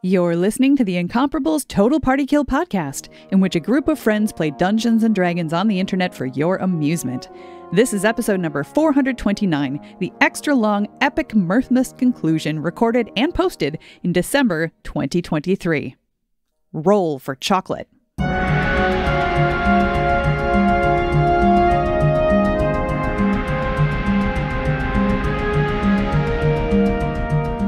You're listening to the Incomparables Total Party Kill podcast, in which a group of friends play Dungeons & Dragons on the internet for your amusement. This is episode number 429, the extra-long epic Mirthmas conclusion recorded and posted in December 2023. Roll for chocolate.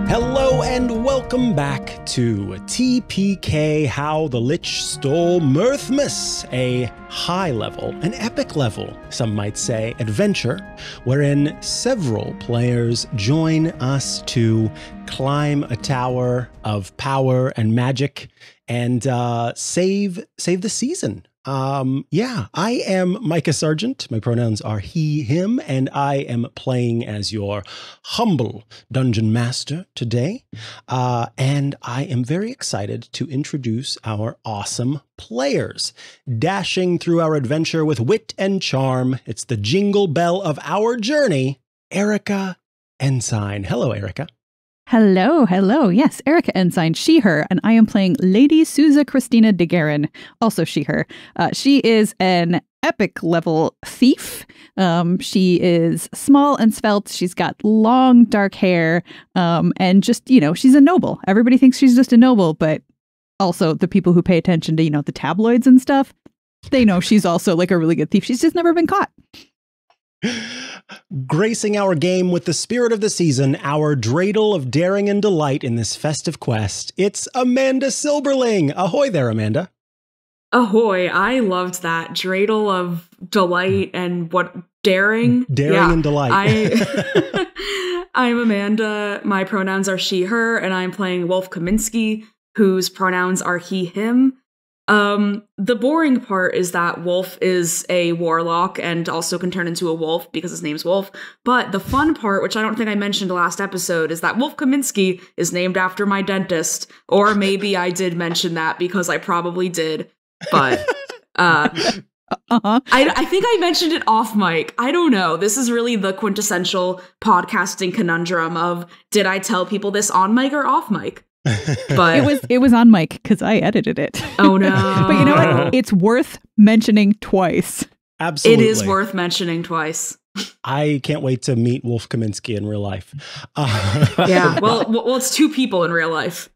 Hello and welcome back to TPK How the Lich Stole Mirthmas, a high level, an epic level, some might say, adventure, wherein several players join us to climb a tower of power and magic and save the season. I am Micah Sargent. My pronouns are he, him, and I am playing as your humble dungeon master today. And I am very excited to introduce our awesome players. Dashing through our adventure with wit and charm, it's the jingle bell of our journey, Erica Ensign. Hello, Erica. Hello. Yes, Erica Ensign, she, her, and I am playing Lady Souza Christina de Guerin, also she, her. She is an epic level thief. She is small and svelte. She's got long dark hair, and just, she's a noble. Everybody thinks she's just a noble, but also the people who pay attention to, the tabloids and stuff, they know she's also like a really good thief. She's just never been caught. Gracing our game with the spirit of the season, our dreidel of daring and delight in this festive quest, it's Amanda Silberling. Ahoy there, Amanda. Ahoy. I loved that. Dreidel of delight and what? Daring? Daring and delight. I'm Amanda. My pronouns are she, her, and I'm playing Wolf Kaminsky, whose pronouns are he, him. The boring part is that Wolf is a warlock and also can turn into a wolf because his name's Wolf. But the fun part, which I don't think I mentioned last episode, is that Wolf Kaminsky is named after my dentist. Or maybe I did mention that because I probably did. But I think I mentioned it off mic. I don't know. This is really the quintessential podcasting conundrum of, did I tell people this on mic or off mic? But it was on mic because I edited it. Oh no. But you know what? It's worth mentioning twice. Absolutely. It is worth mentioning twice. I can't wait to meet Wolf Kaminsky in real life. Yeah, well, it's two people in real life.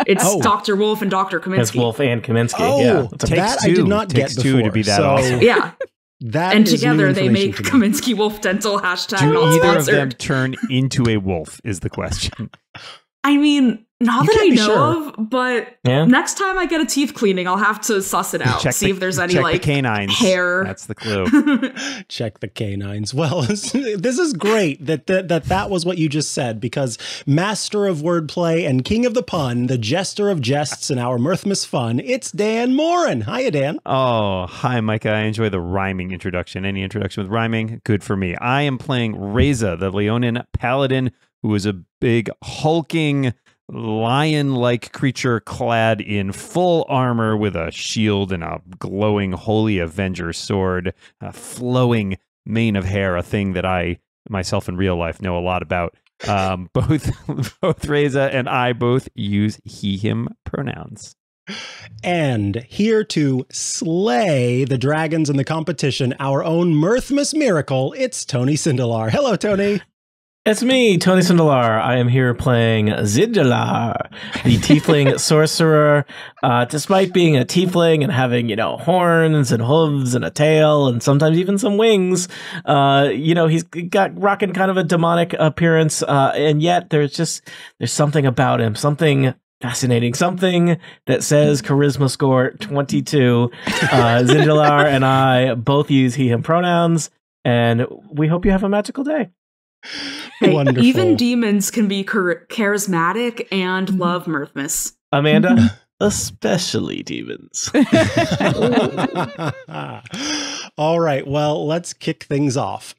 It's Dr. Wolf and Dr. Kaminsky. It's Wolf and Kaminsky. Oh, yeah. that I did not get before. Two to be that awesome. Yeah. That and is together they make to Kaminsky Wolf Dental hashtag Do not either sponsored. of them turn into a wolf is the question. I mean, not You that I can't be know sure. of, but Yeah. next time I get a teeth cleaning, I'll have to suss it out. See if there's any check like the canines. hair. That's the clue. Check the canines. Well, this is great that was what you just said, because master of wordplay and king of the pun, the jester of jests in our Mirthmas fun, it's Dan Morin. Hiya, Dan. Oh, hi, Micah. I enjoy the rhyming introduction. Any introduction with rhyming, good for me. I am playing Reza, the Leonin paladin, who is a big, hulking, lion-like creature clad in full armor with a shield and a glowing Holy Avenger sword, a flowing mane of hair, a thing that I myself in real life know a lot about. Both Reza and I both use he, him pronouns. And here to slay the dragons in the competition, our own Mirthmas miracle, it's Tony Sindelar. Hello, Tony. It's me, Tony Sindelar. I am here playing Zindalar, the tiefling sorcerer. Despite being a tiefling and having, horns and hooves and a tail and sometimes even some wings, he's got rocking kind of a demonic appearance. And yet there's something about him, something fascinating, something that says charisma score 22. Zindalar and I both use he, him pronouns, and we hope you have a magical day. Hey, Wonderful. even demons can be charismatic and love Mirthmas. Amanda, especially demons. All right, well, let's kick things off.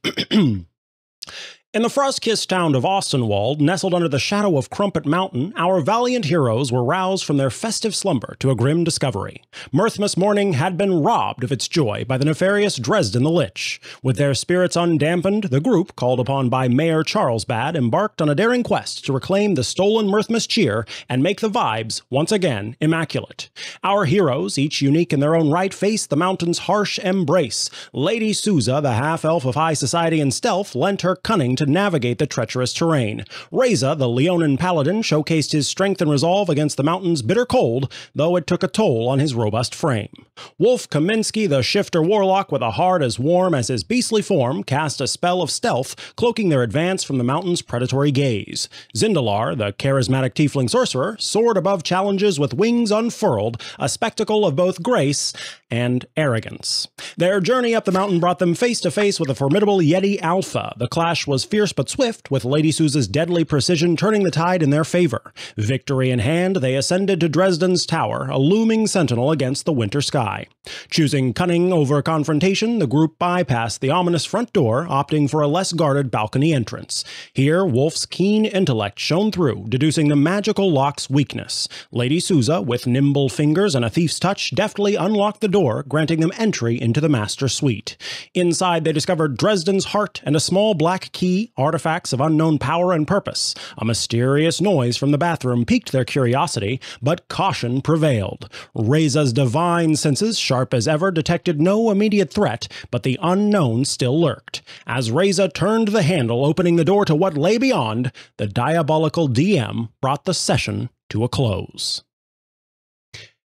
In the frost-kissed town of Austinwald, nestled under the shadow of Crumpet Mountain, our valiant heroes were roused from their festive slumber to a grim discovery. Mirthmas morning had been robbed of its joy by the nefarious Dresden the Lich. With their spirits undampened, the group, called upon by Mayor Charlesbad, embarked on a daring quest to reclaim the stolen Mirthmas cheer and make the vibes, once again, immaculate. Our heroes, each unique in their own right, faced the mountain's harsh embrace. Lady Souza, the half-elf of high society and stealth, lent her cunning to navigate the treacherous terrain. Reza, the Leonin paladin, showcased his strength and resolve against the mountain's bitter cold, though it took a toll on his robust frame. Wolf Kaminsky, the shifter warlock with a heart as warm as his beastly form, cast a spell of stealth, cloaking their advance from the mountain's predatory gaze. Zindalar, the charismatic tiefling sorcerer, soared above challenges with wings unfurled, a spectacle of both grace and arrogance. Their journey up the mountain brought them face to face with a formidable Yeti Alpha. The clash was fierce but swift, with Lady Souza's deadly precision turning the tide in their favor. Victory in hand, they ascended to Dresden's tower, a looming sentinel against the winter sky. Choosing cunning over confrontation, the group bypassed the ominous front door, opting for a less guarded balcony entrance. Here, Wolf's keen intellect shone through, deducing the magical lock's weakness. Lady Souza, with nimble fingers and a thief's touch, deftly unlocked the door, granting them entry into the master suite. Inside, they discovered Dresden's heart and a small black key, artifacts of unknown power and purpose. A mysterious noise from the bathroom piqued their curiosity, but caution prevailed. Reza's divine senses, sharp as ever, detected no immediate threat, but the unknown still lurked. As Reza turned the handle, opening the door to what lay beyond, the diabolical DM brought the session to a close.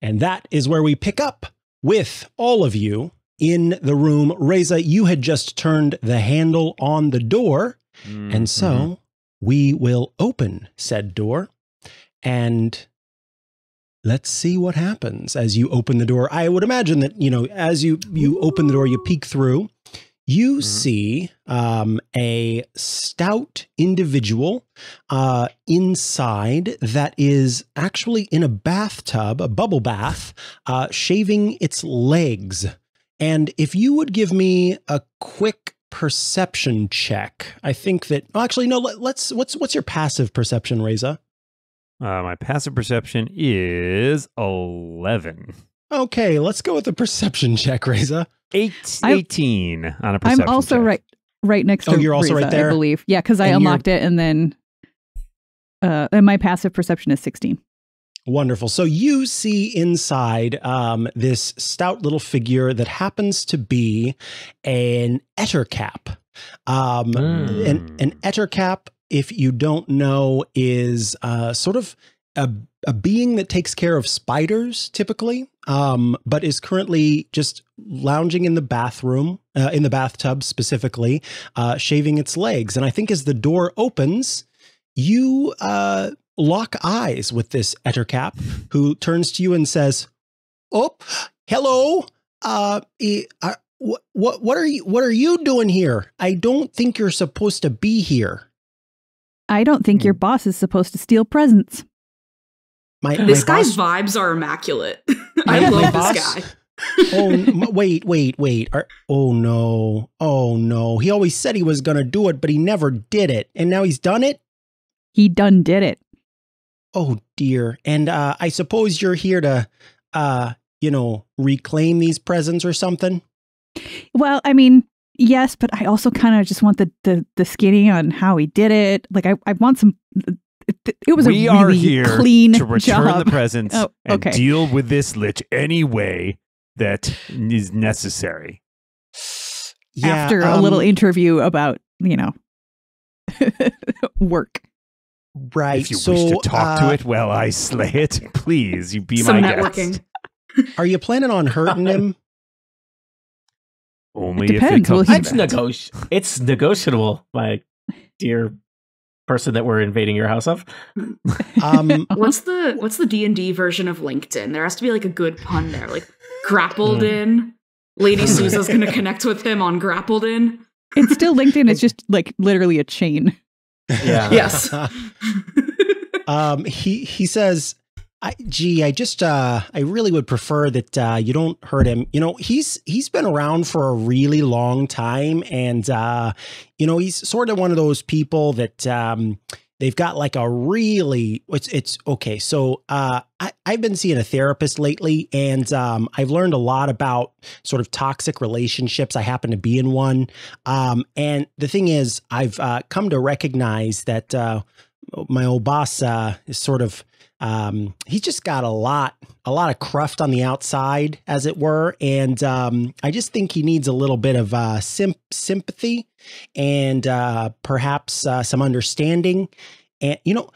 And that is where we pick up with all of you in the room. Reza, you had just turned the handle on the door, and so we will open said door, and let's see what happens as you open the door. I would imagine that, as you open the door, you peek through, you see a stout individual inside that is actually in a bathtub, a bubble bath, shaving its legs. And if you would give me a quick perception check, I think that, actually, no, what's your passive perception, Reza? My passive perception is 11. Okay, let's go with the perception check, Reza. 18 on a perception I'm also check. right next to you're also Reza, right there? I believe. Yeah, because I unlocked it, and then and my passive perception is 16. Wonderful. So you see inside this stout little figure that happens to be an ettercap. An ettercap, if you don't know, is sort of a being that takes care of spiders typically, but is currently just lounging in the bathroom, in the bathtub specifically, shaving its legs. And I think as the door opens, you lock eyes with this ettercap, who turns to you and says, "Oh, hello. What are you doing here? I don't think you're supposed to be here." I don't think your boss is supposed to steal presents. This guy's vibes are immaculate. I love this guy. Oh, wait. Oh, no. He always said he was going to do it, but he never did it. And now he's done it? He done did it. Oh, dear. And I suppose you're here to, reclaim these presents or something? Well, I mean, yes, but I also kind of just want the skinny on how he did it. Like, I want some... It was we a really are here clean to return job. the presents and okay. deal with this lich any way that is necessary. Yeah, After a little interview about, work. Right. If you wish to talk to it while I slay it, please, you be Some my networking. guest. Are you planning on hurting him? Only It if it depends. comes Well, to that. It's negotiable, my dear person that we're invading your house of. What's the D&D version of LinkedIn? There has to be like a good pun there, like grappled in. Lady Souza's going to connect with him on grappled in. It's still LinkedIn. It's just like literally a chain. Yeah. Yes. He says, I just I really would prefer that you don't hurt him. You know, he's been around for a really long time, and you know, he's sort of one of those people that they've got like a really it's okay. So I've been seeing a therapist lately, and I've learned a lot about sort of toxic relationships. I happen to be in one, and the thing is, I've come to recognize that my old boss is sort of. He's just got a lot of cruft on the outside, as it were. And I just think he needs a little bit of sympathy and perhaps some understanding. And, you know,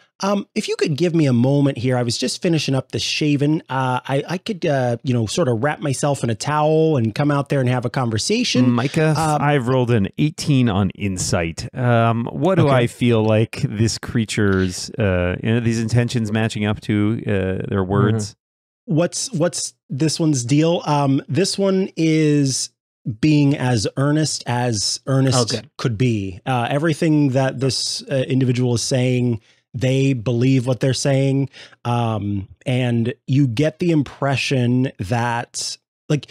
if you could give me a moment here, I was just finishing up the shaving. I could, you know, sort of wrap myself in a towel and come out there and have a conversation. Micah, I've rolled an 18 on insight. What do I feel like this creature's, you know, these intentions matching up to their words? What's this one's deal? This one is being as earnest could be. Everything that this individual is saying, they believe what they're saying. And you get the impression that, like,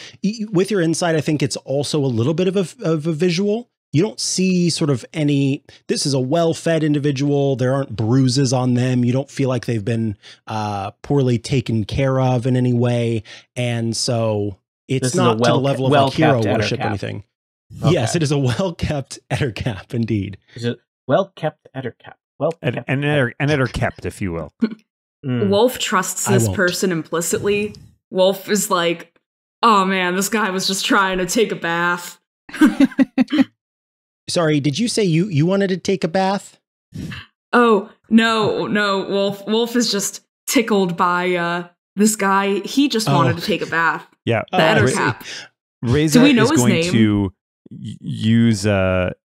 with your insight, I think it's also a little bit of a visual. You don't see sort of this is a well-fed individual. There aren't bruises on them. You don't feel like they've been poorly taken care of in any way. And so it's not to the level of like hero worship or anything. Okay. Yes, it is a well-kept ettercap, indeed. Is it well-kept ettercap? An etterkept, if you will. Wolf trusts this person implicitly. Wolf is like, oh man, this guy was just trying to take a bath. Sorry, did you say you wanted to take a bath? Oh, no. Wolf is just tickled by this guy. He just wanted to take a bath. Yeah. The ettercap. Reza is going to use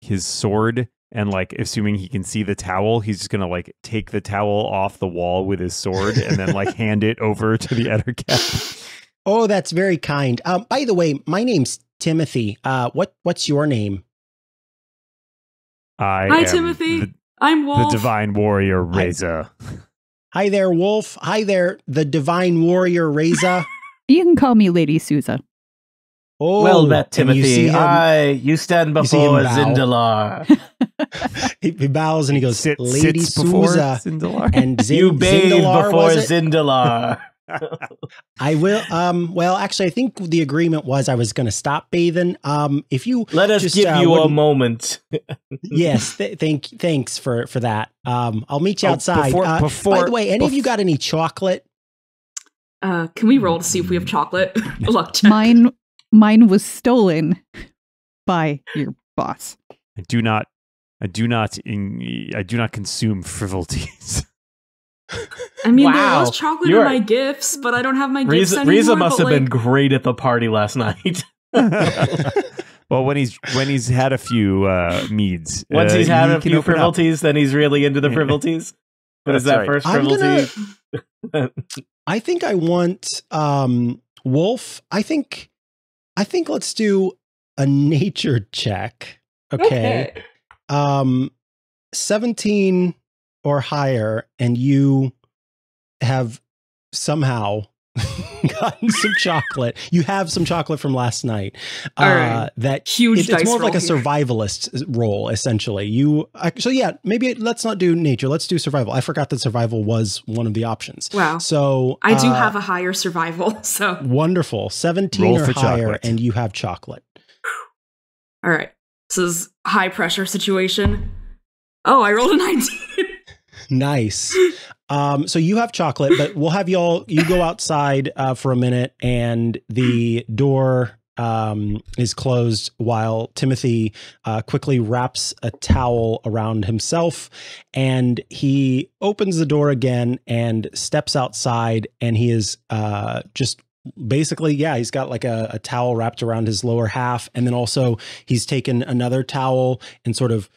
his sword, and like, assuming he can see the towel, he's just going to like take the towel off the wall with his sword and then like hand it over to the ettercap. Oh, that's very kind. By the way, my name's Timothy. What's your name? Hi, Timothy. I'm Wolf. The divine warrior, Reza. Hi there, Wolf. Hi there, the divine warrior, Reza. You can call me Lady Souza. Oh, well met, Timothy. You stand before Zindalar. He bows and he goes, Lady Souza. Zindalar. And you bathe before Zindalar. I will. Well, actually, I think the agreement was I was going to stop bathing. If you let us give you a moment. Yes, thanks for that. I'll meet you outside. By the way, any of you got any chocolate? Can we roll to see if we have chocolate? Luck check. Mine was stolen by your boss. I do not consume frivolities. I mean, there was chocolate in my gifts, but I don't have my gifts anymore. Reza must have been great at the party last night. Well, when he's had a few meads, once he's had a few frivolities, then he's really into the frivolities. What is that first frivolity? I think I want Wolf. I think let's do a nature check. Okay. 17 or higher, and you have somehow gotten some chocolate. You have some chocolate from last night. Right. That huge. It's more of like a survivalist role, essentially. So yeah, maybe let's not do nature. Let's do survival. I forgot that survival was one of the options. Wow. So I do have a higher survival. So wonderful. 17 or higher, chocolate. And you have chocolate. All right. This is high pressure situation. Oh, I rolled a 19. Nice. So you have chocolate, but we'll have you go outside for a minute, and the door is closed while Timothy quickly wraps a towel around himself, and he opens the door again and steps outside, and he is just basically, he's got like a towel wrapped around his lower half, and then also he's taken another towel and sort of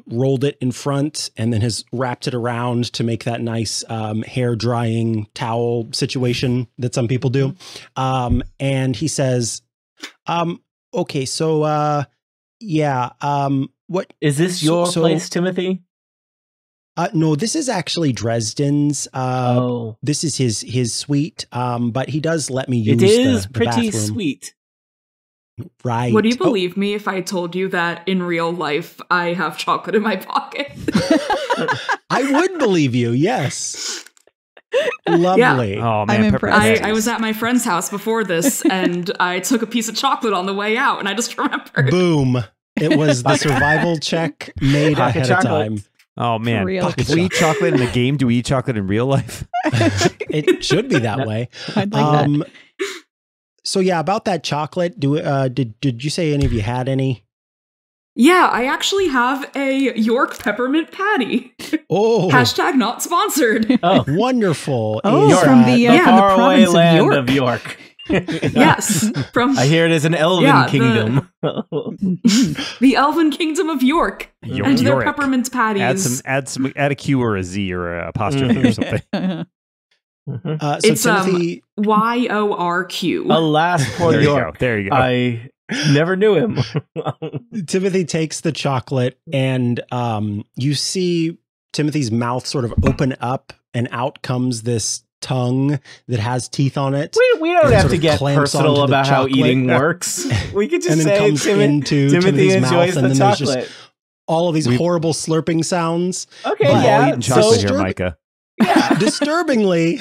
rolled it in front, and then has wrapped it around to make that nice hair drying towel situation that some people do. And he says, okay, so what is this your place, Timothy? No, this is actually Dresden's. Oh, This is his suite, but he does let me use it is the pretty bathroom. sweet. Right. Would you Oh, believe me if I told you that in real life I have chocolate in my pocket? I would believe you, yes. Lovely. Oh man, I'm pepper impressed. patties. I was at my friend's house before this, and I took a piece of chocolate on the way out, and I just remembered. Boom. It was the survival check made Pocket ahead chocolate. of time. Oh man, real. if we eat chocolate in the game, do we eat chocolate in real life? It should be that way. I'd like that. So yeah, about that chocolate, did you say any of you had any? Yeah, I actually have a York peppermint patty. Oh, Hashtag not sponsored. Oh, wonderful. Oh, Is from that- the the faraway province of land York. of York. Yes, from I hear it is an elven Yeah, kingdom. the Elven Kingdom of York York. and their Yorick. peppermint patties. Add a Q or a Z or a apostrophe or something. so It's, Timothy, YORQ. Alas, poor There you York. go. There you go. I never knew him. Timothy takes the chocolate, and you see Timothy's mouth sort of open up, and out comes this tongue that has teeth on it. We don't And have sort to of get clamps personal onto the about how chocolate. eating works. We could just And then say comes into Timothy Timothy's enjoys mouth, the and then there's chocolate. just all of these horrible slurping sounds. Okay, But- We're all yeah. eating chocolate So, here, Micah. Disturbingly,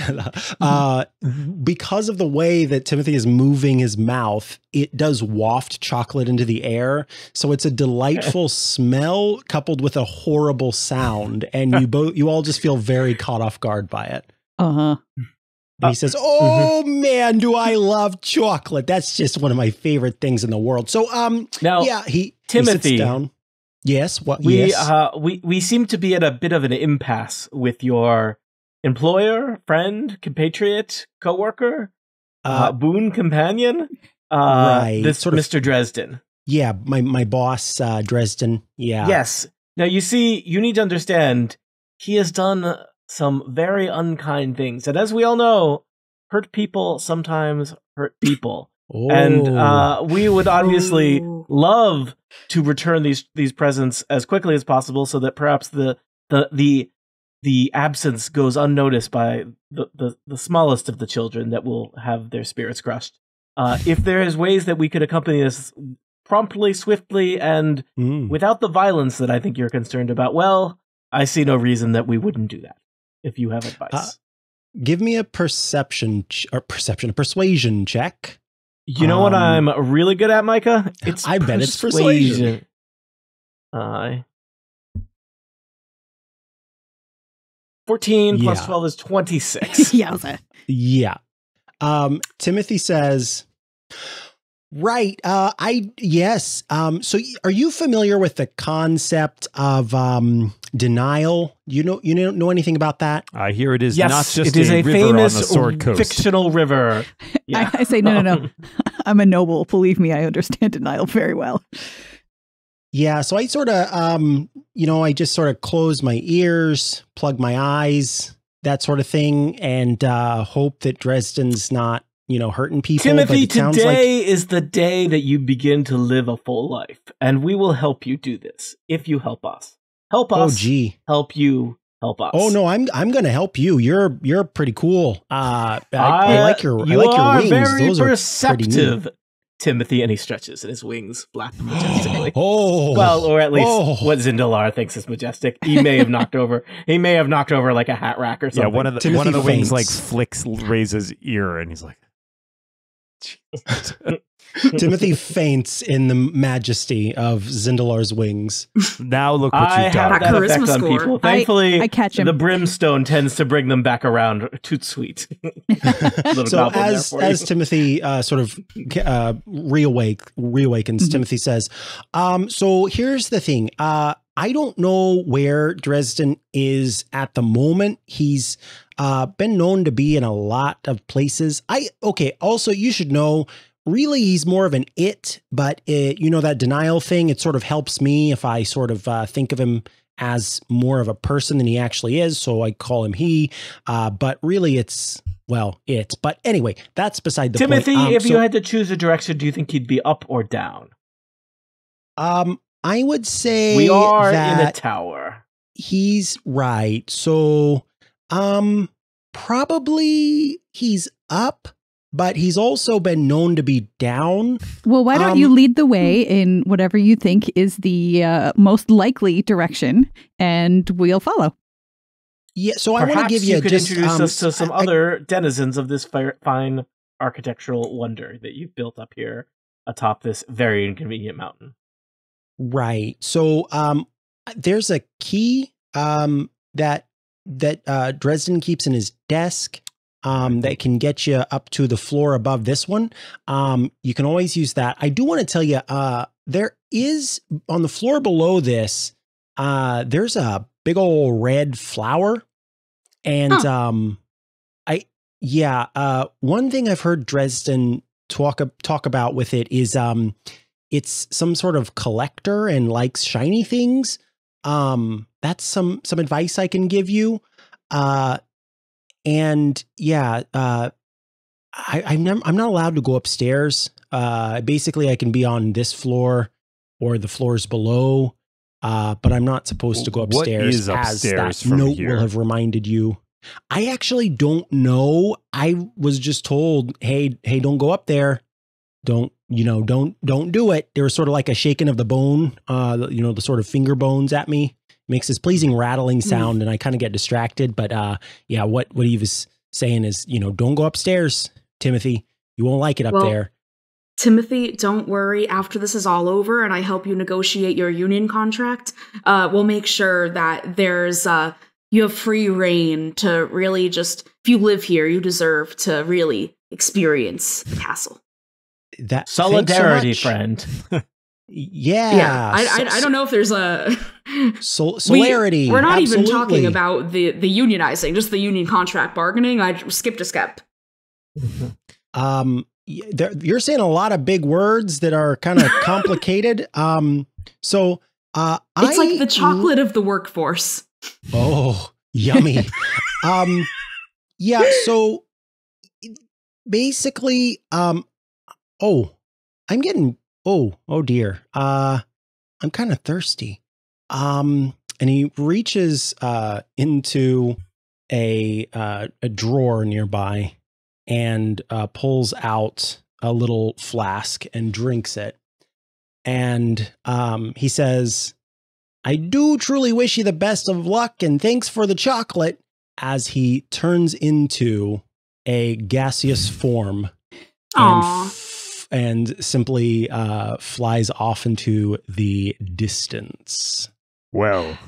because of the way that Timothy is moving his mouth, it does waft chocolate into the air. So it's a delightful smell coupled with a horrible sound, and you all just feel very caught off guard by it. Uh-huh. And he says, "Oh man, do I love chocolate? That's just one of my favorite things in the world." So now, yeah, he Timothy. sits down. Yes, what? we yes. we seem to be at a bit of an impasse with your employer, friend, compatriot, coworker, boon companion, right, this sort of- Mr. Dresden. Yeah, my boss, Dresden. Yeah. Yes. Now you see, you need to understand, he has done some very unkind things, and as we all know, hurt people sometimes hurt people. Oh. And we would obviously Ooh. love to return these presents as quickly as possible, so that perhaps the absence goes unnoticed by the smallest of the children that will have their spirits crushed. If there is ways that we could accompany this promptly, swiftly, and without the violence that I think you're concerned about, well, I see no reason that we wouldn't do that. If you have advice, Give me a persuasion check. you know what I'm really good at, Micah. I bet it's persuasion. 14 plus Yeah. 12 is 26. Yowza. Yeah. Timothy says, right. Yes. So are you familiar with the concept of denial? You know anything about that? I hear it is Yes, not just it is a river famous on the Sword Coast. fictional river. Yeah. I say, no. I'm a noble. Believe me, I understand denial very well. Yeah. So I sort of, I just sort of close my ears, plug my eyes, that sort of thing, and hope that Dresden's not, hurting people. Timothy, but it sounds today is the day that you begin to live a full life, and we will help you do this if you help us. Help like, us. oh, gee. Help you. Help us. Oh no, I'm going to help you. You're pretty cool. I like your you I like are your wings. very Those are pretty neat. perceptive, Timothy, and he stretches, and his wings flap majestically. Oh, Well, or at least Oh. what Zindalar thinks is majestic. He may have knocked over like a hat rack or something. Yeah, one of the Timothy wings faints. like flicks Ray's ear, and he's like, Timothy faints in the majesty of Zindalar's wings. "Now look what I you've have done." That that effect charisma on score. people. Thankfully, I catch him. the brimstone tends to bring them back around. Toot sweet. Little So goblin there as for you. Timothy sort of reawakens, Timothy says, "So here's the thing. I don't know where Dresden is at the moment. He's been known to be in a lot of places. Also, you should know, really, he's more of an it, but that denial thing, it sort of helps me if I sort of think of him as more of a person than he actually is. So I call him he, but really it's, it. But anyway, that's beside the Timothy, point. if you had to choose a direction, do you think he'd be up or down? I would say We are in a that tower. he's right. So, probably he's up, but he's also been known to be down. Well, why don't you lead the way in whatever you think is the most likely direction, and we'll follow. Yeah, so I want to give you could just introduce us to some other denizens of this fine architectural wonder that you've built up here atop this very inconvenient mountain. Right. So there's a key that Dresden keeps in his desk that can get you up to the floor above this one. You can always use that. I do want to tell you, there is on the floor below this, there's a big old red flower. And one thing I've heard Dresden talk about with it is it's some sort of collector and likes shiny things. That's some advice I can give you. I'm not allowed to go upstairs. Basically I can be on this floor or the floors below. But I'm not supposed to go upstairs. What is upstairs as that from note here? will have reminded you. I actually don't know. I was just told, hey, don't go up there. Don't do it. There was sort of like a shaking of the bone, the sort of finger bones at me. Makes this pleasing rattling sound, and I kind of get distracted. But what he was saying is, don't go upstairs, Timothy. You won't like it up there. Timothy, don't worry. After this is all over and I help you negotiate your union contract, we'll make sure that there's you have free reign to really just, if you live here, you deserve to really experience the castle. That solidarity, so friend. Yeah. I don't know if there's a solidarity. We're not absolutely. even talking about the unionizing, just the union contract bargaining. I skipped a step. You're saying a lot of big words that are kind of complicated. It's like the chocolate of the workforce. Oh, yummy. So basically, I'm dear. I'm kind of thirsty. And he reaches into a drawer nearby and pulls out a little flask and drinks it. And he says, I do truly wish you the best of luck and thanks for the chocolate, as he turns into a gaseous form and simply flies off into the distance. Well,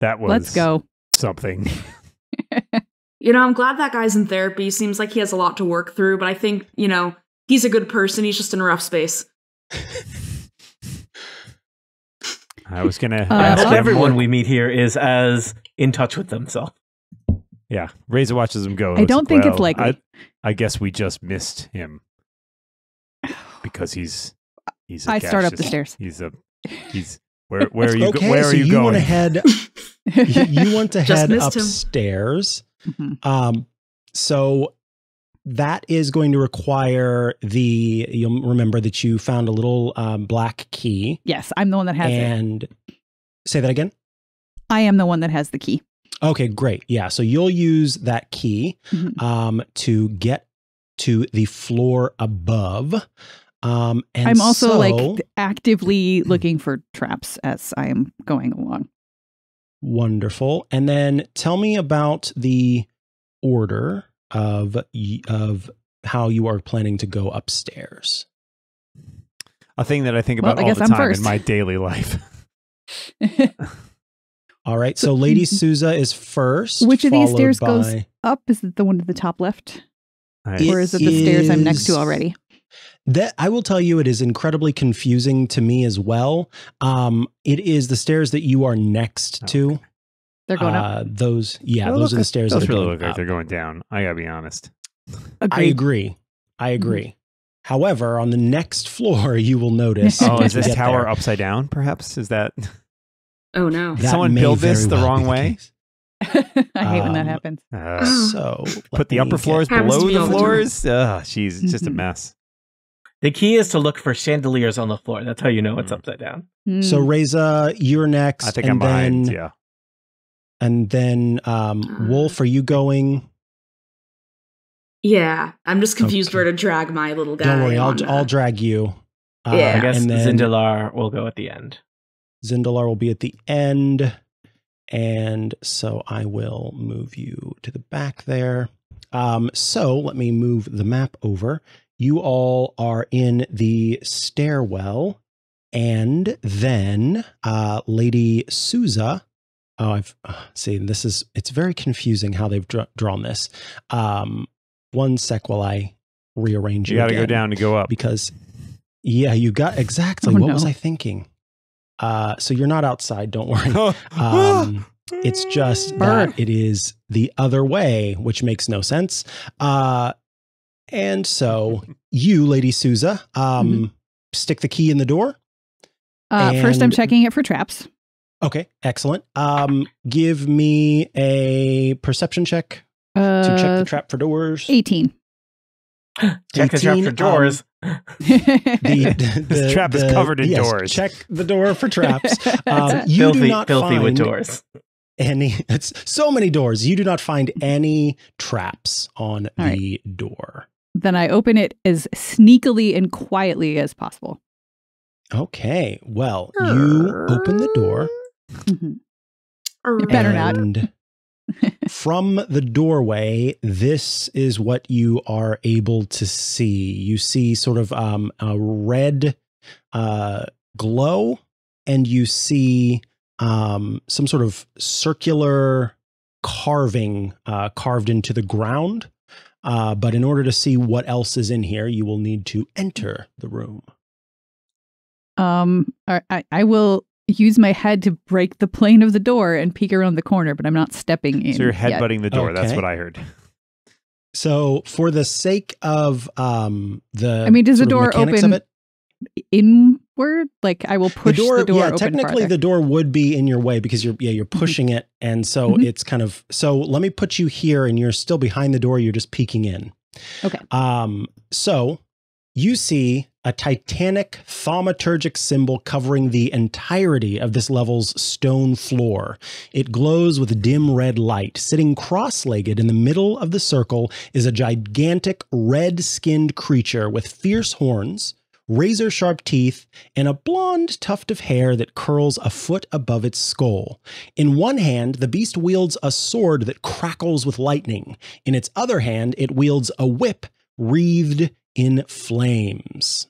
that was Let's go. something. I'm glad that guy's in therapy. Seems like he has a lot to work through, but I think, he's a good person. He's just in a rough space. I was going to I ask hope everyone more. we meet here is as in touch with themselves. Yeah, Razor watches him go. I don't think it's likely. I guess we just missed him because he's a I start up the gaseous- stairs. Where are you? Okay, where are so you you going? want to head? You want to Just head missed him. upstairs. Mhm. So that is going to require you'll remember that you found a little black key. Yes, I'm the one that has it. And say that again. I am the one that has the key. Okay, great. Yeah. So you'll use that key Mhm. to get to the floor above. And I'm also actively looking for traps as I am going along. Wonderful. And then tell me about the order of how you are planning to go upstairs. A thing that I think Well, about I all guess the I'm time first. in my daily life. All right. So Lady Souza is first. Which of these followed stairs goes by- up? Is it the one at the top left? It Or is it the stairs I'm next is- to already? That I will tell you, it is incredibly confusing to me as well. It is the stairs that you are next to. They're going up. Those are the stairs Those that are really going look like up. they're going down. I gotta be honest. I Agreed. agree. However, on the next floor, you will notice. Oh, as is we this get tower there, upside down? Perhaps is that? Oh, no. that someone may build this very the well wrong be way? case. I hate when that um, happens. So Put the let me upper floors Happens to below me all the the time. floors. Jeez, it's just a Mhm. mess. The key is to look for chandeliers on the floor. That's how you know it's upside down. So Reza, you're next. I think I'm behind. Yeah. And then Wolf, are you going? Yeah, I'm just confused Okay. where to drag my little guy. Don't worry, on, I'll drag you. Yeah. I guess and then Zindalar will go at the end. Zindalar will be at the end. And so I will move you to the back there. So let me move the map over. You all are in the stairwell. And then Lady Souza. Oh, I've see, it's very confusing how they've drawn this. One sec while I rearrange You got to go down to go up. Because, yeah, you got exactly. Oh, what no. was I thinking? So you're not outside, don't worry. It's just that it is the other way, which makes no sense. And so you, Lady Souza, stick the key in the door. First, I'm And- checking it for traps. Okay, excellent. Give me a perception check to check the trap for doors. 18. Check the trap 18, for doors. The trap is covered in yes, doors. Check the door for traps. You do not filthy find with doors. any. It's so many doors. You do not find any traps on All the door. Then I open it as sneakily and quietly as possible. Okay. Well, you open the door. Mhm. It better not. And from the doorway, this is what you are able to see. You see sort of a red glow, and you see some sort of circular carving carved into the ground. But in order to see what else is in here, you will need to enter the room. I will use my head to break the plane of the door and peek around the corner, but I'm not stepping in. So you're yet. headbutting the door. That's Okay. what I heard. So, for the sake of the, I mean, does the sort of door mechanics open of it, inward? Like I will push the door yeah, open technically farther. the door would be in your way because you're pushing it, and so Mhm. it's kind of. So let me put you here, and you're still behind the door. You're just peeking in. Okay. So you see a titanic thaumaturgic symbol covering the entirety of this level's stone floor. It glows with dim red light. Sitting cross-legged in the middle of the circle is a gigantic red-skinned creature with fierce horns, razor-sharp teeth, and a blonde tuft of hair that curls a foot above its skull. In one hand, the beast wields a sword that crackles with lightning. In its other hand, it wields a whip wreathed in flames.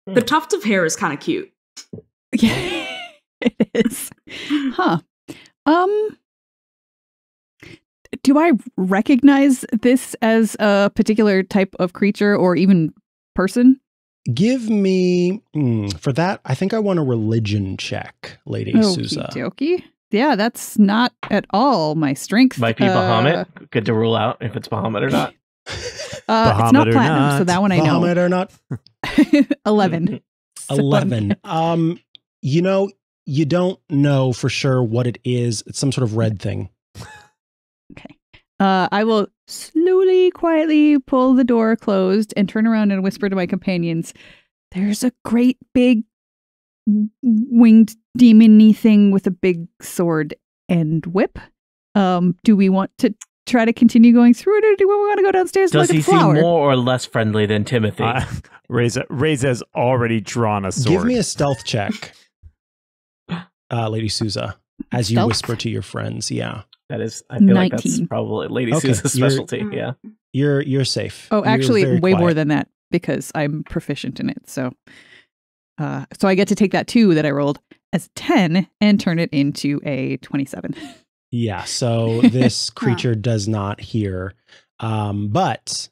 The tuft of hair is kind of cute. Yeah, it is. Huh. Do I recognize this as a particular type of creature or even person? Give me, for that, I think I want a religion check, Lady Souza. Okey-dokey. Yeah, that's not at all my strength. Might be Bahamut. Good to rule out if it's Bahamut or not. It's Bahamut not or platinum, not. so that one I know. Bahamut or not? 11. 11. You know, you don't know for sure what it is. It's some sort of red thing. Okay. I will slowly, quietly pull the door closed and turn around and whisper to my companions, there's a great big winged demon-y thing with a big sword and whip. Do we want to try to continue going through it, or do we want to go downstairs and Does look he at the flower? seem more or less friendly than Timothy? Reza's already drawn a sword. Give me a stealth check, Lady Souza, as you Stealth? whisper to your friends. Yeah, That is, I feel like that's 19. probably Lady Okay, Sousa's you're- specialty. Yeah. you're safe. Oh, You're actually, very way more quiet. than that because I'm proficient in it. So I get to take that 2 that I rolled as 10 and turn it into a 27. Yeah, so this creature does not hear. But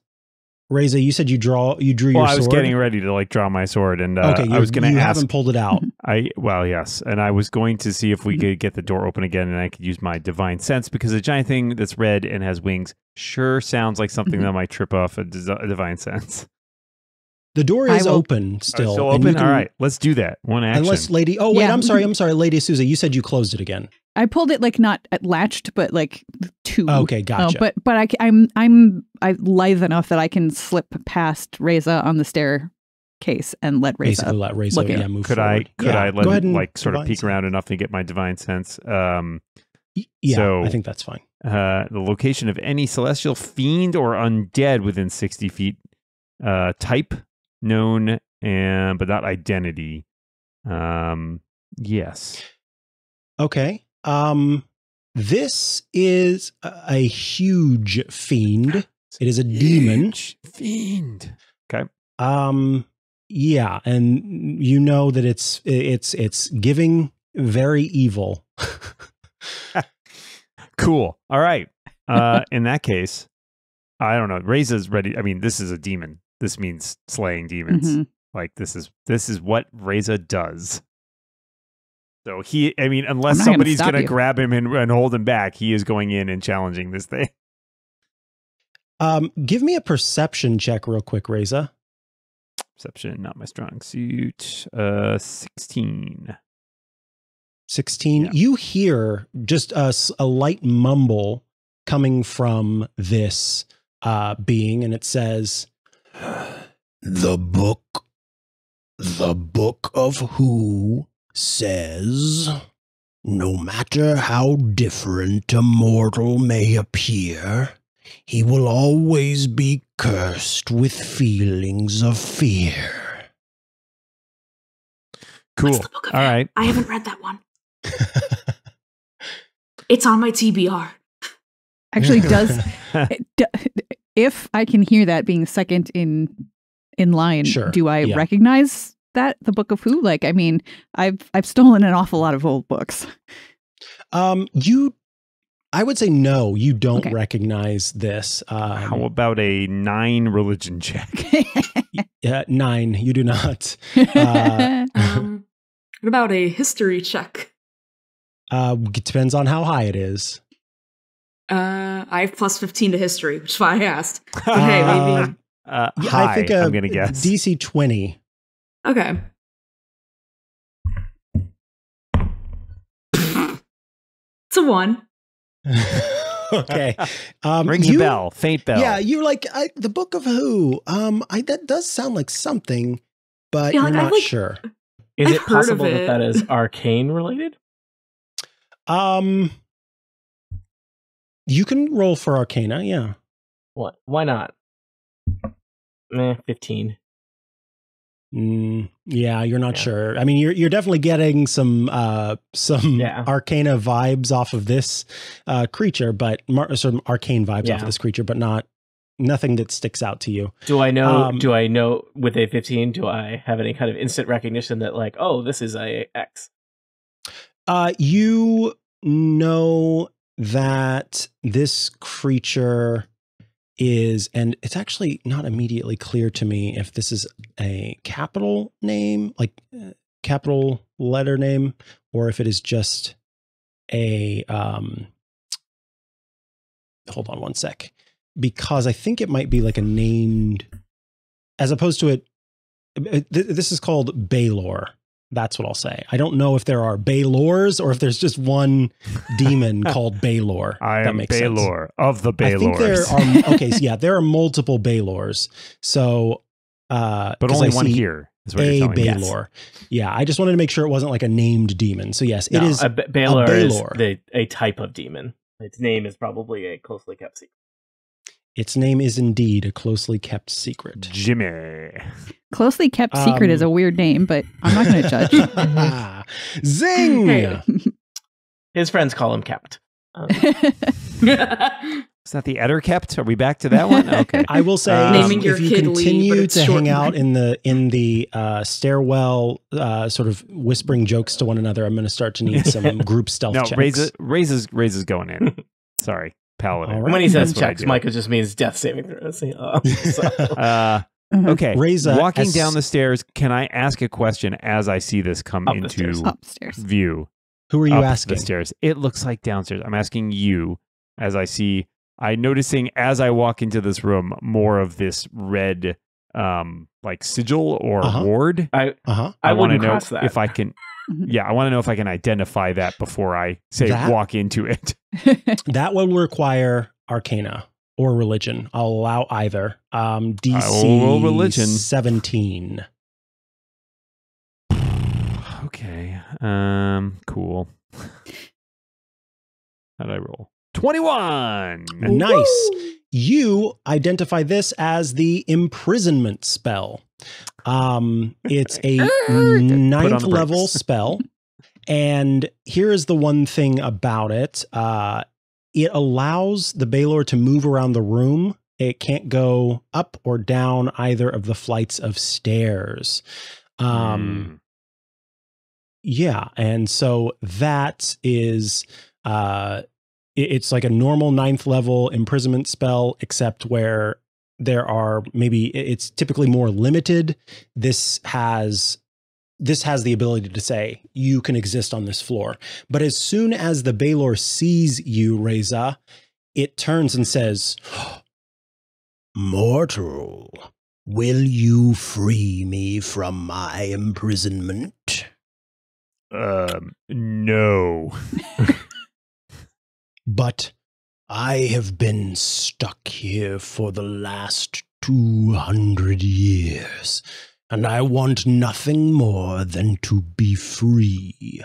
Reza, you said you drew your Well, I sword. was getting ready to like draw my sword, and Okay, I was going to you ask. haven't pulled it out. Yes, and I was going to see if we could get the door open again, and I could use my divine sense because a giant thing that's red and has wings sure sounds like something that might trip off a divine sense. The door is open still. Still and open? you can- All right, let's do that. One action. Unless Lady... Oh, wait, Yeah. I'm sorry, Lady Souza. You said you closed it again. I pulled it like not latched, but like two. Okay, gotcha. But I'm lithe enough that I can slip past Reza on the staircase and let Reza. Basically let Reza look at move Could forward. I Go let ahead it and like sort of divine peek sense. around enough to get my divine sense? Yeah, So- I think that's fine. The location of any celestial fiend or undead within 60 feet. Type known and but not identity. Yes. Okay. This is a huge fiend. It is a demon. Huge fiend. Okay. Yeah, and you know that it's giving very evil. Cool. All right. In that case, I don't know. Reza's ready. I mean, this is a demon. This means slaying demons. Mhm. Like this is what Reza does. So unless I'm not gonna somebody's stop going to you. grab him and hold him back, he is going in and challenging this thing. Give me a perception check real quick, Reza. Perception, not my strong suit. 16. 16. Yeah. You hear just a light mumble coming from this being, and it says, The book of who says, no matter how different a mortal may appear, he will always be cursed with feelings of fear. Cool. What's the book of All it? right. I haven't read that one. It's on my TBR. Actually, if I can hear that being second in line, Sure, do I yeah. recognize that the Book of Who? Like, I mean, I've stolen an awful lot of old books. I would say no, you don't Okay. recognize this. How about a 9 religion check? 9, you do not. What about a history check? It depends on how high it is. I have plus 15 to history, which is why I asked. But hey, maybe. Yeah, High, I think I'm going to guess. DC 20. Okay. It's a 1. Okay. Rings a bell. Faint bell. Yeah, you're like, the Book of Who. That does sound like something, but Yeah, you're like, not sure. Is I've it heard of possible that it. that is arcane related? You can roll for Arcana, yeah. What? Why not? 15. Yeah, you're not Yeah. sure. I mean, you're definitely getting some Yeah. Arcana vibes off of this creature, but some arcane vibes off Yeah. of this creature, but nothing that sticks out to you. Do I know? Um, Do I know with a 15? Do I have any kind of instant recognition that, like, oh, this is a X? You know that this creature is, and it's actually not immediately clear to me if this is a capital name, like capital letter name, or if it is just a, hold on one sec, because I think it might be like a named, as opposed to this is called Baylor. That's what I'll say. I don't know if there are Baylors or if there's just one demon called Baylor. I that am makes sense. Baylor of the I think there Baylors. are, okay, so yeah, there are multiple Baylors. So, but 'cause only I one see here is what a you're telling me. Baylor. Yeah, I just wanted to make sure it wasn't like a named demon. So yes, it No, is. Baylor is Baylor. a type of demon. Its name is probably a closely kept secret. Its name is indeed a closely kept secret. Jimmy. Closely kept secret is a weird name, but I'm not going to judge. Zing! Hey. His friends call him kept. Is that the Eder kept? Are we back to that one? Okay. I will say, Naming your if you kid Lee, but continue it's to hang shortened. out in the stairwell, sort of whispering jokes to one another, I'm going to start to need some group stealth No, checks. Raises going in. Sorry, Paladin. All right. When he says That's what I checks, do. Micah just means death saving throws. So. Okay. Reza, Walking as- down the stairs, can I ask a question as I see this come Up the into stairs. Upstairs. view? Who are you up asking? the stairs. It looks like downstairs. I'm asking you as I see. I'm noticing as I walk into this room more of this red like sigil or ward. I want to wouldn't know cross that. if I can. Yeah, I want to know if I can identify that before I say walk into it. That will require Arcana or Religion. I'll allow either. DC I will roll Religion. 17. Okay. Cool. How'd I roll? 21. Nice. Woo! You identify this as the imprisonment spell. It's a 9th level spell. And here is the one thing about it. It allows the Baelor to move around the room. It can't go up or down either of the flights of stairs. Yeah. And so that is, it's like a normal 9th level imprisonment spell, except where there are it's typically more limited. This has the ability to say you can exist on this floor. But as soon as the Baelor sees you, Reza, it turns and says, "Mortal, will you free me from my imprisonment?" No. But I have been stuck here for the last 200 years, and I want nothing more than to be free.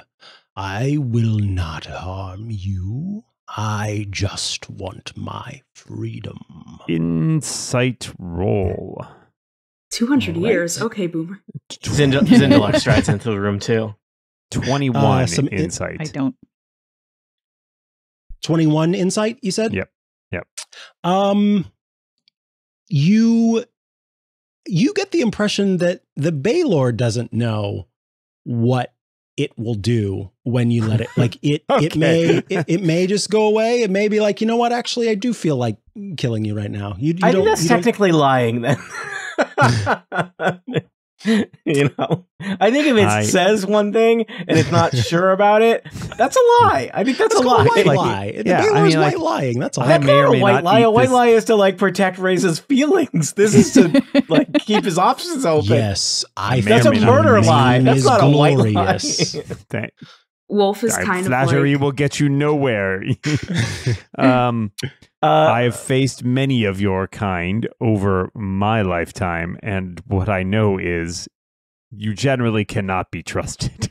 I will not harm you. I just want my freedom. Insight roll. 200 years. Okay, Boomer. Zindalar strides into the room too. 21 insight. I don't. 21 insight, you said? Yep. You get the impression that the Baelor doesn't know what it will do when you let it. Like it may just go away. It may be like, you know what? Actually, I do feel like killing you right now. I think that's technically lying then. You know, I think if it says one thing and it's not sure about it, that's a lie. I think that's a lie. White lie. The Baelor's white lying. That's all. That's not a white lie. A white lie is to like protect Reza's feelings. This is to like keep his options open. Yes, that's a murder lie. That's not a white lie. Wolf is kind of flattery like... will get you nowhere. I have faced many of your kind over my lifetime, and what I know is you generally cannot be trusted.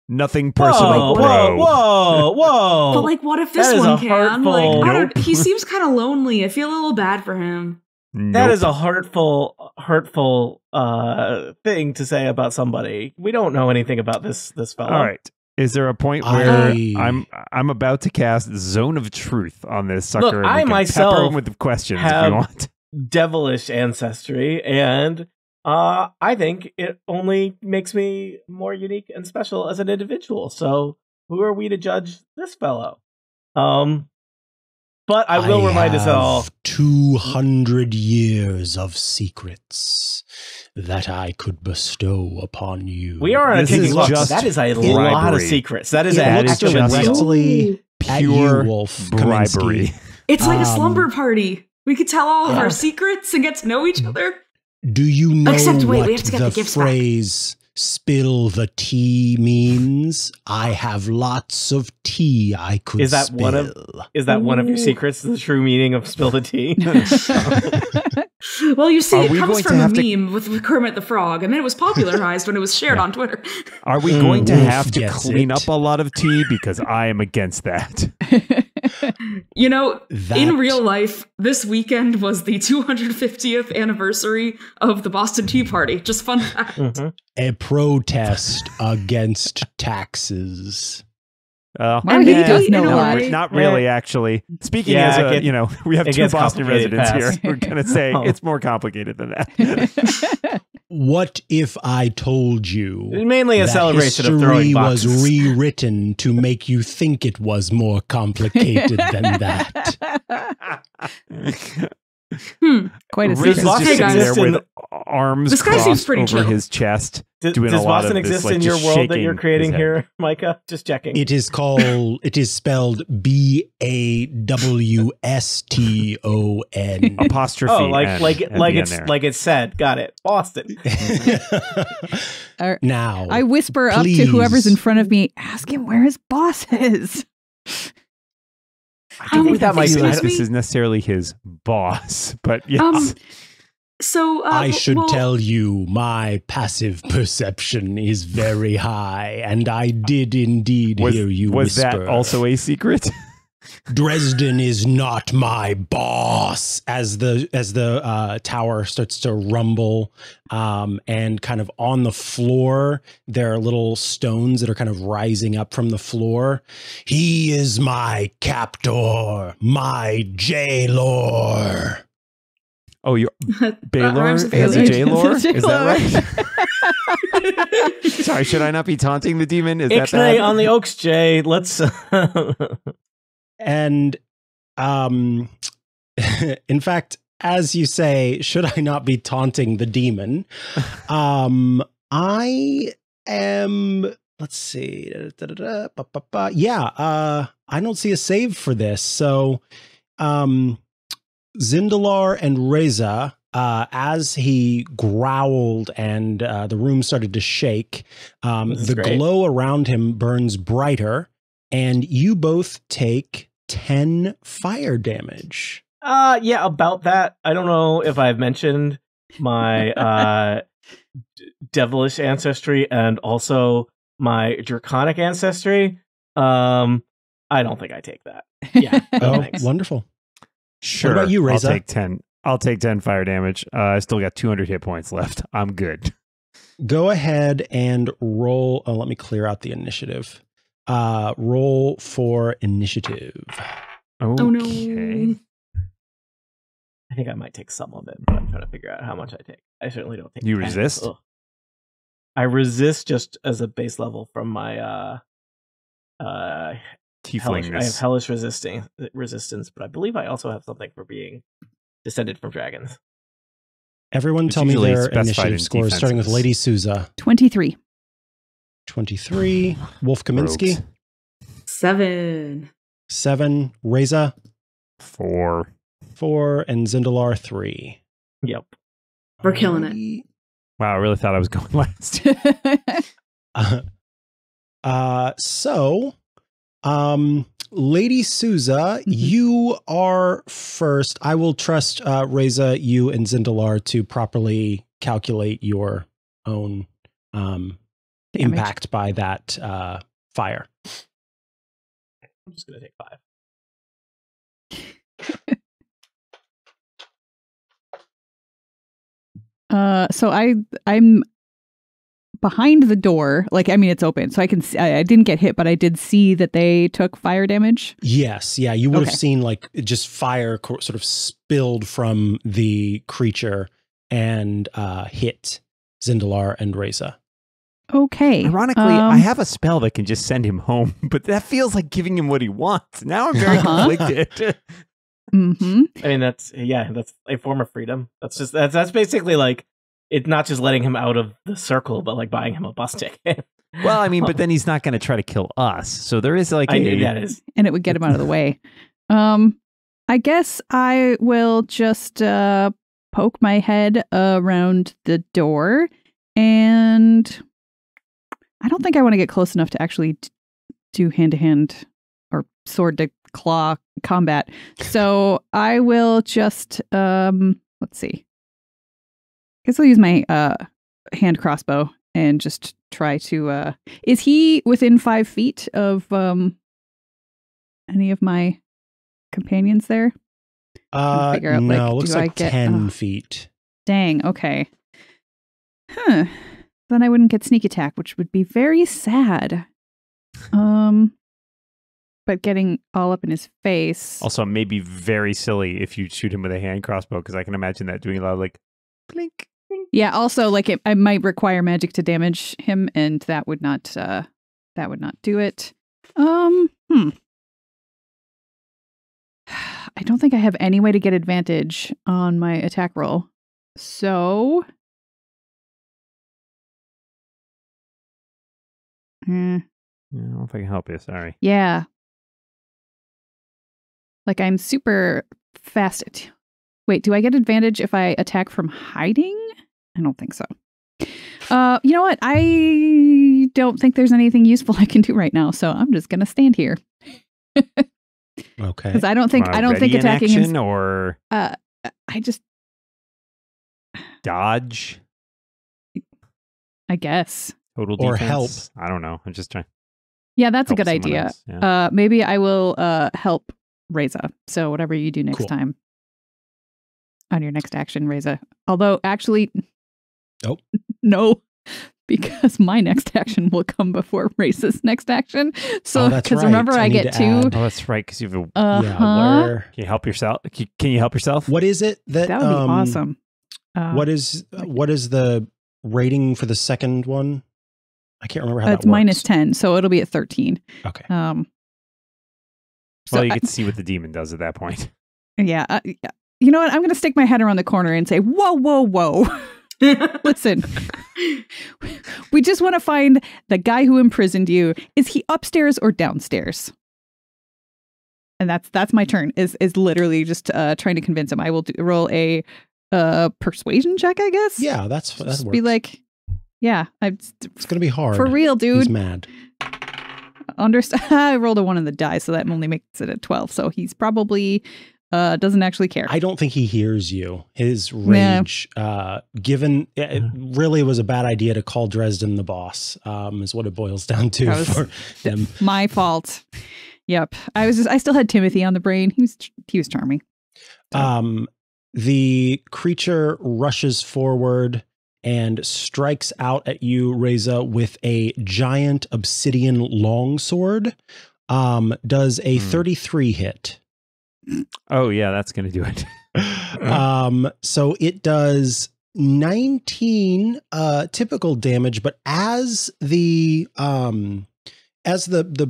Nothing personal. Whoa. But like, what if this one can? Like, he seems kind of lonely. I feel a little bad for him. That is a hurtful thing to say about somebody. We don't know anything about this fellow. All right. Is there a point where I'm about to cast Zone of Truth on this sucker? Look, and I myself pepper him with questions if you want. Devilish ancestry, and I think it only makes me more unique and special as an individual. So who are we to judge this fellow? But I will remind us all 200 years of secrets that I could bestow upon you. We are on a kicking clock. That is a lot of secrets. That is directly pure Wolf bribery. It's like a slumber party. We could tell all of our secrets and get to know each other. Do you know we what have to get the gifts phrase "spill the tea" means? I have lots of tea I could spill. Is that one of your secrets? The true meaning of "spill the tea"? Well, you see, it comes from a meme with Kermit the Frog, and then it was popularized when it was shared on Twitter. Are we going to have to clean up a lot of tea? Because I am against that. You know, in real life, this weekend was the 250th anniversary of the Boston Tea Party. Just fun fact. A protest against taxes. He does know why. Not really, actually. Speaking as we have two Boston residents here. We're going to say it's more complicated than that. What if I told you mainly a celebration of throwing boxes was rewritten to make you think it was more complicated than that? Quite a Does secret. Boston Hey, guys. exist there in with arms This guy seems crossed pretty over chill. his chest. Does doing a lot Boston of this, exist like, in your just world that you're shaking creating his head. here, Micah? Just checking. It is spelled BAWSTON. Apostrophe. Oh, N like at the end there. it's said. Got it. Boston. Now, I whisper up to whoever's in please. front of me, ask him where his boss is. I don't think that might be like excuse this me? is necessarily his boss, but yes. So I should well, tell you, my passive perception is very high, and I did indeed hear you was whisper. that also a secret? Dresden is not my boss. As the tower starts to rumble, and kind of on the floor, there are little stones that are kind of rising up from the floor. He is my captor, my jailor. Oh, your that Baylor rhymes has with a Baylor. J-lore? Is that right? Sorry, should I not be taunting the demon? Is that Ixnay bad? on the Oaks, Jay. Let's. And in fact, as you say, should I not be taunting the demon? I am, let's see. Yeah, I don't see a save for this. So Zindalar and Reza, as he growled and the room started to shake, the great. glow around him burns brighter, and you both take 10 fire damage. Yeah, about that. I don't know if I've mentioned my devilish ancestry and also my draconic ancestry. I don't think I take that. Yeah. No, Oh, thanks. wonderful. Sure. What about you, Reza? I'll take 10. I'll take 10 fire damage. I still got 200 hit points left. I'm good. Go ahead and roll. Let me clear out the initiative. Roll for initiative. Okay. Oh no. I think I might take some of it, but I'm trying to figure out how much I take. I certainly don't take You 10. resist? Ugh. I resist just as a base level from my hellish. I have Tieflingness. hellish resistance, but I believe I also have something for being descended from dragons. Everyone It's tell me usually their specified initiative in scores, starting with defenses. Lady Souza. 23. 23. Wolf Kaminsky. Rogues. 7. 7. Reza. 4. 4. And Zindalar 3. Yep. We're killing it. it. Wow, I really thought I was going last. So, Lady Souza, you are first. I will trust Reza, you, and Zindalar to properly calculate your own impact by that fire. I'm just gonna take 5. So I'm behind the door. Like, I mean, it's open, so I can see, I didn't get hit, but I did see that they took fire damage. Yes, yeah, you would Okay. have seen like just fire sort of spilled from the creature and hit Zindalar and Reza. Okay. Ironically, I have a spell that can just send him home, but that feels like giving him what he wants. Now I'm very conflicted. Mm-hmm. I mean, that's a form of freedom. That's basically like it's not just letting him out of the circle, but like buying him a bus ticket. Well, I mean, but then he's not going to try to kill us. So there is like that is. And it would get him out of the way. I guess I will just poke my head around the door, and I don't think I want to get close enough to actually do hand-to-hand or sword-to-claw combat. So I will just, let's see. I guess I'll use my hand crossbow and just try to... is he within 5 feet of any of my companions there? Figure out, like, No, looks do I like get- 10 feet. Dang, okay. Huh. Then I wouldn't get sneak attack, which would be very sad. But getting all up in his face. Also, maybe very silly if you shoot him with a hand crossbow, because I can imagine that doing a lot of like blink. Yeah, also like I might require magic to damage him, and that would not I don't think I have any way to get advantage on my attack roll. So... I don't know if I can help you. Sorry. Yeah. Like I'm super fast. Wait, do I get advantage if I attack from hiding? I don't think so. You know what? I don't think there's anything useful I can do right now, so I'm just gonna stand here. Okay. Because I don't think attacking action or I just dodge. I guess. Total Or defense. I don't know. I'm just trying. Yeah, that's a Help good someone idea. else, yeah. Maybe I will help Reza. So whatever you do next Cool. time on your next action, Reza. Although actually, Oh. no, because my next action will come before Reza's next action. So that's because right. remember I I need get to two. add- Oh, that's right. Because you have a. Yeah. Where? Can you help yourself? Can you help yourself? What is it that? That would be awesome. What is the rating for the second one? I can't remember how that It's works. minus 10, so it'll be at 13. Okay. Well, so you get to see what the demon does at that point. Yeah. You know what? I'm going to stick my head around the corner and say, whoa, whoa, whoa. Listen, we just want to find the guy who imprisoned you. Is he upstairs or downstairs? And that's my turn. Is literally just trying to convince him. I will roll a persuasion check, I guess. Yeah, that Just works. be like, yeah, It's gonna be hard. for real, He's dude. mad. I rolled a 1 on the die, so that only makes it a 12. So he's probably doesn't actually care. I don't think he hears you. His rage, given it really was a bad idea to call Dresden the boss, is what it boils down to That was for them. My fault. Yep. I still had Timothy on the brain. He was charming. The creature rushes forward and strikes out at you, Reza, with a giant obsidian longsword. Does a 33 hit. Oh yeah, that's gonna do it. So it does 19 typical damage, but as the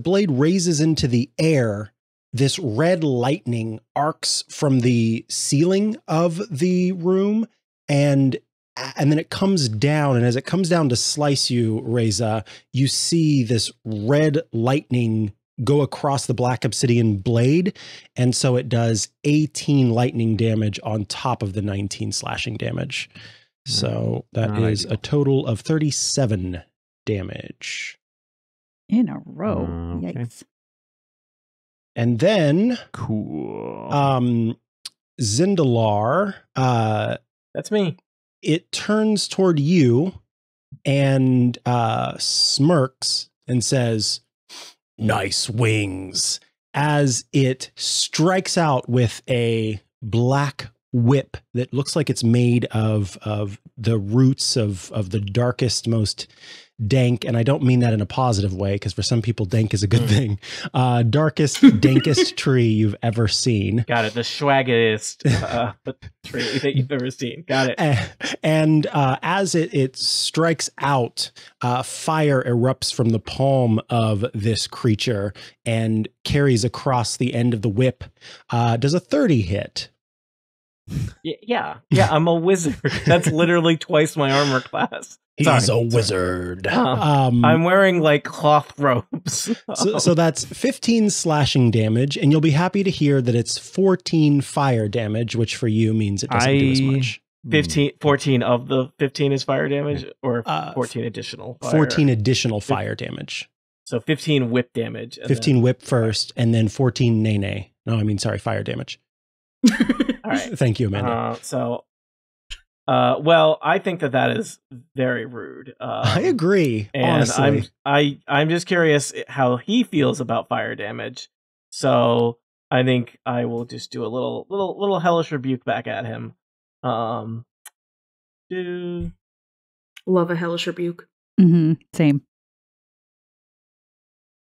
blade raises into the air, this red lightning arcs from the ceiling of the room and then it comes down, and as it comes down to slice you, Reza, you see this red lightning go across the black obsidian blade, and so it does 18 lightning damage on top of the 19 slashing damage. So that is a total of 37 damage. In a row. Okay. Yikes. And then Cool. Zindalar, That's me. it turns toward you and smirks and says, "Nice wings," as it strikes out with a black whip that looks like it's made of the roots of the darkest, most dank, and I don't mean that in a positive way, because for some people dank is a good thing, darkest, dankest tree you've ever seen. Got it. The swaggiest tree that you've ever seen. Got it. And as it strikes out, fire erupts from the palm of this creature and carries across the end of the whip. Does a 30 hit? Yeah. I'm a wizard. That's literally twice my armor class. He's a wizard. I'm wearing like cloth robes. So that's 15 slashing damage, and you'll be happy to hear that it's 14 fire damage, which for you means it doesn't do as much. 14 of the 15 is fire damage, or 14 additional fire? 14 additional fire damage. So 15 whip damage. 15 whip first, and then 14 nay. No, I mean, sorry, fire damage. All right. Thank you, Amanda. Well, I think that is very rude. I agree. And honestly, I'm just curious how he feels about fire damage. So I think I will just do a little hellish rebuke back at him. Love a hellish rebuke. Mm-hmm. Same.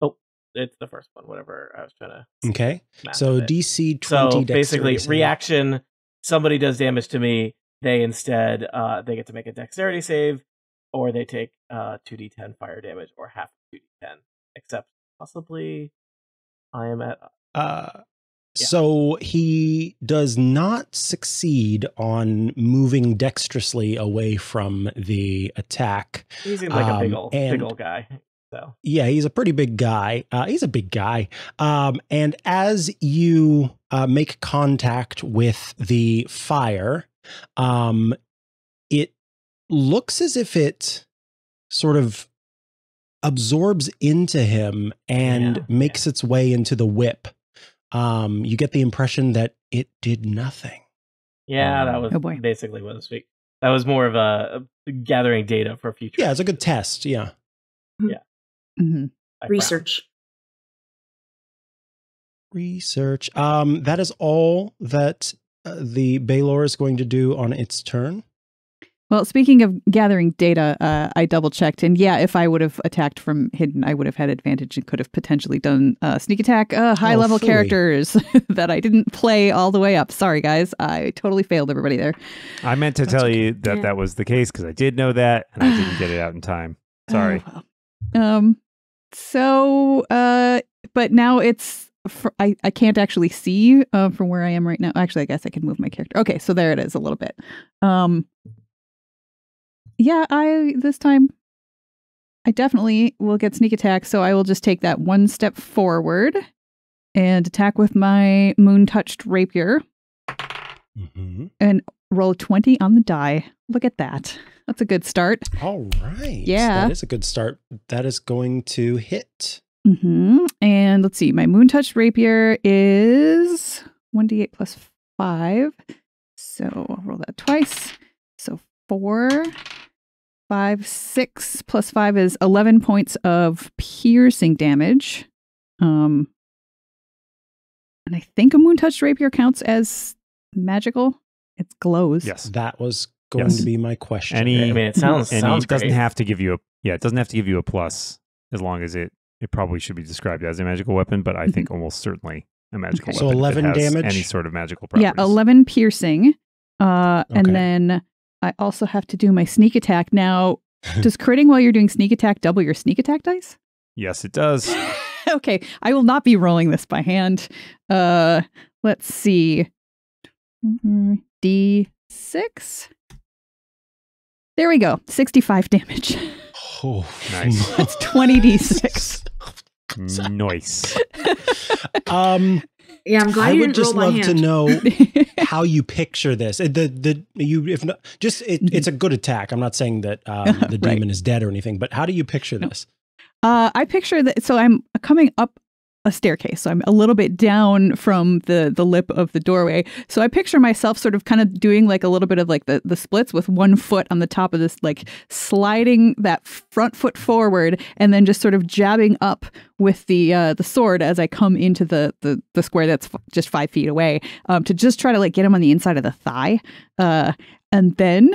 Oh, it's the first one. Whatever I was trying to. okay. math So it. DC 20. So dexterity basically, save. reaction. Somebody does damage to me. They instead they get to make a dexterity save, or they take 2d10 fire damage, or half 2d10. Except possibly, I am at. So he does not succeed on moving dexterously away from the attack. He seems like a big old guy. So yeah, he's a pretty big guy. He's a big guy. And as you make contact with the fire, it looks as if it sort of absorbs into him and makes its way into the whip. You get the impression that it did nothing. Yeah, that was basically what this week. That was more of a gathering data for future. Yeah, it's a good test. Yeah. Yeah. Mm-hmm. Research. That is all that the Baylor is going to do on its turn. Well, speaking of gathering data, I double checked, and yeah, if I would have attacked from hidden, I would have had advantage and could have potentially done sneak attack. High level characters that I didn't play all the way up. Sorry, guys, I totally failed everybody there. I meant to tell you that that was the case because I did know that, and I didn't get it out in time. Sorry. But now it's I can't actually see from where I am right now. Actually, I guess I can move my character. Okay, so there it is a little bit. This time I definitely will get sneak attack, so I will just take that one step forward and attack with my moon-touched rapier and roll 20 on the die. Look at that. That's a good start. All right. Yeah. That is a good start. That is going to hit. And let's see. My moon-touched rapier is 1d8 plus 5. So I'll roll that twice. So 4, 5, 6 plus 5 is 11 points of piercing damage. And I think a moon-touched rapier counts as magical. It glows. Yes. That was going to be my question. It sounds it great. doesn't have to give you it doesn't have to give you a plus as long as it probably should be described as a magical weapon, but I think almost certainly a magical weapon. So 11 damage? Any sort of magical properties. Yeah, 11 piercing. And then I also have to do my sneak attack. Now, does critting while you're doing sneak attack double your sneak attack dice? Yes, it does. Okay, I will not be rolling this by hand. Let's see. D6. There we go. 65 damage. Oh, nice. That's 20d6. Nice. Yeah, I'm glad I you would didn't just roll by love to hand. know how you picture this. It's a good attack. I'm not saying that the demon is dead or anything, but how do you picture this? I picture that. So I'm coming up a staircase. So I'm a little bit down from the lip of the doorway. So I picture myself sort of kind of doing like a little bit of like the splits with one foot on the top of this, like sliding that front foot forward and then just sort of jabbing up with the sword as I come into the square that's just 5 feet away to just try to like get him on the inside of the thigh. And then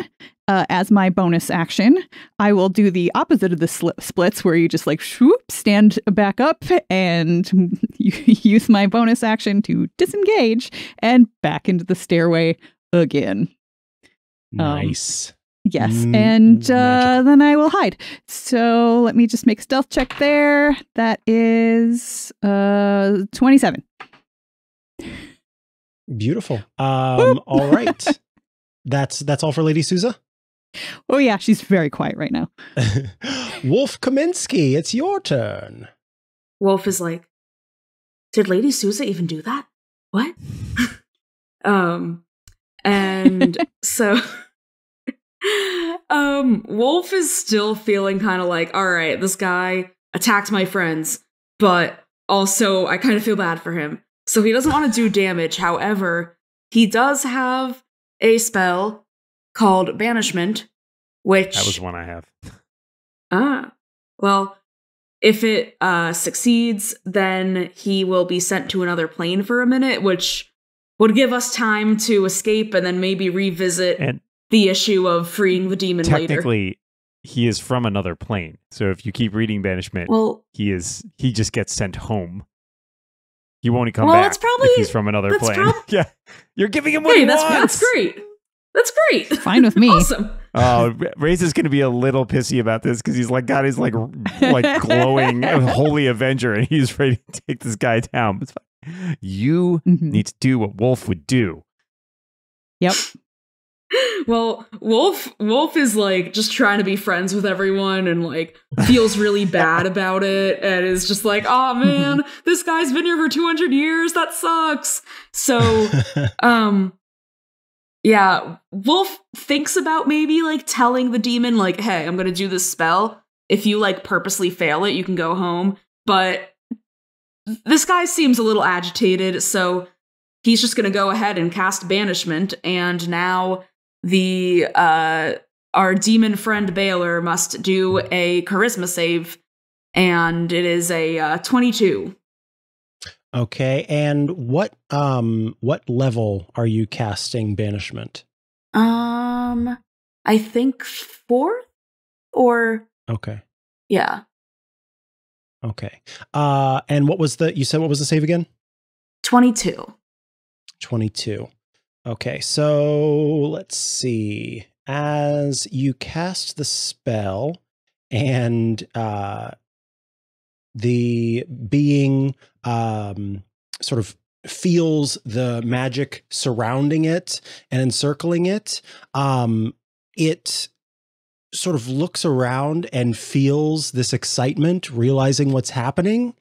as my bonus action, I will do the opposite of the splits where you just like swoop, stand back up and use my bonus action to disengage and back into the stairway again. Nice. Yes. And then I will hide. So let me just make a stealth check there. That is 27. Beautiful. All right. That's all for Lady Souza? Oh, yeah. She's very quiet right now. Wolf Kaminsky, it's your turn. Wolf is like, did Lady Souza even do that? What? And so Wolf is still feeling kind of like, all right, this guy attacked my friends, but also I kind of feel bad for him. So he doesn't want to do damage. However, he does have a spell called Banishment, which... That was one I have. Well, if it succeeds, then he will be sent to another plane for a minute, which would give us time to escape and then maybe revisit the issue of freeing the demon later. Technically, he is from another plane. So if you keep reading Banishment, he just gets sent home. He won't come back if he's from another plane. Yeah, you're giving him what he wants. That's great. That's great. Fine with me. Awesome. Ray's is going to be a little pissy about this because he's like got his like glowing holy avenger and he's ready to take this guy down. It's fine. You need to do what Wolf would do. Yep. Well, Wolf is like just trying to be friends with everyone and like feels really bad about it and is just like, oh man, this guy's been here for 200 years. That sucks. So, yeah, Wolf thinks about maybe like telling the demon like, hey, I'm going to do this spell. If you like purposely fail it, you can go home. But this guy seems a little agitated, so he's just going to go ahead and cast banishment. And now our demon friend Baylor must do a charisma save, and it is a 22. Okay, and what level are you casting banishment? I think 4th or okay. Yeah. Okay. And you said what was the save again? 22. 22. Okay, so let's see. As you cast the spell and the being sort of feels the magic surrounding it and encircling it, it sort of looks around and feels this excitement, realizing what's happening.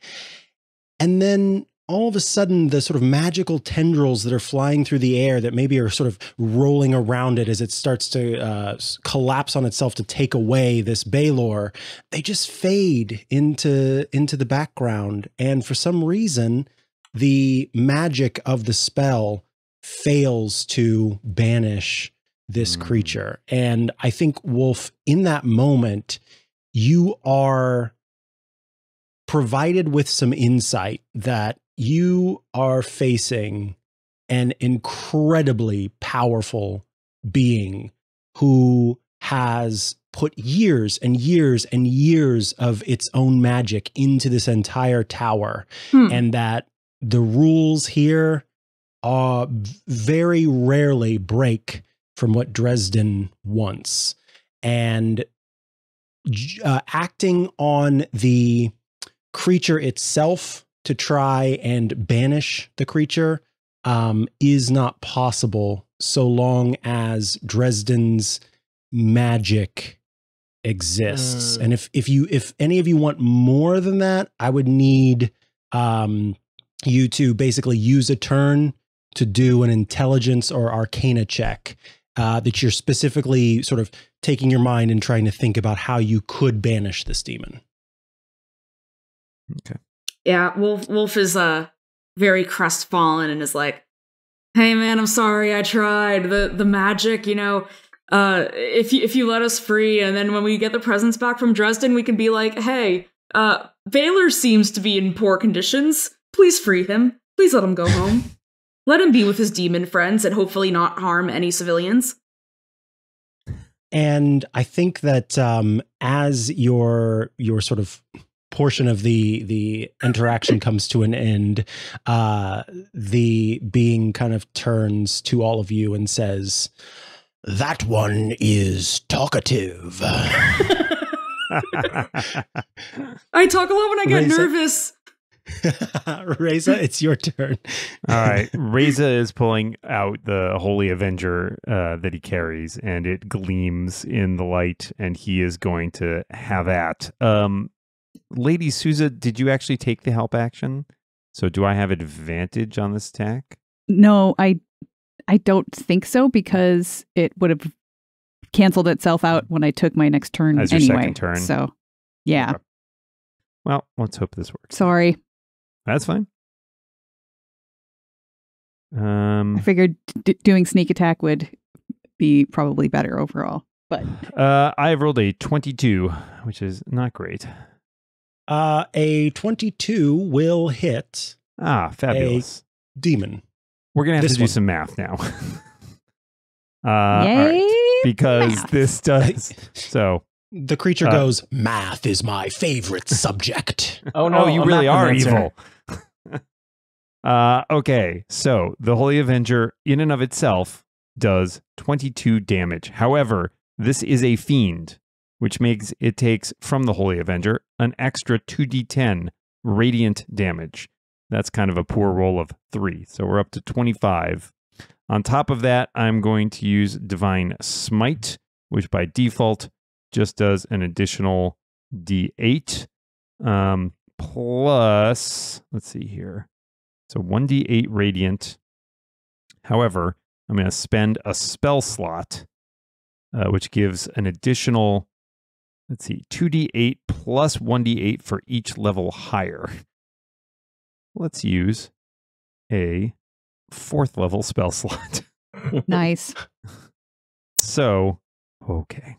And then all of a sudden, the sort of magical tendrils that are flying through the air that maybe are sort of rolling around it as it starts to collapse on itself to take away this Baylor, they just fade into the background. And for some reason, the magic of the spell fails to banish this creature. And I think, Wolf, in that moment, you are provided with some insight that you are facing an incredibly powerful being who has put years and years and years of its own magic into this entire tower, and that the rules here very rarely break from what Dresden wants. And acting on the creature itself to try and banish the creature is not possible so long as Dresden's magic exists. And if any of you want more than that, I would need you to basically use a turn to do an intelligence or arcana check that you're specifically sort of taking your mind and trying to think about how you could banish this demon. Okay. Yeah, Wolf is very crestfallen and is like, "Hey man, I'm sorry, I tried. The magic, if you let us free, and then when we get the presents back from Dresden, we can be like, hey, Baylor seems to be in poor conditions. Please free him. Please let him go home. Let him be with his demon friends and hopefully not harm any civilians." And I think that as your sort of portion of the interaction comes to an end, the being kind of turns to all of you and says, "That one is talkative." I talk a lot when I get nervous. Reza, it's your turn. All right. Reza is pulling out the Holy Avenger that he carries, and it gleams in the light, and he is going to have at. Lady Souza, did you actually take the help action? So do I have advantage on this attack? No, I don't think so, because it would have canceled itself out when I took my next turn as your anyway. Second turn. So, yeah. Okay. Well, let's hope this works. Sorry. That's fine. I figured doing sneak attack would be probably better overall, but I've rolled a 22, which is not great. A 22 will hit. Fabulous. A demon. We're going to have to do some math now. Yay! Right, because math. This does. So the creature goes, "Math is my favorite subject." Oh, no. You really are evil. Okay. So the Holy Avenger in and of itself does 22 damage. However, this is a fiend, which makes it takes from the Holy Avenger an extra 2d10 radiant damage. That's kind of a poor roll of 3. So we're up to 25. On top of that, I'm going to use Divine Smite, which by default just does an additional D8. Plus, let's see here. So 1d8 radiant. However, I'm going to spend a spell slot, which gives an additional, 2d8 plus 1d8 for each level higher. Let's use a 4th level spell slot. Nice. So, okay.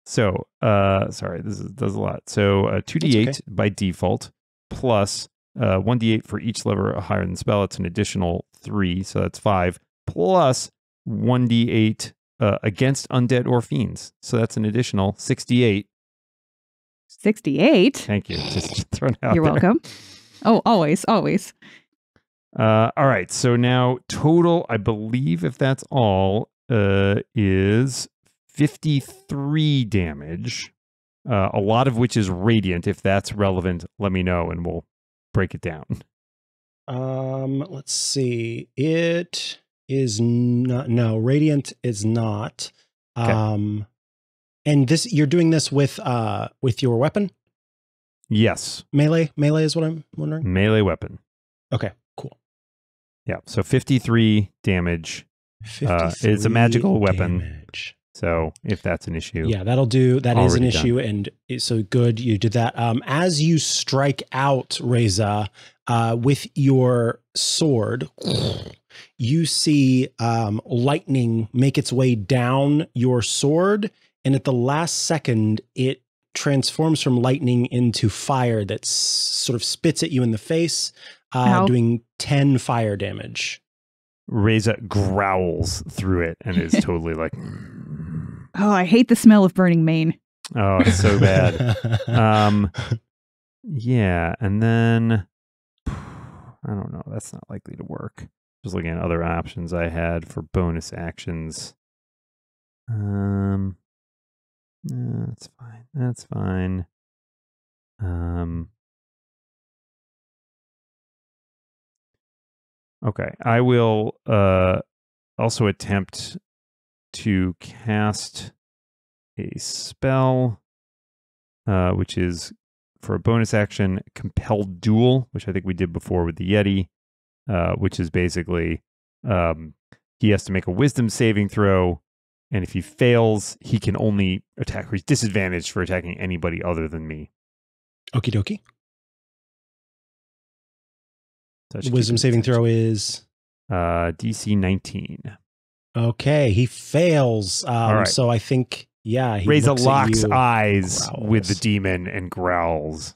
So, sorry, this does a lot. So, 2d8 by default plus 1d8 for each level higher than spell. It's an additional 3, so that's 5, plus 1d8 against undead or fiends. So that's an additional 68. 68? Thank you. Just thrown out You're there. welcome. Oh, always, always. All right. So now total, I believe, if that's all, is 53 damage. A lot of which is radiant. If that's relevant, let me know and we'll break it down. Let's see. It is not. No, radiant is not. Okay. And this, you're doing this with your weapon? Yes. Melee is what I'm wondering. Melee weapon. Okay, cool. Yeah. So 53 damage. 53 It's a magical weapon. damage. So if that's an issue. Yeah, that'll do. That is an Already issue. And so good, you did that. As you strike out, Reza, with your sword, you see lightning make its way down your sword. And at the last second, it transforms from lightning into fire that sort of spits at you in the face, doing 10 fire damage. Reza growls through it and is totally like... Oh, I hate the smell of burning mane. Oh, it's so bad. Yeah, and then I don't know. That's not likely to work. Just looking at other options I had for bonus actions. That's fine. That's fine. Okay, I will also attempt to cast a spell, which is for a bonus action, Compelled Duel, which I think we did before with the Yeti, which is basically he has to make a wisdom saving throw, and if he fails, he can only attack, or he's disadvantaged for attacking anybody other than me. Okie dokie. So The wisdom saving throw is? DC 19. Okay, he fails. All right. So I think, yeah. He Reza looks at locks you, eyes growls. with the demon and growls.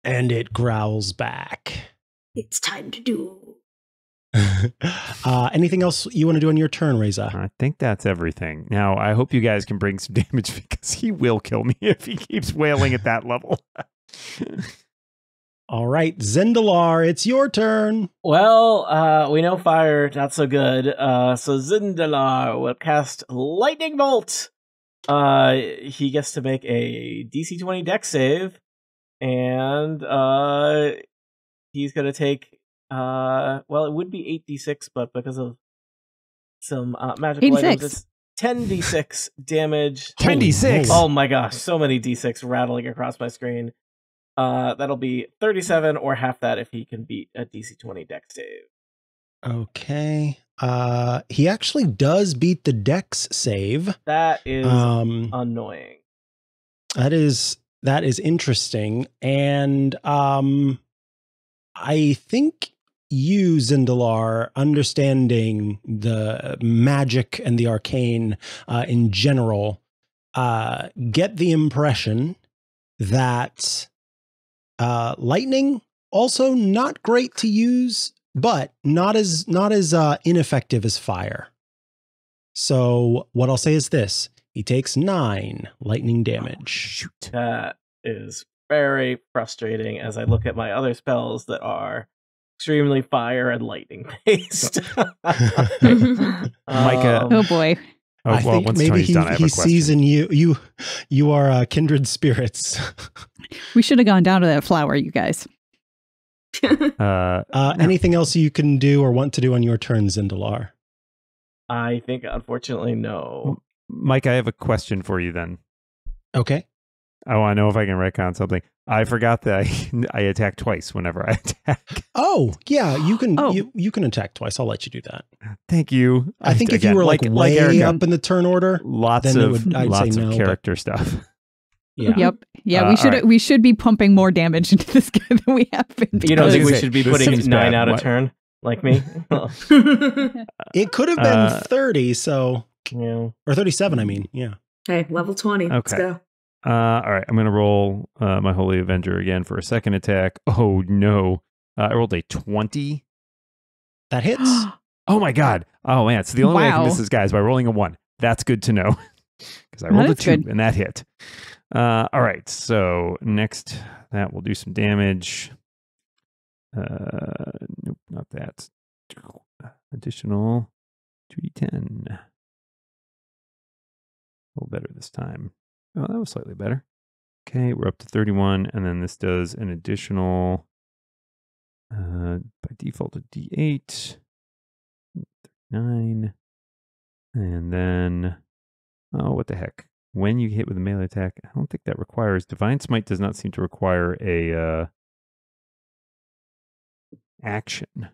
And it growls back. It's time to do. Anything else you want to do on your turn, Reza? I think that's everything. Now, I hope you guys can bring some damage because he will kill me if he keeps wailing at that level. All right, Zendalar, it's your turn. Well, we know fire, not so good. So Zindalar will cast Lightning Bolt. He gets to make a DC 20 Dex save, and he's going to take, well, it would be 8d6, but because of some magical 86. items, it's 10d6 damage. 10d6? Oh my gosh, so many d6 rattling across my screen. That'll be 37 or half that if he can beat a DC 20 Dex save. Okay. He actually does beat the Dex save. That is annoying. That is interesting. And I think you, Zindalar, understanding the magic and the arcane in general, get the impression that lightning also not great to use, but not as ineffective as fire. So what I'll say is this: he takes 9 lightning damage. Shoot. That is very frustrating as I look at my other spells that are extremely fire and lightning based. Micah. Oh boy. Oh, I think once maybe Tony's done, I have a he question. sees in you are kindred spirits. We should have gone down to that flower, you guys. Anything else you can do or want to do on your turn, Zindalar? I think, unfortunately, no. Mike, I have a question for you then. Okay. I want to know if I can retcon something. I forgot that I attack twice whenever I attack. Oh, yeah, you can Oh. you can attack twice. I'll let you do that. Thank you. I think if you were like way Erica, up in the turn order, lots then it of would- I'd lots say of no, character stuff. yeah. Yep. Yeah, all right. we should be pumping more damage into this guy than we have been. You don't was think gonna we say, should be this putting seems 9 bad. out a What? turn, like me? It could have been 30, so Yeah. or 37, I mean. Yeah. Hey, level 20. Let's Okay. go. All right, I'm going to roll my Holy Avenger again for a second attack. Oh, no. I rolled a 20. That hits. Oh, my God. Oh, man. So the only way I can Wow. miss this guy is by rolling a 1. That's good to know. Because I rolled a That's 2, good. and that hit. All right, so next, that will do some damage. Nope, not that. Additional 2d10. A little better this time. Oh, that was slightly better. Okay, we're up to 31, and then this does an additional, by default, a d8, 9, and then, oh, what the heck. When you hit with a melee attack, I don't think that requires, Divine Smite does not seem to require a action.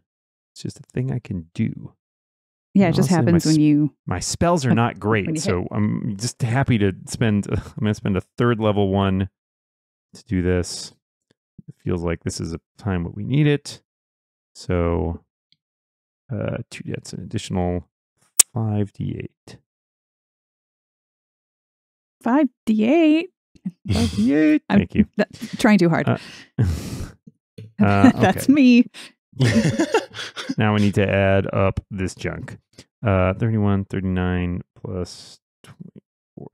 It's just a thing I can do. Yeah, it just Honestly, happens when you. My spells are not When great, you so I'm just happy to spend. I'm going to spend a third level 1 to do this. It feels like this is a time what we need it. So, 2. That's an additional 5d8. 5d8. 5d8. I'm- Thank you. Trying too hard. That's okay. me. Now we need to add up this junk. 31, 39 plus 24,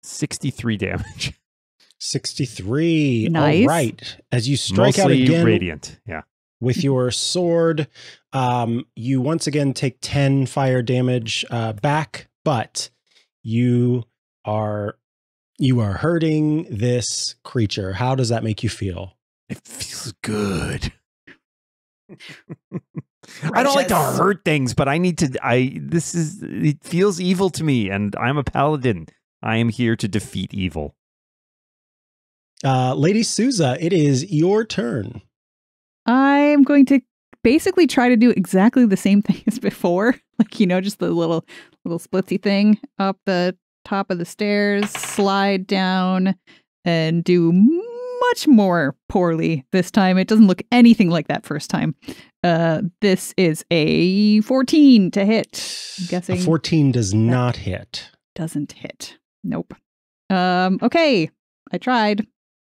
63 damage. 63. Nice. All right. As you strike out Mostly again radiant. Yeah. with your sword, you once again take 10 fire damage back, but you are hurting this creature. How does that make you feel? It feels good. I don't like to hurt things, but I need to. It feels evil to me, and I'm a paladin. I am here to defeat evil. Lady Souza, it is your turn. I'm going to basically try to do exactly the same thing as before. Like, just the little splitsy thing up the top of the stairs, slide down, and do much more poorly this time. It doesn't look anything like that first time. This is a 14 to hit. I'm guessing A 14 does not hit. doesn't hit. Nope. Okay. I tried.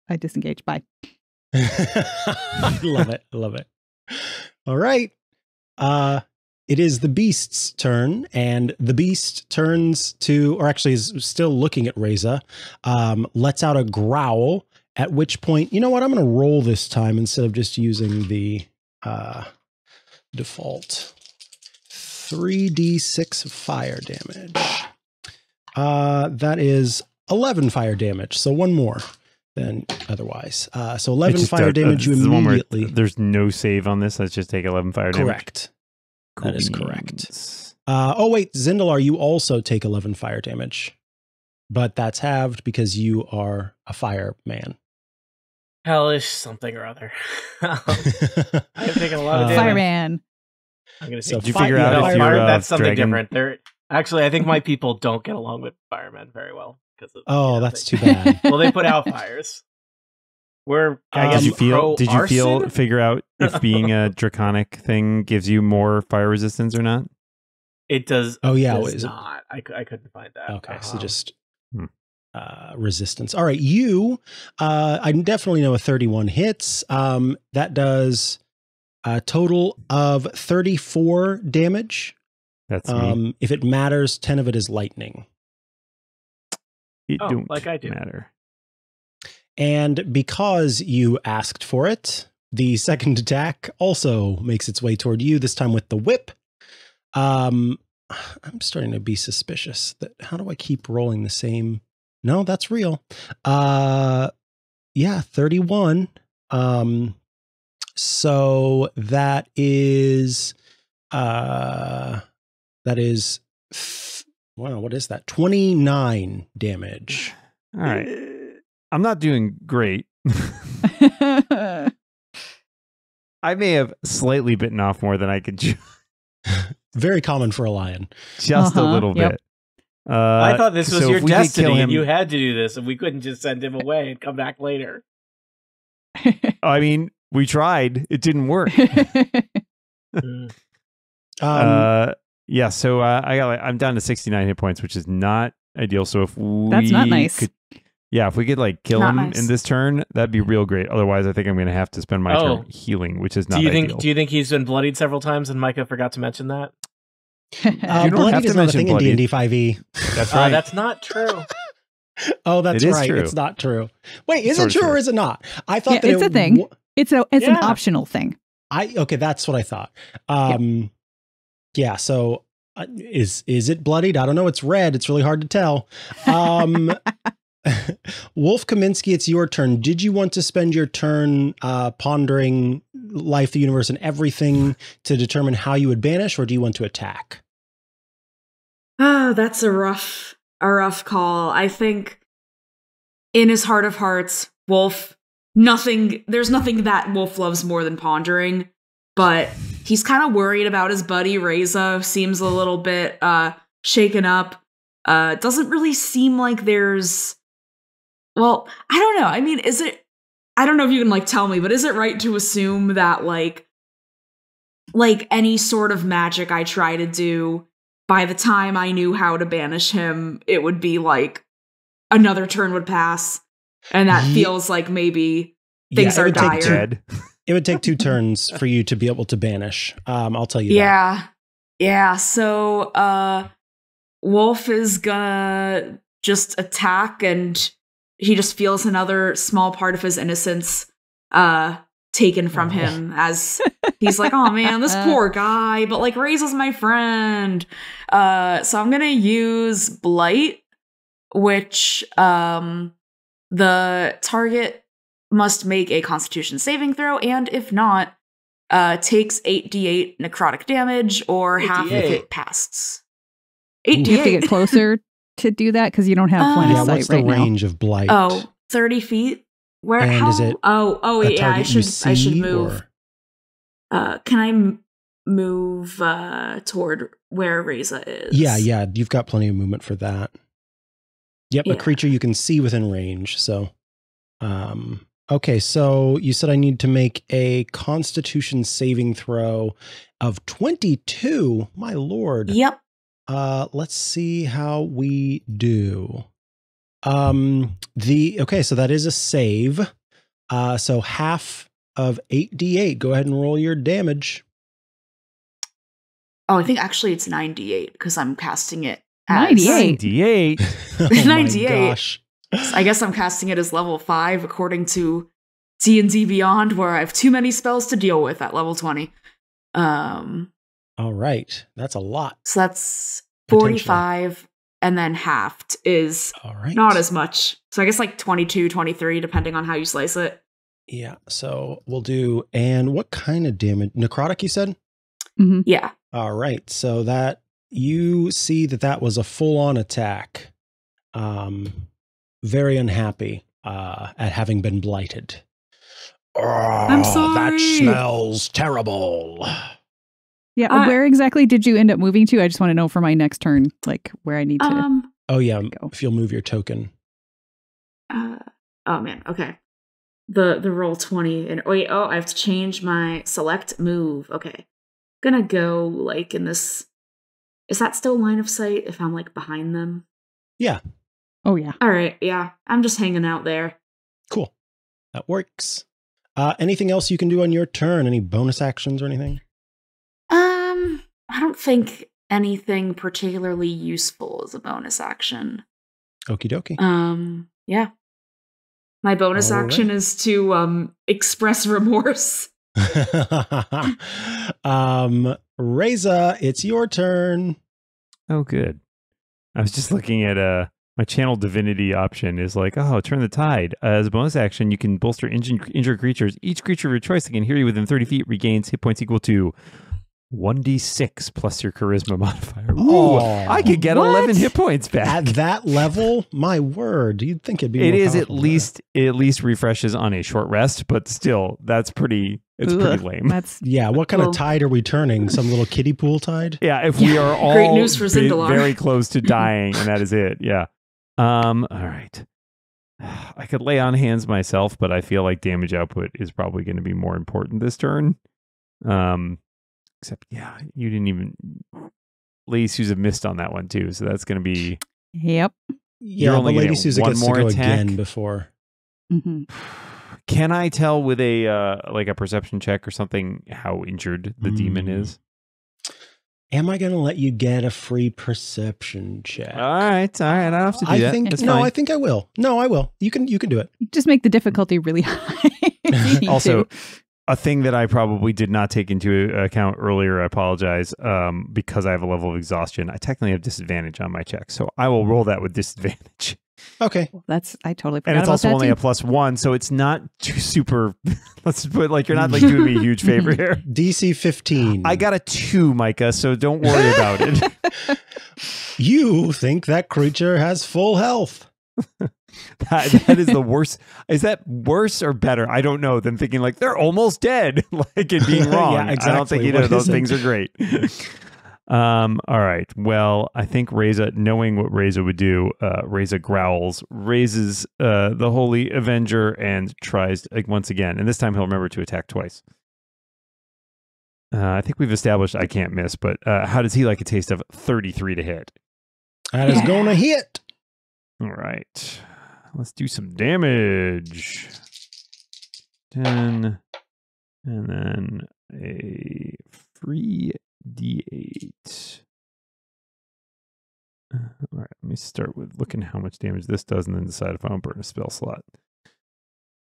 I disengaged. Bye. I love it. I love it. All right. It is the beast's turn, and the beast turns to, or actually is still looking at Reza, lets out a growl, at which point, you know what? I'm going to roll this time instead of just using the default 3d6 fire damage. That is 11 fire damage, so one more than otherwise. So 11 It's just uh, fire damage you this is the one where immediately. there's no save on this. Let's just take 11 fire damage. Correct. That is correct. Queens. Oh, wait, Zindalar, you also take 11 fire damage, but that's halved because you are a fireman. Hellish something or other. I've taken a lot of damage. Fireman. I'm gonna So take Did you Fire- figure yeah, out fire- if you're that's something dragon? different. Actually, I think my people don't get along with firemen very well because of. Oh, that's too bad. Well, they put out fires. We're I guess Did you pro-arson? figure out if being a draconic thing gives you more fire resistance or not? It does. Oh, yeah, does is it- not. I couldn't find that. Okay, so just Hmm. resistance. All right, you, I definitely know a 31 hits. That does a total of 34 damage. That's me. If it matters, 10 of it is lightning. It Oh, don't like I do. matter. And because you asked for it, the second attack also makes its way toward you, this time with the whip. I'm starting to be suspicious that how do I keep rolling the same? No, that's real. Yeah, 31. So that is wow, what is that? 29 damage. All right. I'm not doing great. I may have slightly bitten off more than I could chew. Very common for a lion. Just a little bit. I thought this was your destiny, and him, you had to do this, and we couldn't just send him away and come back later. I mean, we tried. It didn't work. Yeah, so I'm down to 69 hit points, which is not ideal. So if that's not nice. If we could like kill him in this turn, that'd be real great. Otherwise, I think I'm going to have to spend my turn healing, which is not ideal. Do you think he's been bloodied several times, and Micah forgot to mention that? Bloodied is not a thing in D&D 5e. That's right. That's not true. Oh, that's right. True. It's not true. Wait, is it true or is it not? I thought that it's a thing. It's an optional thing. Okay, that's what I thought. Yeah. So is it bloodied? I don't know. It's red. It's really hard to tell. Wolf Kaminsky, it's your turn. Did you want to spend your turn pondering life, the universe, and everything to determine how you would banish, or do you want to attack? Oh, that's a rough call. I think in his heart of hearts, there's nothing that Wolf loves more than pondering, but he's kind of worried about his buddy Reza, seems a little bit shaken up. Doesn't really seem like there's, well, I don't know. I mean, I don't know if you can like tell me, but is it right to assume that like any sort of magic I try to do, by the time I knew how to banish him, it would be like another turn would pass, and that feels like maybe things are dire. It would take 2 turns for you to be able to banish. I'll tell you that. Yeah. So Wolf is gonna just attack, and he just feels another small part of his innocence taken from him, as he's like, oh man, this poor guy, but like Reza's my friend. So I'm gonna use Blight, which the target must make a Constitution saving throw, and if not, takes 8d8 necrotic damage, or half if it passes. 8d8. You have to get closer to do that because you don't have line of sight what's the right range now. of Blight? 30 feet. Where? And how? Is it I should move. Or? Can I move toward where Reza is? Yeah. You've got plenty of movement for that. Yep, a creature you can see within range. So, okay. So you said I need to make a Constitution saving throw of 22. My lord. Yep. Let's see how we do. So that is a save. So half of 8d8. Go ahead and roll your damage. Oh, I think actually it's 9d8 because I'm casting it as 98. Oh 98. My gosh. I guess I'm casting it as level 5 according to D&D Beyond, where I have too many spells to deal with at level 20. All right. That's a lot. So that's 45, and then halved is not as much. So I guess like 22, 23, depending on how you slice it. Yeah. So we'll do, and what kind of damage? Necrotic, you said? Mm-hmm. Yeah. All right. So that you see that was a full-on attack. Very unhappy at having been blighted. I'm sorry. That smells terrible. Yeah, where exactly did you end up moving to? I just want to know for my next turn, like where I need to go. If you'll move your token. Oh man, okay. The roll 20 and I have to change my select move. Okay. Gonna go like in this. Is that still line of sight if I'm like behind them? Yeah. Oh yeah. All right, yeah. I'm just hanging out there. Cool. That works. Anything else you can do on your turn? Any bonus actions or anything? I don't think anything particularly useful is a bonus action. Okie dokie. Yeah. My bonus action is to express remorse. Reza, it's your turn. Oh, good. I was just looking at My channel divinity option is like, oh, turn the tide. As a bonus action, you can bolster injured creatures. Each creature of your choice that can hear you within 30 feet regains hit points equal to 1d6 plus your charisma modifier. Ooh, I could get 11 hit points back. At that level, my word, you'd think it'd be more is powerful at least refreshes on a short rest, but still, that's pretty lame. Yeah, what kind of tide are we turning? Some little kiddie pool tide? Yeah, if we are all Great news for Zindalar. Very close to dying, and that is it. Yeah. All right. I could lay on hands myself, but I feel like damage output is probably going to be more important this turn. Except, yeah, you didn't even... Lady Sousa missed on that one, too, so that's going to be... Yep. Yeah, but Lady Sousa gets to go again before. Mm-hmm. Can I tell with a like a perception check or something how injured the demon is? Am I going to let you get a free perception check? All right. I don't have to do that. I think I will. No, I will. You can do it. Just make the difficulty really high. Also, a thing that I probably did not take into account earlier, I apologize, because I have a level of exhaustion. I technically have disadvantage on my check, so I will roll that with disadvantage. Okay. Well, I totally forgot and it's about also that only too. a +1, so it's not too super. Let's put like you're not like doing me a huge favor here. DC 15. I got a 2, Micah, so don't worry about it. You think that creature has full health? that is the worst. Is that worse or better? I don't know than thinking like they're almost dead, like it being wrong. Yeah, exactly. I don't think either of those things are great. All right. Well, I think Reza, knowing what Reza would do, Reza growls, raises the Holy Avenger, and tries once again. And this time he'll remember to attack twice. I think we've established I can't miss, but how does he like a taste of 33 to hit? That is going to hit. All right. Let's do some damage. 10. And then a free D8. All right, let me start with looking how much damage this does and then decide if I want to burn a spell slot.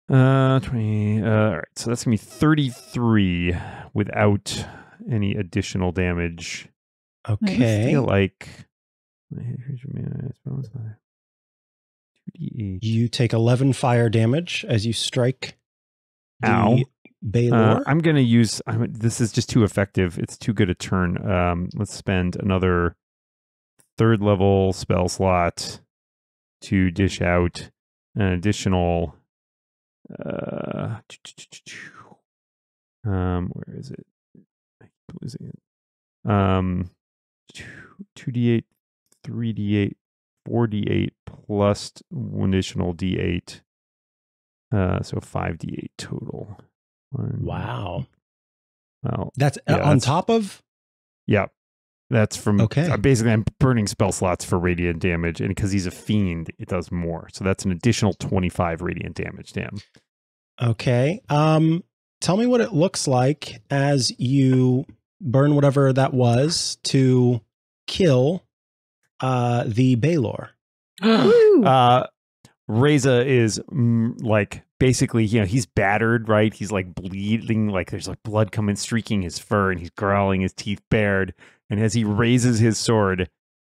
20. All right, so that's going to be 33 without any additional damage. Okay. I feel like... 2d8. You take 11 fire damage as you strike Ow. the Baylor. I'm going to use... this is just too effective. It's too good a turn. Let's spend another 3rd level spell slot to dish out an additional... where is it? I keep losing it. 2d8, 3d8, 4d8 plus one additional d8. So 5d8 total. Wow. Well, that's on top of? Yeah. That's from... Okay. Basically, I'm burning spell slots for radiant damage, and because he's a fiend, it does more. So that's an additional 25 radiant damage, damn. Okay. Tell me what it looks like as you burn whatever that was to kill the Baylor. Reza is like basically, he's battered, right? He's like bleeding, like there's like blood coming, streaking his fur, and he's growling, his teeth bared. And as he raises his sword,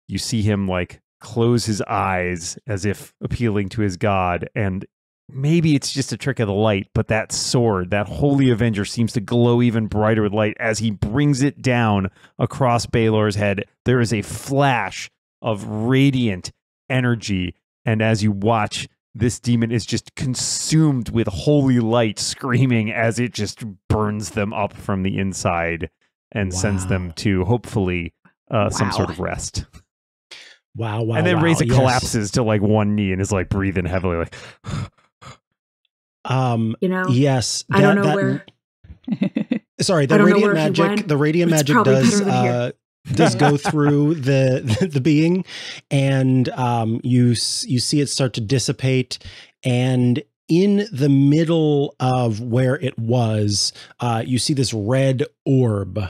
you see him like close his eyes as if appealing to his god. And maybe it's just a trick of the light, but that sword, that Holy Avenger, seems to glow even brighter with light as he brings it down across Baylor's head. There is a flash of radiant energy, and as you watch, this demon is just consumed with holy light, screaming as it just burns them up from the inside and sends them to hopefully some sort of rest. Wow. And then Reza collapses to like one knee and is like breathing heavily, like yes, I don't know where. Sorry, the radiant magic. The radiant magic does go through the being, and you see it start to dissipate, and in the middle of where it was, you see this red orb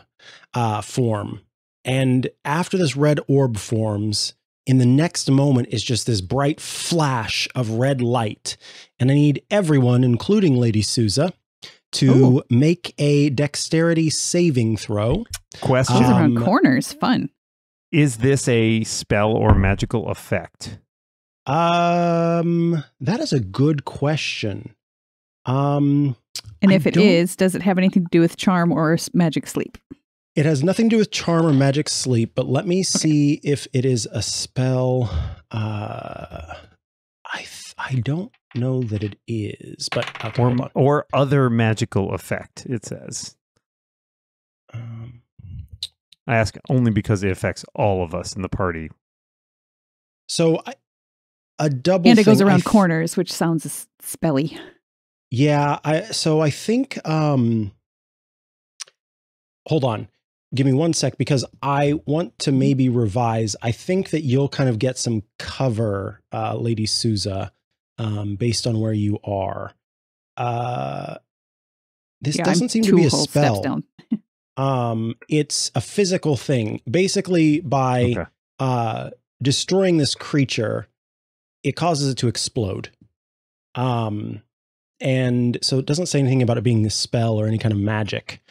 form, and after this red orb forms, in the next moment is just this bright flash of red light. And I need everyone, including Lady Sousa, to make a dexterity saving throw. Question. These around corners. Fun. Is this a spell or magical effect? That is a good question. And if it is, does it have anything to do with charm or magic sleep? It has nothing to do with charm or magic sleep, but let me see if it is a spell. I don't know that it is, but okay, or other magical effect, it says. I ask only because it affects all of us in the party. So a double and it goes thing, around corners, which sounds spelly. Yeah, I think hold on. Give me one sec because I want to maybe revise. I think that you'll kind of get some cover, Lady Souza, based on where you are. This doesn't seem to be a spell. It's a physical thing. Basically, by destroying this creature, it causes it to explode. And so it doesn't say anything about it being this spell or any kind of magic.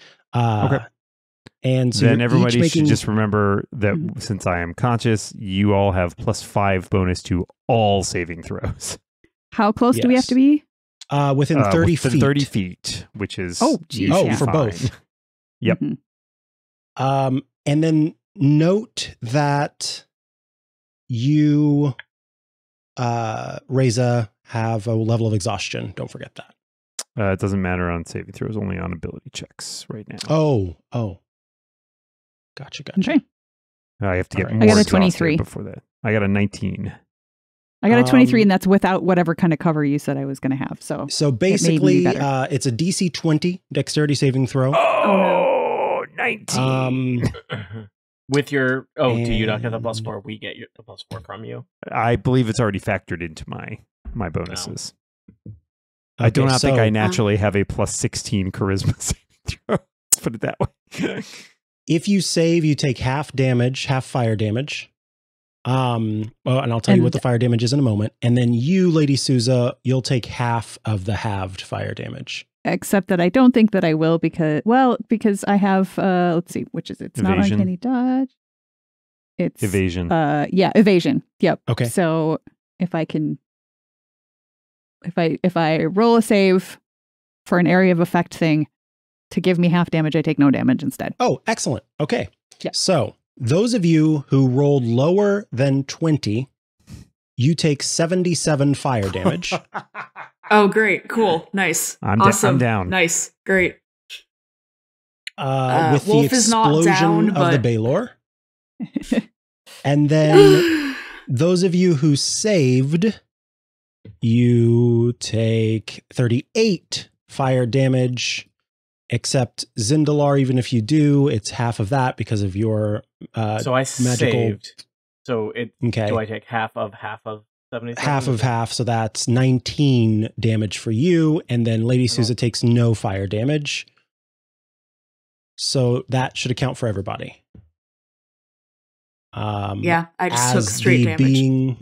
And so then everybody should just remember that since I am conscious, you all have +5 bonus to all saving throws. How close do we have to be? Within 30 feet. 30 feet, which is for both. Yep. And then note that you, Reza, have a level of exhaustion. Don't forget that. It doesn't matter on saving throws, only on ability checks right now. Oh. Gotcha. Okay. I have to get more. I got a 23 before that. I got a 19. I got a 23, and that's without whatever kind of cover you said I was going to have. So basically, it's a DC 20 dexterity saving throw. Oh, 19. With your do you not get the +4? We get the +4 from you. I believe it's already factored into my bonuses. No. I do not think I naturally have a +16 charisma saving throw. Let's put it that way. If you save, you take half damage, half fire damage. And I'll tell you what the fire damage is in a moment. And then you, Lady Souza, you'll take half of the halved fire damage. Except that I don't think that I will because I have, let's see, which is it? It's evasion. Not uncanny dodge. It's evasion. Evasion. Yep. Okay. So if I can, if I roll a save for an area of effect thing to give me half damage, I take no damage instead. Oh, excellent. Okay. Yeah. So those of you who rolled lower than 20, you take 77 fire damage. Oh, great. Cool. Nice. Awesome. I'm down. Nice. Great. With Wolf the is not explosion down, of the Baylor. And then those of you who saved, you take 38 fire damage, except Zindalar, even if you do, it's half of that because of your so I magical... saved. So okay. Do I take half of 77? Half of half, so that's 19 damage for you, and then Lady Souza takes no fire damage. So that should account for everybody. Yeah, I just took straight damage. As the being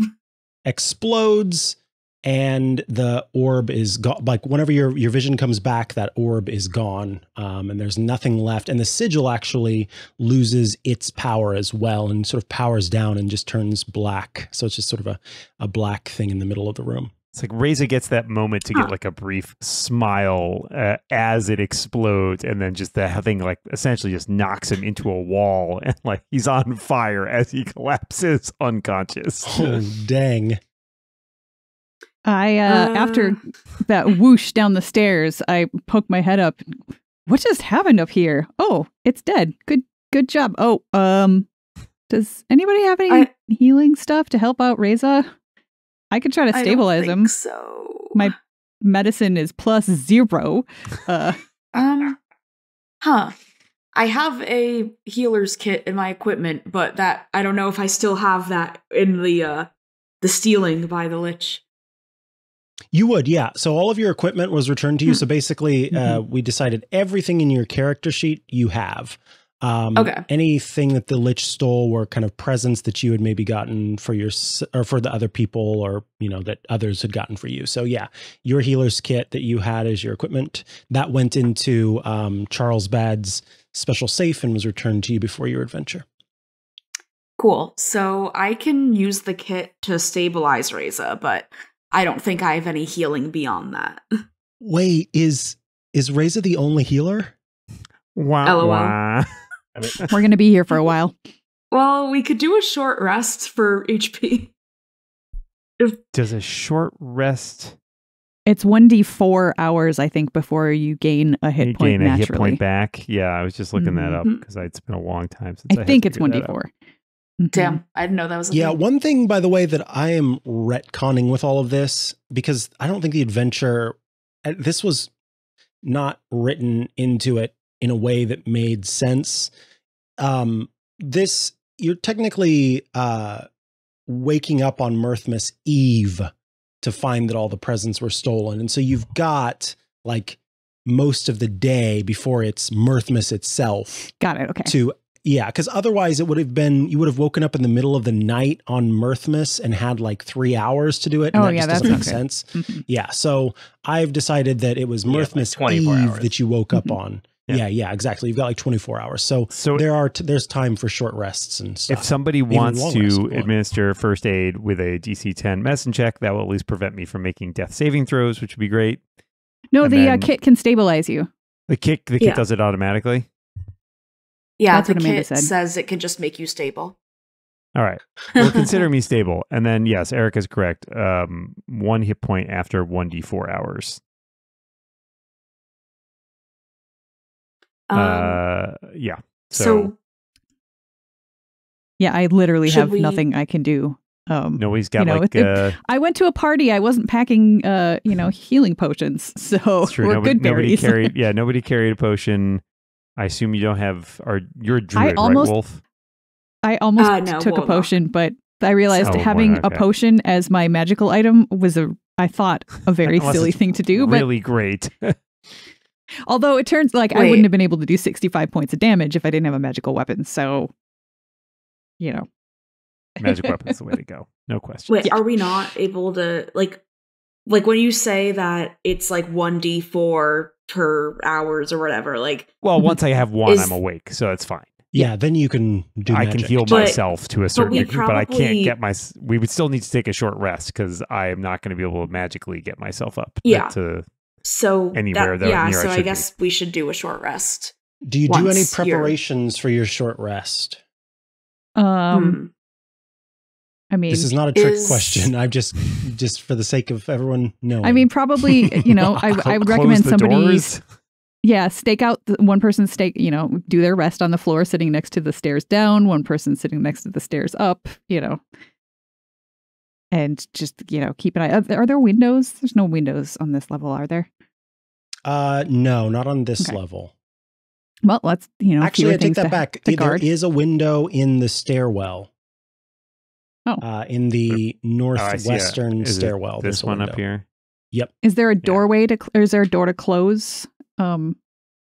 explodes and the orb is gone, like whenever your vision comes back, that orb is gone, and there's nothing left. And the sigil actually loses its power as well and sort of powers down and just turns black. So it's just sort of a black thing in the middle of the room. It's like Reza gets that moment to get like a brief smile as it explodes, and then just that thing like essentially just knocks him into a wall, and like he's on fire as he collapses unconscious. Oh, dang. After that whoosh down the stairs, I poke my head up. What just happened up here? Oh, it's dead. Good job. Oh, does anybody have any healing stuff to help out Reza? I could try to stabilize him. So my medicine is +0. I have a healer's kit in my equipment, but that I don't know if I still have that in the stealing by the Lich. You would, yeah. So all of your equipment was returned to you. So basically, we decided everything in your character sheet you have. Okay. Anything that the Lich stole were kind of presents that you had maybe gotten for or for the other people, or that others had gotten for you. So yeah, your healer's kit that you had as your equipment that went into Charles Bad's special safe and was returned to you before your adventure. Cool. So I can use the kit to stabilize Reza, but I don't think I have any healing beyond that. Wait, is Reza the only healer? Wah, LOL. wah. We're going to be here for a while. Well, we could do a short rest for HP. Does a short rest It's 1d4 hours, I think, before you gain a hit point gain a naturally. hit point back? Yeah, I was just looking that up because it's been a long time since I had think to it's figure that 1d4. out. Mhm. Damn, I didn't know that was a Yeah, thing. one thing, by the way, that I am retconning with all of this, because I don't think the adventure, this was not written into it in a way that made sense. You're technically waking up on Mirthmas Eve to find that all the presents were stolen. And so you've got like most of the day before it's Mirthmas itself Got it. Okay. to, yeah, because otherwise it would have been, you would have woken up in the middle of the night on Mirthmas and had like 3 hours to do it. And Oh, that yeah, just that's doesn't make okay. sense. Mhm. Yeah. So I've decided that it was Yeah, like Mirthmas 24 Eve hours. that you woke up Mhm. on. Yeah. Yeah, exactly. You've got like 24 hours. So So there's time for short rests and stuff. if somebody Even wants long rest if to you want. administer first aid with a DC 10 medicine check, that will at least prevent me from making death saving throws, which would be great. No, And the then- kit can stabilize you. The kit Yeah. does it automatically. Yeah, That's the what Amanda kit said. says it can just make you stable. All right. Well, consider me stable. And then, yes, Erica's correct. 1 hit point after 1d4 hours. Yeah. So Yeah, I literally Should have we- nothing I can do. nobody's got you know, like. I went to a party. I wasn't packing, healing potions, so It's true. we're Nobody, good berries. nobody carried a potion. I assume you don't have. You're a druid, almost- right, Wolf? I almost No, took a well, no. potion, but I realized Oh, having well, a okay. potion as my magical item was I thought a very Unless silly it's thing to do. Really great. But although it turns like I Wait. wouldn't have been able to do 65 points of damage if I didn't have a magical weapon. So, Magic weapon's the way to go. No question. wait, are we not able to like when you say that it's like 1d4 per hours or whatever, like Well, once I have one, Is- I'm awake, so it's fine. Yeah, then you can do I magic. can heal But- myself to a certain we degree, but I can't probably- get we would still need to take a short rest because I am not going to be able to magically get myself up. Yeah. To so Anywhere that, that yeah, near I so I should guess we should do a short rest. Do you do any once you're- preparations for your short rest? Hmm. I mean, This is not a trick Is- question. I'm just for the sake of everyone knowing. I mean, probably, I would close recommend the somebody, doors. stake out one person do their rest on the floor sitting next to the stairs down, one person sitting next to the stairs up, and just, keep an eye. Are there windows? There's no windows on this level, are there? No, not on this Okay. level. Well, let's, Actually, fewer I take things that to- back. to There guard. is a window in the stairwell. Oh. In the Oh, I see. northwestern Is it stairwell. This there's a one up window. here. Is there a doorway or is there a door to close? In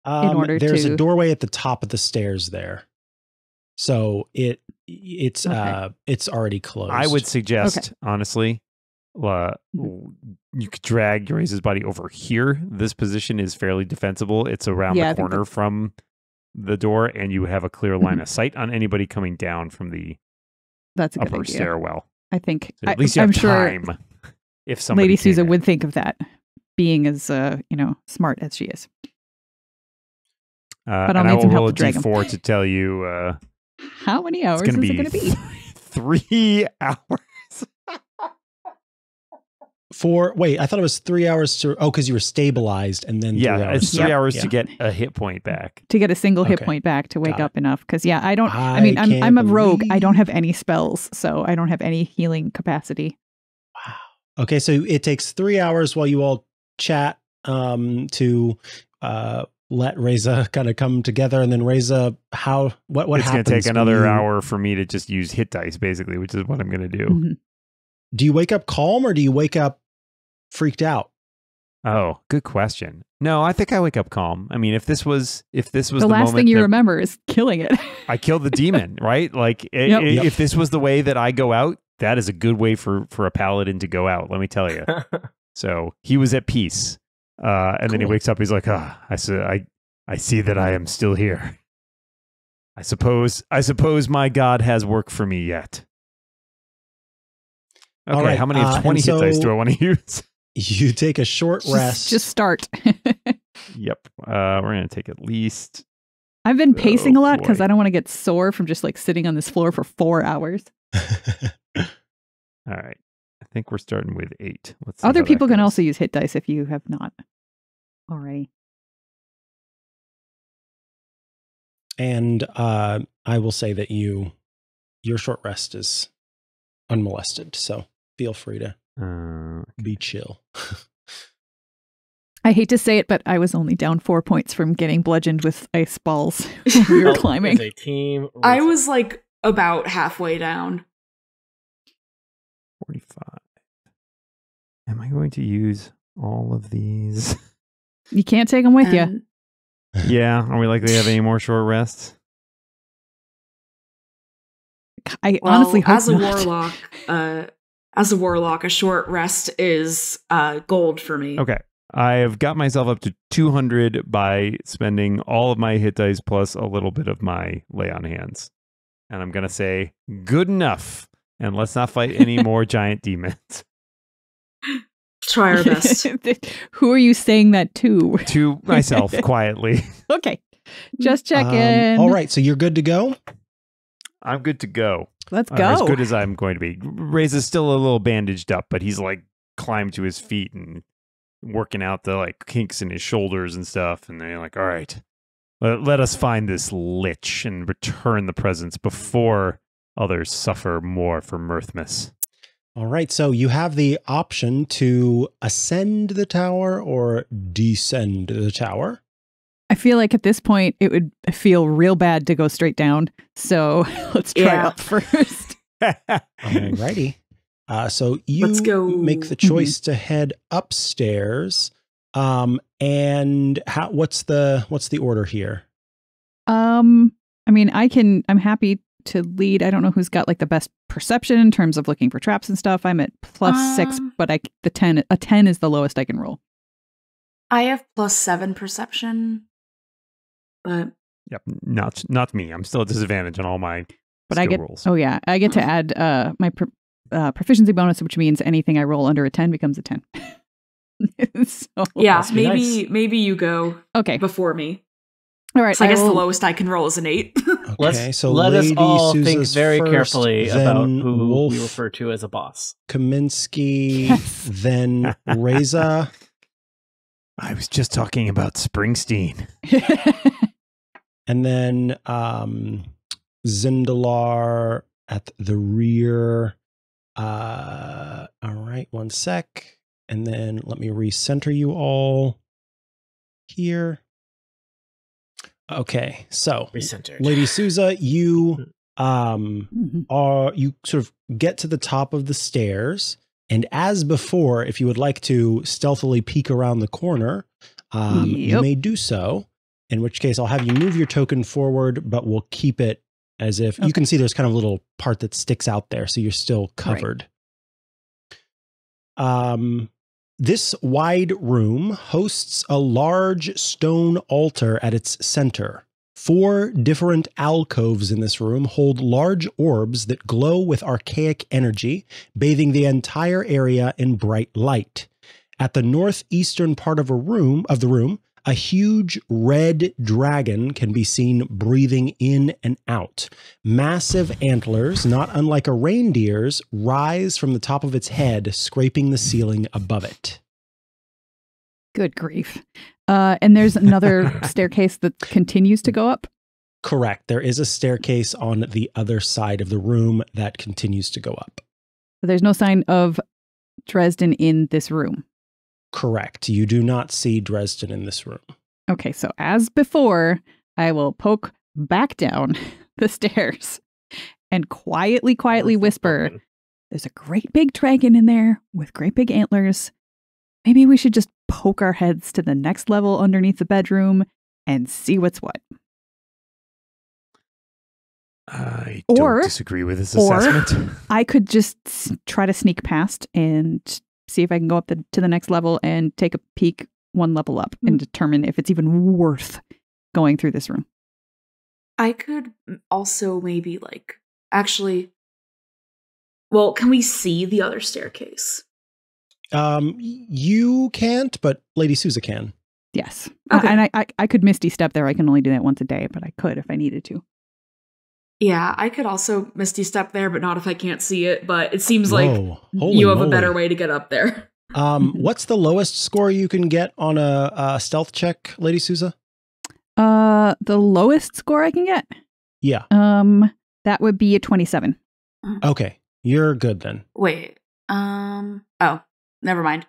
order There's to- a doorway at the top of the stairs there. So it's Okay. it's already closed. I would suggest, honestly, you could drag Yoreza's body over here. This position is fairly defensible. It's around Yeah, I the think corner from the door, and you have a clear line Mhm. of sight on anybody coming down from the That's a good upper idea. stairwell. I think So at least you I'm have sure time. If somebody Lady came Sousa in. would think of that, being as smart as she is. But I'll and I need will some help roll a to drag 'em. D4 to tell you How many hours it's is going it going to be? 3 hours. I thought it was 3 hours to. Oh, because you were stabilized and then 3 Yeah, hours. it's 3 hours Yeah. to get a hit point back. To get a single hit Okay. point back to wake Got it. up enough. Because I don't. I I mean, can't I'm a rogue. I don't believe- have any spells, so I don't have any healing capacity. Okay, so it takes 3 hours while you all chat to let Reza kind of come together, and then Reza, what It's going happens? to take when another you- hour for me to just use hit dice, basically, which is what I'm going to do. Mhm. Do you wake up calm or do you wake up freaked out? Oh, good question. No, I think I wake up calm. I mean, if this was The the last moment thing you that remember is killing it. I killed the demon, right? Like, Yep. if this was the way that I go out, that is a good way for a paladin to go out. Let me tell you. So he was at peace, and then he Cool. wakes up. He's like, I see that I am still here. I suppose my god has work for me yet. Okay, All right, how many of 20 hit dice do I want to use? You take a short rest. Just start. Yep. We're going to take at least... I've been pacing a lot boy. because I don't want to get sore from just like sitting on this floor for 4 hours. All right. I think we're starting with 8. Let's see Other how that people can goes. also use hit dice if you have not already. And I will say that your short rest is unmolested, so feel free to be chill. I hate to say it, but I was only down 4 points from getting bludgeoned with ice balls when we were climbing. There's a team. I was like about halfway down. 45. Am I going to use all of these? You can't take them with you. And Yeah. Are we likely to have any more short rests? I honestly hope as a not. warlock, a short rest is gold for me. Okay. I have got myself up to 200 by spending all of my hit dice plus a little bit of my lay on hands. And I'm going to say, good enough. And let's not fight any more giant demons. Try our best. Who are you saying that to? To myself, quietly. Okay. Just checking. All right, so you're good to go? I'm good to go. Let's Or as go. good as I'm going to be. Ray's is still a little bandaged up, but he's like climbed to his feet and working out the like kinks in his shoulders and stuff. And they're like, all right, let us find this lich and return the presents before others suffer more for Mirthmas. All right, so you have the option to ascend the tower or descend the tower. I feel like at this point it would feel real bad to go straight down. So let's try Yeah. up first. Alrighty. So you Let's go. make the choice to head upstairs. And what's the order here? I mean, I'm happy to lead. I don't know who's got like the best perception in terms of looking for traps and stuff. I'm at +6, but a 10 is the lowest I can roll. I have +7 perception, but Yep, not me. I'm still at disadvantage on all my But skill I get rolls. Oh yeah, I get to add my proficiency bonus, which means anything I roll under a 10 becomes a 10. So, yeah, Must be maybe you go okay. before me. All right. So I guess the will- lowest I can roll is an 8. Okay, so let us Lady all think Sousa's very first, carefully then about who Wolf, we refer to as a boss. Kaminsky, Yes. then Reza, I was just talking about Springsteen. and then Zindalar at the rear. All right, one sec. And then let me recenter you all here. Okay, so Recentered. Lady Sousa, you Mhm. you sort of get to the top of the stairs, and as before, if you would like to stealthily peek around the corner, you Yep. may do so. In which case, I'll have you move your token forward, but we'll keep it as if you can see there's kind of a little part that sticks out there, so you're still covered. This wide room hosts a large stone altar at its center. 4 different alcoves in this room hold large orbs that glow with archaic energy, bathing the entire area in bright light. At the northeastern part of the room, a huge red dragon can be seen breathing in and out. Massive antlers, not unlike a reindeer's, rise from the top of its head, scraping the ceiling above it. Good grief. And there's another staircase that continues to go up. Correct. There is a staircase on the other side of the room that continues to go up. There's no sign of Dresden in this room. Correct. You do not see Dresden in this room. Okay, so as before, I will poke back down the stairs and quietly whisper, there's a great big dragon in there with great big antlers. Maybe we should just poke our heads to the next level underneath the bedroom and see what's what. I Or- don't disagree with this or- assessment. I could just try to sneak past and see if I can go up to the next level and take a peek one level up and determine if it's even worth going through this room. I could also maybe like actually. Well, can we see the other staircase? You can't, but Lady Souza can. Yes. Okay. And I could Misty Step there. I can only do that once a day, but I could if I needed to. Yeah, I could also Misty Step there, but not if I can't see it. But it seems Whoa, like holy you have moly. a better way to get up there. What's the lowest score you can get on a stealth check, Lady Souza? The lowest score I can get? Yeah. That would be a 27. Okay. You're good then. Wait. Oh, never mind.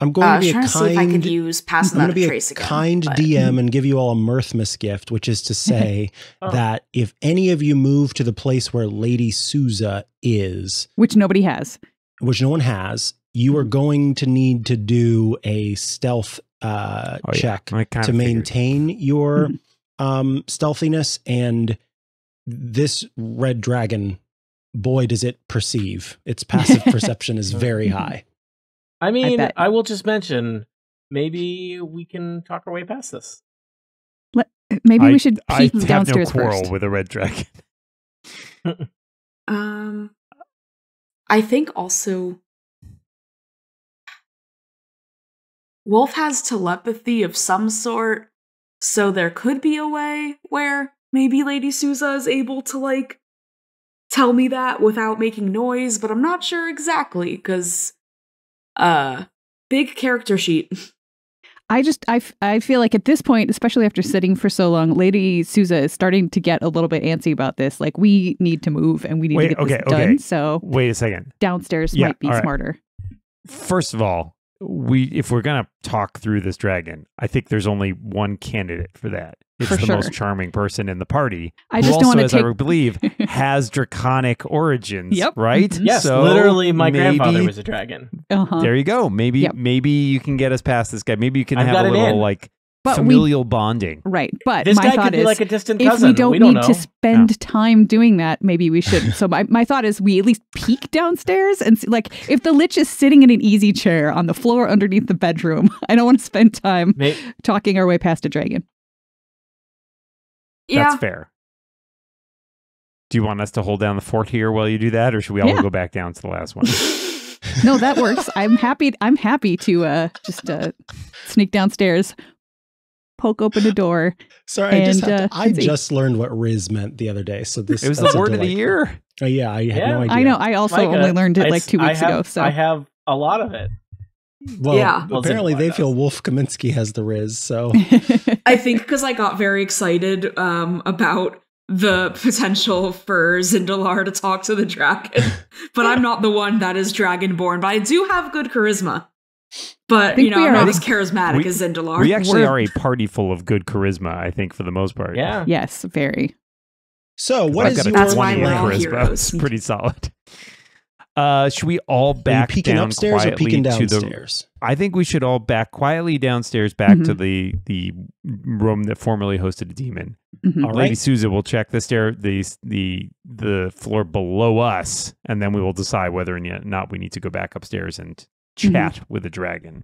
I'm going I to was be trying a to see if I could kind. use Pass I'm going Without to a be Trace a again. kind but- DM and give you all a Mirthmas gift, which is to say that if any of you move to the place where Lady Souza is, Which nobody has. which no one has, you are going to need to do a stealth check I kinda to figured. maintain your stealthiness. And this red dragon, boy, does it perceive. Its passive perception is very high. I mean, bet. I will just mention, maybe we can talk our way past this. Maybe we should peek I have downstairs no quarrel first. with a red dragon. I think also Wolf has telepathy of some sort, so there could be a way where maybe Lady Souza is able to like tell me that without making noise, but I'm not sure exactly because big character sheet. I feel like at this point, especially after sitting for so long, Lady Souza is starting to get a little bit antsy about this. Like, we need to move and we need to get this done. So Wait a second. downstairs Yeah, might be all right. smarter. First of all, if we're gonna talk through this dragon, I think there's only one candidate for that. It's For the sure. most charming person in the party. I who just don't also, wanna as I take- believe, has draconic origins. Yep. Right? Mhm. Yes, So literally, my grandfather maybe- was a dragon. Uh-huh. There you go. Maybe Yep. maybe you can get us past this guy. Maybe you can I've have got a it little in. like But familial bonding. Right. But This my guy thought could be is, like a distant if cousin. we don't don't need know. to spend time doing that, maybe we shouldn't. So my thought is we at least peek downstairs and see, like, if the Lich is sitting in an easy chair on the floor underneath the bedroom, I don't want to spend time talking our way past a dragon. Yeah. That's fair. Do you want us to hold down the fort here while you do that, or should we all Yeah. go back down to the last one? No, that works. I'm happy to just sneak downstairs, poke open a door. Sorry, And, I see. just learned what Riz meant the other day. So this It was that's the a word of the delight. year. Oh, yeah, I had no Yeah. idea. I know. I also Micah, only learned it like 2 weeks ago. So I have a lot of it. Well, Yeah. apparently they Well, feel Wolf Kaminsky has the Riz. So I think because I got very excited about the potential for Zindalar to talk to the dragon, but I'm not the one that is dragonborn. But I do have good charisma. But think we I'm are- not I as charismatic as Zindalar. We actually We're- are a party full of good charisma, I think, for the most part. Yeah. yes, very. So what I've is got a your That's why 20 in we're all plan? charisma. heroes. It's pretty solid. Should we all Are you back peeking down upstairs or quietly peeking to the? downstairs? I think we should all back quietly downstairs, back Mhm. to the room that formerly hosted a demon. Mhm. All Lady right. Souza will check the the floor below us, and then we will decide whether or not we need to go back upstairs and chat with the dragon.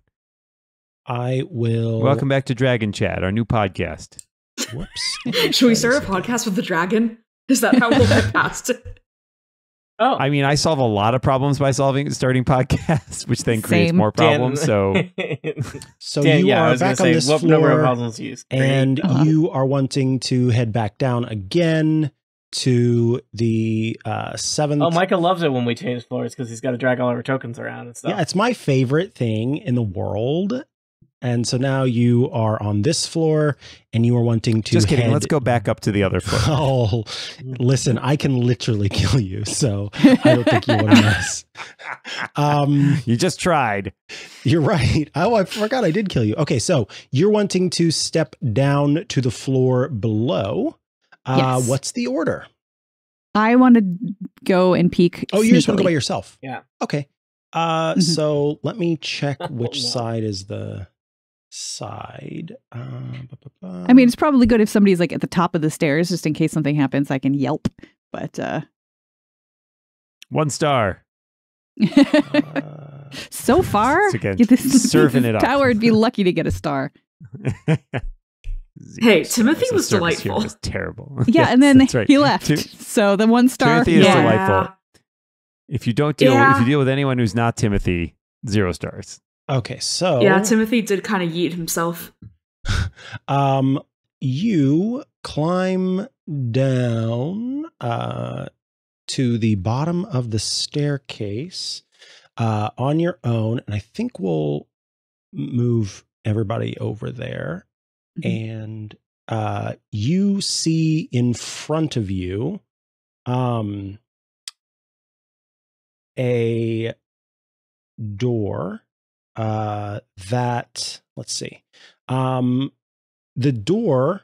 I will. Welcome back to Dragon Chat, our new podcast. Whoops. Should we start a podcast with the dragon? Is that how we'll get past it? Oh, I mean, I solve a lot of problems by starting podcasts, which then creates Same. more problems. So So Dan, you yeah, I are was gonna back on say, this what number of floor, puzzles you use? and Uh-huh. you are wanting to head back down again to the seventh. Oh, Micah loves it when we change floors because he's got to drag all of our tokens around and stuff. Yeah, it's my favorite thing in the world. And so now you are on this floor, and you are wanting to just kidding. head- Let's go back up to the other floor. Oh, listen, I can literally kill you, so I don't think you want to mess. You just tried. You're right. Oh, I forgot I did kill you. Okay, so you're wanting to step down to the floor below. Yes. What's the order? I want to go and peek. Oh, you just want to go by sneakily. yourself. Yeah. Okay. Mhm. So let me check which No. side is the side. I mean, it's probably good if somebody's like at the top of the stairs, just in case something happens. I can yelp. But 1 star. so far, It's again, this serving it up. tower would be lucky to get a star. Hey, 0 Timothy stars. The was service here delightful. was terrible. Yeah, Yes, and then that's right. he left. So the 1 star. Timothy is Yeah. delightful. If you don't deal, if you deal with anyone who's not Timothy, 0 stars. Okay, so Yeah, Timothy did kind of yeet himself. You climb down to the bottom of the staircase on your own, and I think we'll move everybody over there. And you see in front of you a door that, let's see, the door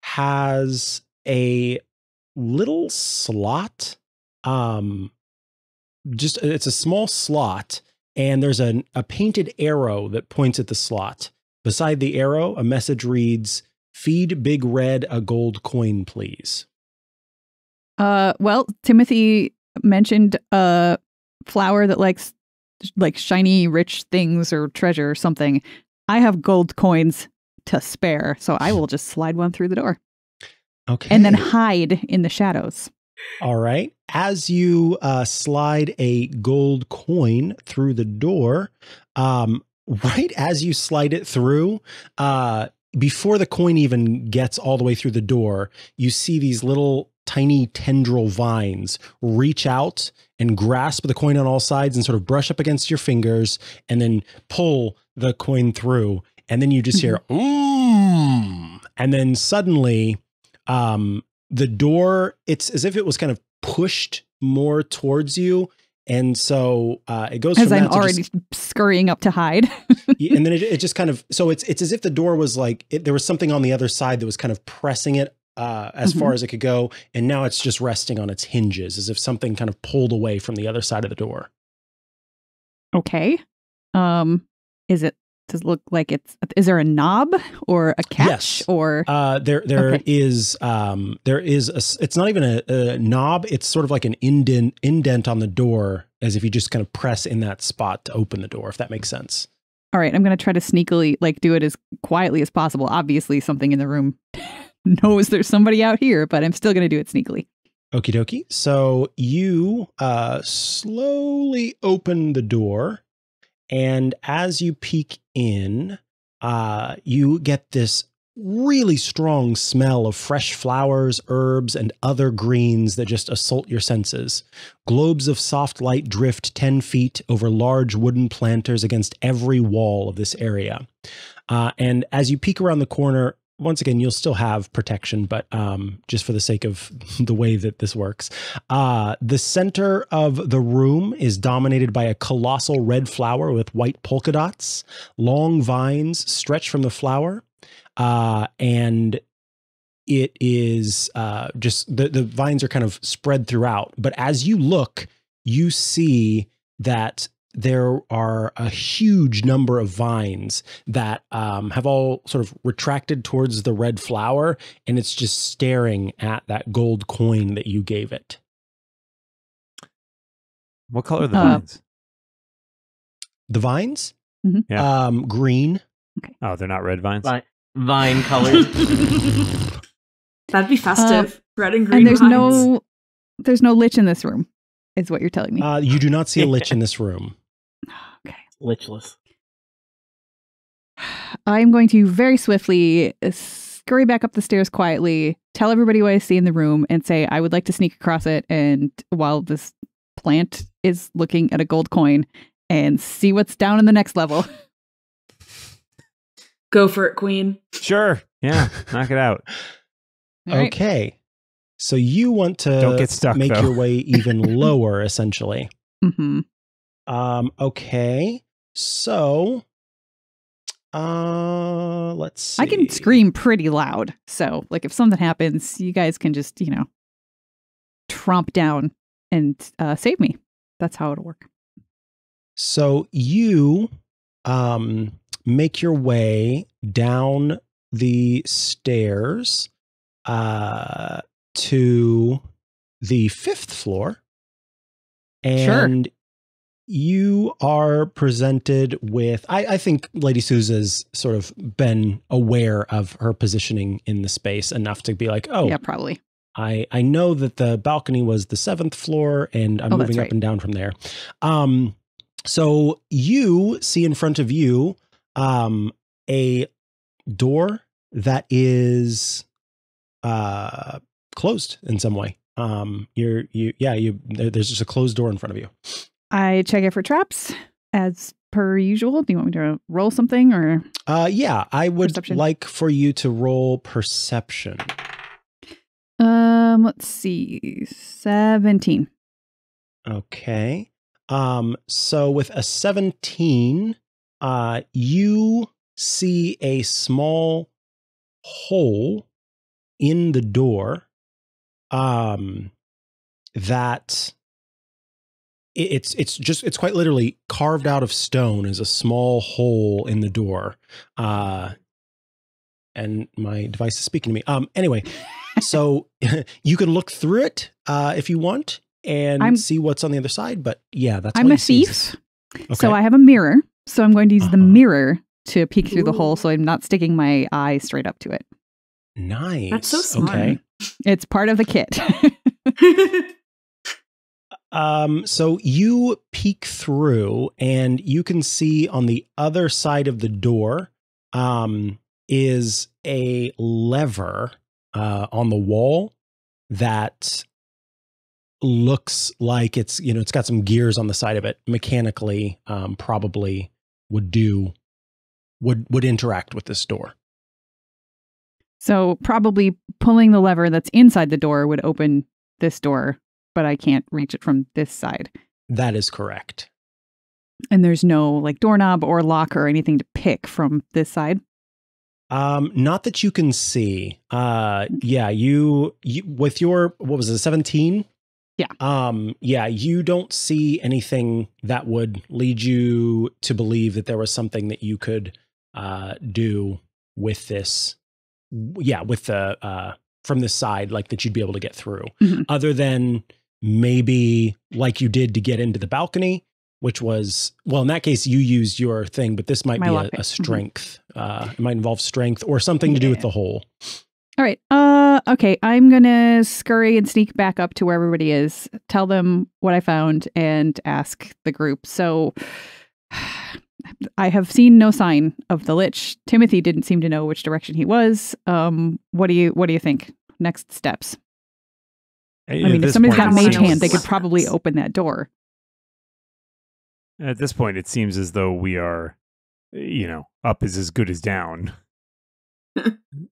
has a little slot, just it's a small slot, and there's a painted arrow that points at the slot. Beside the arrow, a message reads, "Feed Big Red a gold coin, please." Well, Timothy mentioned a flower that likes like shiny, rich things or treasure or something. I have gold coins to spare, so I will just slide one through the door. Okay. And then hide in the shadows. All right. As you slide a gold coin through the door, right as you slide it through, before the coin even gets all the way through the door, you see these little tiny tendril vines reach out and grasp the coin on all sides and sort of brush up against your fingers and then pull the coin through. And then you just hear, and then suddenly the door, it's as if it was kind of pushed more towards you. And so it goes as from I'm that to already just, scurrying up to hide. and then it just kind of, so it's as if the door was like, there was something on the other side that was kind of pressing it as far as it could go. And now it's just resting on its hinges as if something kind of pulled away from the other side of the door. Okay. Does it look like is there a knob or a catch? Yes. Or there is it's not even a knob. It's sort of like an indent on the door, as if you just kind of press in that spot to open the door, if that makes sense. All right, I'm going to try to sneakily do it as quietly as possible. Obviously, something in the room knows there's somebody out here, but I'm still going to do it sneakily. Okie dokie. So you slowly open the door, and as you peek in, you get this really strong smell of fresh flowers, herbs, and other greens that just assault your senses. Globes of soft light drift 10 feet over large wooden planters against every wall of this area. And as you peek around the corner, once again, you'll still have protection, but just for the sake of the way that this works, the center of the room is dominated by a colossal red flower with white polka dots. Long vines stretch from the flower, and it is just the vines are kind of spread throughout. But as you look, you see that there are a huge number of vines that have all sort of retracted towards the red flower, and it's just staring at that gold coin that you gave it. What color are the vines? The vines? Mm-hmm. Yeah. Green. Okay. Oh, they're not red vines? Vine colored. That'd be festive. Red and green And vines. there's no lich in this room, is what you're telling me. You do not see a lich in this room. Okay. Lichless. I'm going to very swiftly scurry back up the stairs quietly, tell everybody what I see in the room, and say I would like to sneak across it, and while this plant is looking at a gold coin, and see what's down in the next level. Go for it, Queen. Sure. Yeah. Knock it out. All right. Okay. So you want to Don't get stuck, make though. your way even lower, essentially. Mm-hmm. Okay. So, let's see. I can scream pretty loud. So, if something happens, you guys can just, tromp down and save me. That's how it'll work. So you make your way down the stairs to the 5th floor. And you are presented with, I think Lady Sousa's sort of been aware of her positioning in the space enough to be like, oh, Yeah, probably. I know that the balcony was the 7th floor and I'm moving up and down from there. So you see in front of you a door that is closed in some way. There's just a closed door in front of you. I check it for traps as per usual. Do you want me to roll something or? Yeah, I would Perception? like for you to roll perception. Let's see. 17. Okay. So with a 17, you see a small hole in the door, that it's quite literally carved out of stone as a small hole in the door. And my device is speaking to me. Anyway, so you can look through it, if you want, and see what's on the other side. But yeah, that's I'm what a he sees. thief. Okay. So I have a mirror. So I'm going to use the mirror to peek through the hole so I'm not sticking my eye straight up to it. Nice. That's so smart. Okay. It's part of the kit. So you peek through and you can see on the other side of the door, is a lever, on the wall that looks like it's got some gears on the side of it. Mechanically, probably would interact with this door. So probably pulling the lever that's inside the door would open this door, but I can't reach it from this side. That is correct. And there's no like doorknob or lock or anything to pick from this side. Not that you can see. Yeah, you with your, what was it, 17? Yeah. Yeah, you don't see anything that would lead you to believe that there was something that you could do with this. Yeah, with the from this side, like that you'd be able to get through, other than maybe like you did to get into the balcony, which was, well, in that case, you used your thing, but this might be a strength. It might involve strength or something to do with the hole. All right. Okay. I'm going to scurry and sneak back up to where everybody is, tell them what I found and ask the group. So I have seen no sign of the Lich. Timothy didn't seem to know which direction he was. What do you think? Next steps. I mean, if somebody's got mage hand, they could probably open that door. At this point, it seems as though we are, up is as good as down.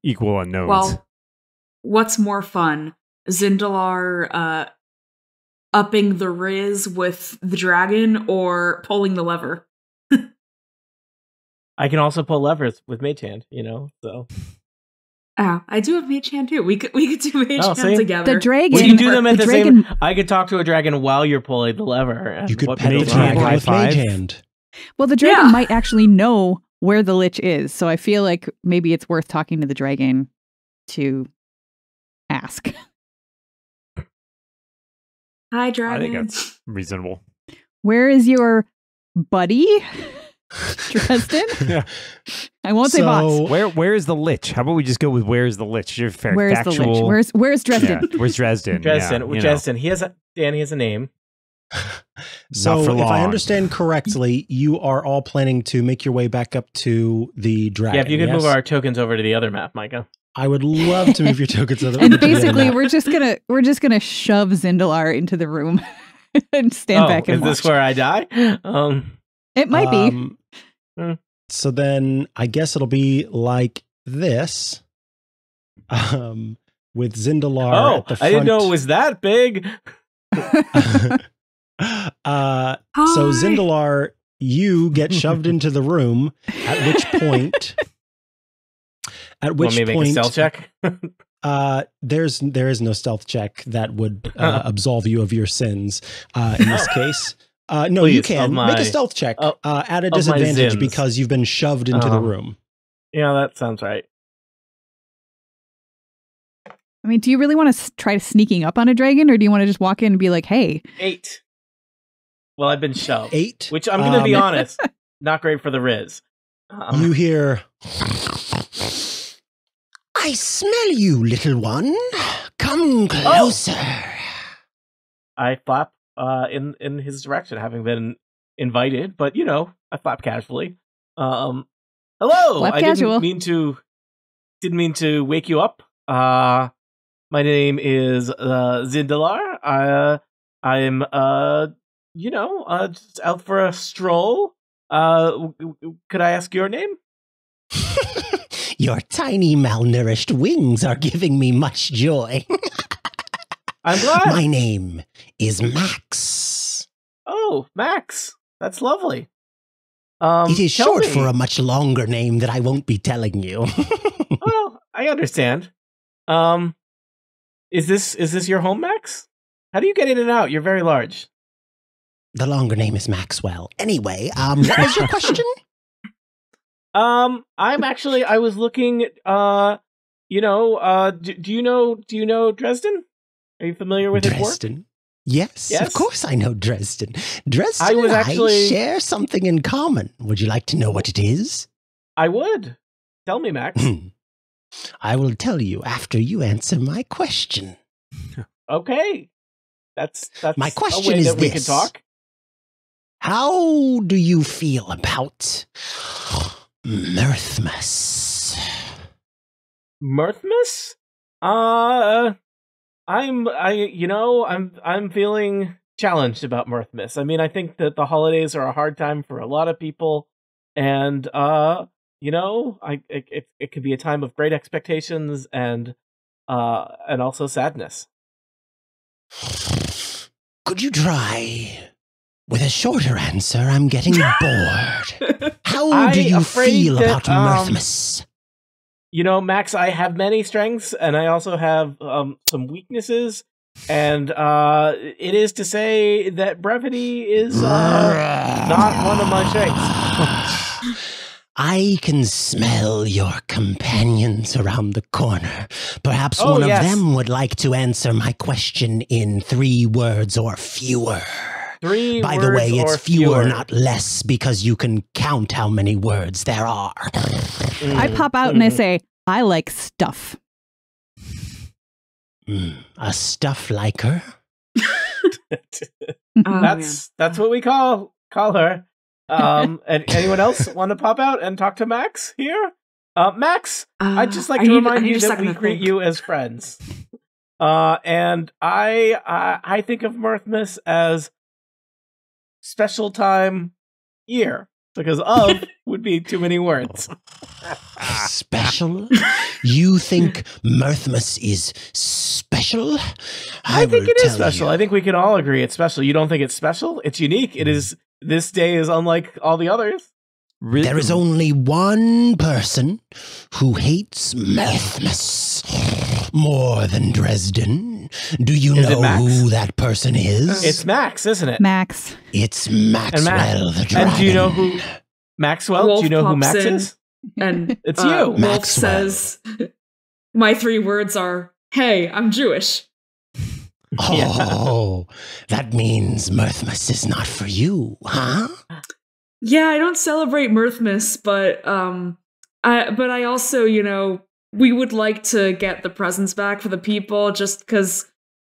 Equal unknowns. Well, what's more fun? Zindalar upping the riz with the dragon or pulling the lever? I can also pull levers with mage hand, so. Ah, I do have mage hand too. We could do mage hand together. The dragon. We can do them at the same. I could talk to a dragon while you're pulling the lever. You could pet the dragon with mage hand. Well, the dragon might actually know where the Lich is, so I feel like maybe it's worth talking to the dragon to ask. Hi, dragon. I think that's reasonable. Where is your buddy, Dresden? Yeah. I won't say boss. Where is the Lich? How about we just go with where's the Lich? You're fair. Where's factual. the Lich? Where's Dresden? Yeah, where's Dresden? Dresden. He has a name. So if I understand correctly, you are all planning to make your way back up to the dragon. Yeah, if you could move our tokens over to the other map, Micah. I would love to move your tokens to the And basically, we're just gonna shove Zindalar into the room and stand back and watch. Is this where I die? It might be. So then I guess it'll be like this. With Zindalar at the front. I didn't know it was that big. So Zindalar, you get shoved into the room, at which point make a stealth check? there is no stealth check that would absolve you of your sins in this case. No, Please, you can make a stealth check at a disadvantage because you've been shoved into the room. Yeah, that sounds right. I mean, do you really want to try sneaking up on a dragon, or do you want to just walk in and be like, "Hey"? 8. Well, I've been shoved. 8. Which I'm going to be honest, not great for the Riz. You hear, I smell you, little one. Come closer. I flap in his direction, having been invited, but I flap casually. Hello. Flap I casual. didn't mean to wake you up. My name is Zindalar. I'm just out for a stroll. Could I ask your name? Your tiny malnourished wings are giving me much joy. I'm glad. My name is Max. Oh, Max. That's lovely. It is tell short me- for a much longer name that I won't be telling you. Well, I understand. Is this your home, Max? How do you get in and out? You're very large. The longer name is Maxwell. Anyway, what was your question? I was looking, do you know Dresden? Are you familiar with his work? Dresden? Yes, of course I know Dresden. Dresden I was and actually- I share something in common. Would you like to know what it is? I would. Tell me, Max. I will tell you after you answer my question. Okay. That's My a question way is that we can this. talk. How do you feel about Mirthmas? Mirthmas? I'm feeling challenged about Mirthmas. I mean, I think that the holidays are a hard time for a lot of people, and it could be a time of great expectations and also sadness. Could you try with a shorter answer? I'm getting bored. How do you afraid feel that, about Mirthmas? Max, I have many strengths, and I also have some weaknesses. And it is to say that brevity is not one of my strengths. I can smell your companions around the corner. Perhaps one of them would like to answer my question in 3 words or fewer. 3 By words the way, it's or fewer, not less, because you can count how many words there are. I pop out and I say, I like stuff. A stuff liker? That's what we call her. And anyone else want to pop out and talk to Max here? Max, I'd just like to remind you that we greet you as friends. And I think of Mirthmas as special time year, because of would be too many words. Special? You think Mirthmas is special? I think it is special. I think we can all agree it's special. You don't think it's special? It's unique. It is. This day is unlike all the others. There is only one person who hates Mirthmas more than Dresden. Do you know who that person is? It's Max, isn't it? Max. It's Maxwell the Dragon. And do you know who Maxwell? Wolf do you know who Max in, is? And it's you. Wolf Maxwell. says, my 3 words are, hey, I'm Jewish. Oh, that means Mirthmas is not for you, huh? Yeah, I don't celebrate Mirthmas, but I also, we would like to get the presents back for the people, just because,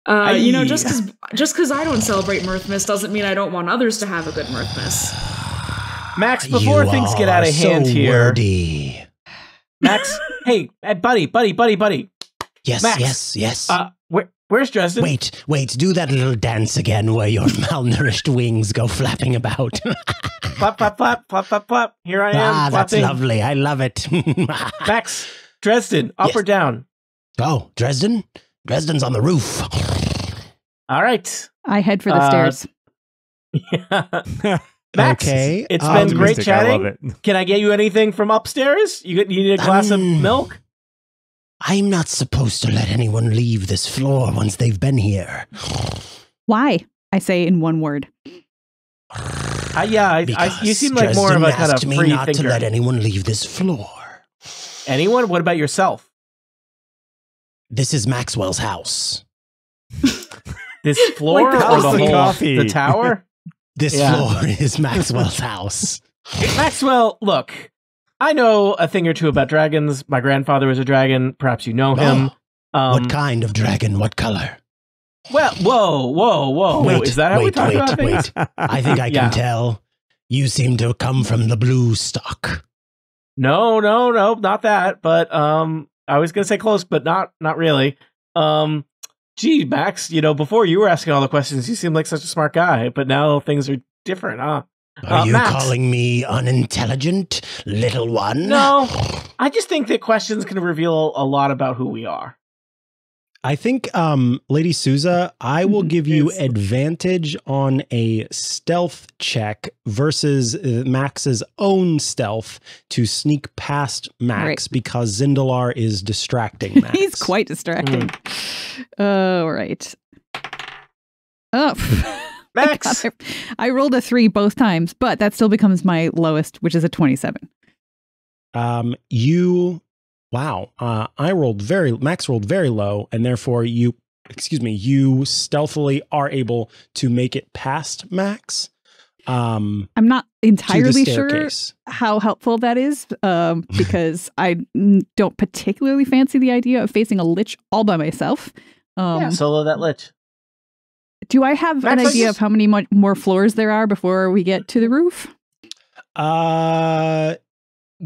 just because I don't celebrate Mirthmas doesn't mean I don't want others to have a good Mirthmas. Max, before things get out of hand here, wordy. Max, hey, buddy. Yes, Max, yes. Where's Dresden? Wait, do that little dance again where your malnourished wings go flapping about. Flap, flap, flap, flap, flap, flap. Here I am. That's flapping. lovely. I love it. Max, Dresden, up or down? Oh, Dresden? Dresden's on the roof. All right. I head for the stairs. Max, Okay, it's been great I chatting. love it. Can I get you anything from upstairs? You need a glass of milk? I'm not supposed to let anyone leave this floor once they've been here. Why? I say in 1 word. You seem like more of a kind of asked me free not thinker. to let anyone leave this floor. Anyone? What about yourself? This is Maxwell's house. This floor Like the or the coffee. whole Coffee. the tower? This floor is Maxwell's house. Maxwell, look, I know a thing or two about dragons. My grandfather was a dragon. Perhaps you know him. What kind of dragon? What color? Well, whoa. Wait, is that how we talk about things? I think I can tell. You seem to come from the blue stock. No, not that. But I was gonna say close, but not really. Gee, Max, before you were asking all the questions, you seemed like such a smart guy, but now things are different, huh? Are you Max, calling me unintelligent, little one? No, I just think that questions can reveal a lot about who we are. I think, Lady Souza, I will give you advantage on a stealth check versus Max's own stealth to sneak past Max because Zindalar is distracting Max. He's quite distracting. All right. Oh, Max! I rolled a 3 both times, but that still becomes my lowest, which is a 27. Wow. Max rolled very low, and therefore you stealthily are able to make it past Max. I'm not entirely sure how helpful that is, because I don't particularly fancy the idea of facing a lich all by myself. Solo that lich. Do I have an idea of how many more floors there are before we get to the roof?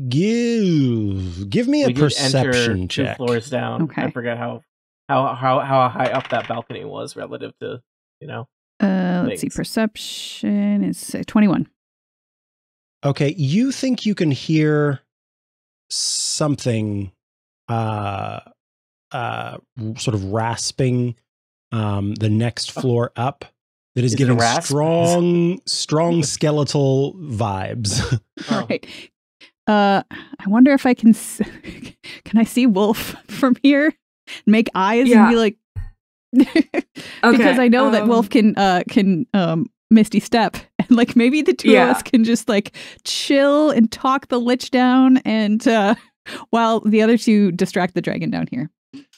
Give me a perception check. 2 floors down. Okay. I forget how high up that balcony was relative to let's see. Perception is 21. Okay, you think you can hear something, sort of rasping, the next floor up. That is giving strong skeletal vibes. All right. I wonder if I can I see Wolf from here? Make eyes and be like, because I know that Wolf can Misty Step, and like maybe the two of us can just like chill and talk the lich down, and while the other two distract the dragon down here.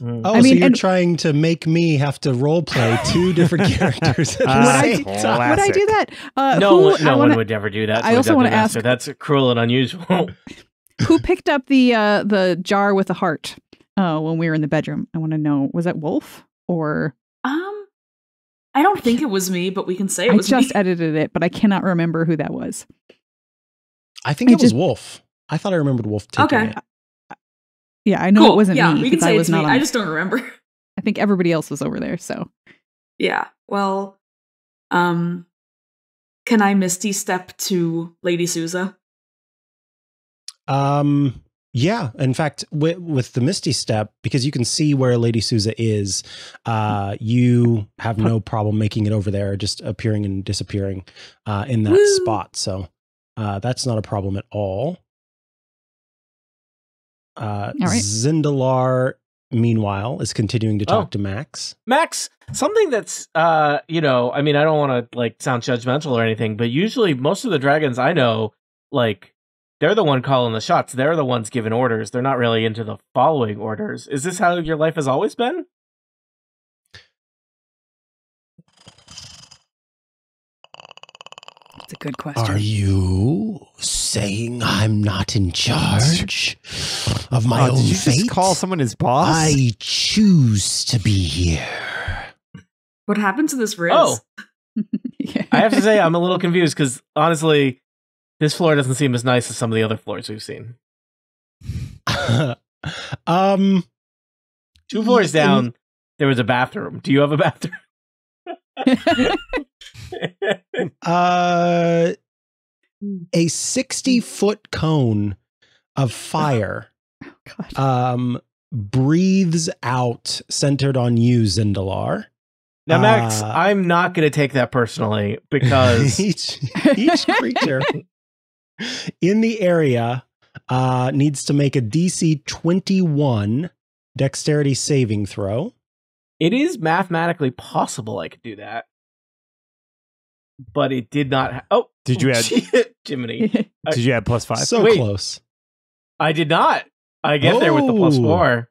Oh, so you're trying to make me have to role play 2 different characters at the same time. Would I do that? No one would ever do that. I also want to ask. That's cruel and unusual. Who picked up the jar with the heart when we were in the bedroom? I want to know. Was that Wolf or? I don't think it was me, but we can say it was me. I just edited it, but I cannot remember who that was. I think it was Wolf. I thought I remembered Wolf taking it. Yeah, I know it wasn't me. Yeah, we can say it's me. On. I just don't remember. I think everybody else was over there, so. Yeah, well, can I Misty Step to Lady Souza? Yeah, in fact, with the Misty Step, because you can see where Lady Souza is, you have no problem making it over there, just appearing and disappearing in that spot. So that's not a problem at all. All right. Zindalar, meanwhile, is continuing to talk to Max. Max, something that's, I don't want to like sound judgmental or anything, but usually most of the dragons I know, like, they're the one calling the shots. They're the ones giving orders. They're not really into the following orders. Is this how your life has always been? That's a good question. Are you saying I'm not in charge of my own did you fate? Just call someone his boss? I choose to be here. What happened to this Riz? Oh, I have to say I'm a little confused because honestly, this floor doesn't seem as nice as some of the other floors we've seen. 2 floors down, there was a bathroom. Do you have a bathroom? A 60-foot cone of fire breathes out, centered on you, Zindalar. Now, Max, I'm not going to take that personally because each creature in the area needs to make a DC 21 dexterity saving throw. It is mathematically possible I could do that. But it did not. Did you add Jiminy? Did you add +5? So close. I did not. I get there with the +4.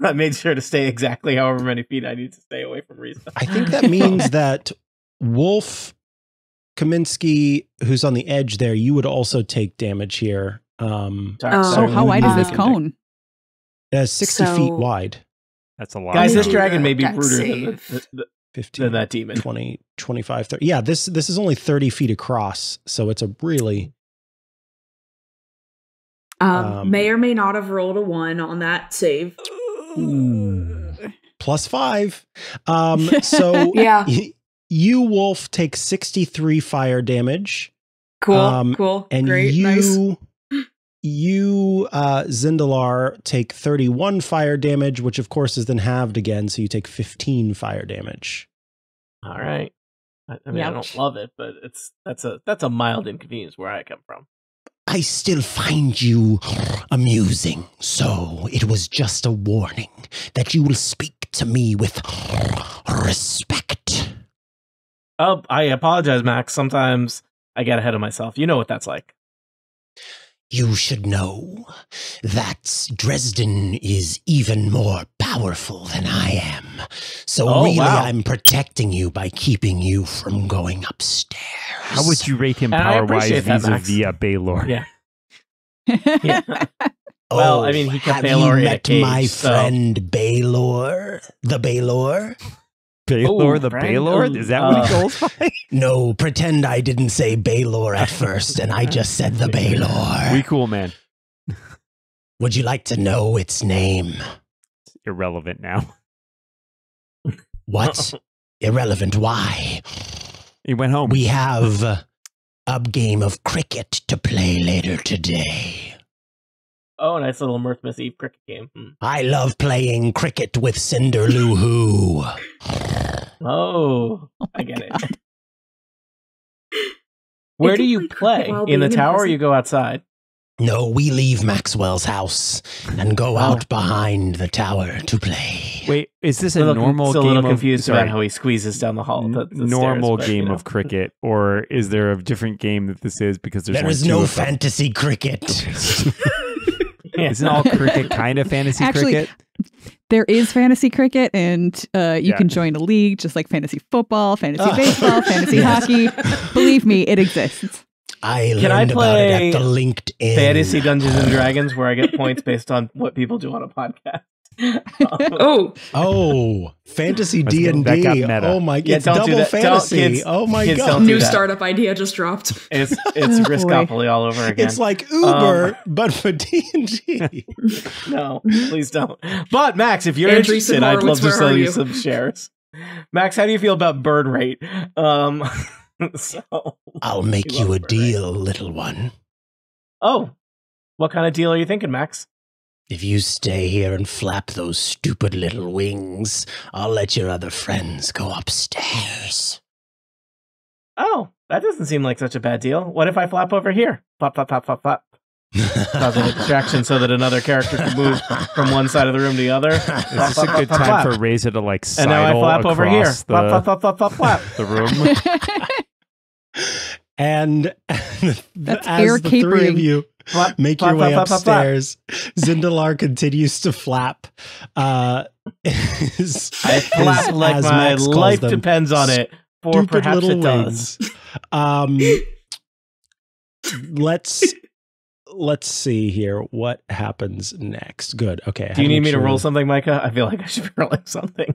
I made sure to stay exactly however many feet I need to stay away from Risa. I think that means that Wolf Kaminsky, who's on the edge there, you would also take damage here. How wide is this cone? 60 feet wide. That's a lot. Guys, this do dragon the may be dex ruder save. than 15, that demon. 20, 25, 30. Yeah, this is only 30 feet across, so it's a really... May or may not have rolled a 1 on that save. +5. So Yeah. you, Wolf, take 63 fire damage. Cool. Cool. And Great. Nice. You, Zindalar, take 31 fire damage, which of course is then halved again, so you take 15 fire damage. All right. I mean, I don't love it, but that's a mild inconvenience where I come from. I still find you amusing, so it was just a warning that you will speak to me with respect. Oh, I apologize, Max. Sometimes I get ahead of myself. You know what that's like. You should know that Dresden is even more powerful than I am. So I'm protecting you by keeping you from going upstairs. How would you rate him And I power-wise appreciate that, vis-a-vis Baylor? Yeah. Yeah. Well, I mean, he kept have Baylor you in a met cage, my so- friend Baylor? The Baylor? Baylor, Oh, the friend? Baylor? Is that what he goes by? No, pretend I didn't say Baylor at first, and I just said the Baylor. We cool, man. Would you like to know its name? It's irrelevant now. What? Irrelevant. Why? He went home. We have a game of cricket to play later today. Oh, nice little Mirthmas Eve cricket game. I love playing cricket with Cinderloo. Oh, I get it. Where do you play? While In the being in tower or prison. you go outside? No, we leave Maxwell's house and go out behind the tower to play. Wait, is this a Still normal still game a little of confused sorry, about how he squeezes down the hall. The normal stairs, but, game you know. of cricket, or is there a different game that this is because there's There only is two no of them? fantasy cricket. Yeah. Isn't all cricket kind of fantasy Actually, cricket? There is fantasy cricket, and you Yeah. can join a league just like fantasy football, fantasy baseball, fantasy hockey. Believe me, it exists. I Can I learned about it play at the LinkedIn. Fantasy Dungeons and Dragons, where I get points based on what people do on a podcast. Oh, Fantasy Let's go. D&D. That got meta. Oh my god, Yeah, it's don't do double that. Don't, fantasy. kids- Oh my kids god. don't do new that. startup idea just dropped. It's Oh, boy. Riskopoly all over again. It's like Uber, but for D&D. No, please don't. But Max, if you're Andreessen interested, I'd love Horowitz, to where sell are you you? some shares. Max, how do you feel about burn rate? So, I'll make You you love a it, right? deal, little one. oh, what kind of deal are you thinking, Max? If you stay here and flap those stupid little wings, I'll let your other friends go upstairs. Oh, that doesn't seem like such a bad deal. What if I flap over here? Flap, flap, flap, flap, flap. Causing a distraction so that another character can move from one side of the room to the other. Is this a good time for Razor to like And now I sidle flap over here. across Flap, flap, flap, flap, flap, flap. the room? And That's as air the three of capering. you Flap, make flap, your way flap, flap, flap, flap. upstairs, Zindalar continues to flap. I flap like as my Max calls life them, depends on it. Or stupid perhaps little it does. wings. Let's see here. What happens next? Good. Okay. Do you need me to roll something, Micah? I feel like I should be rolling something.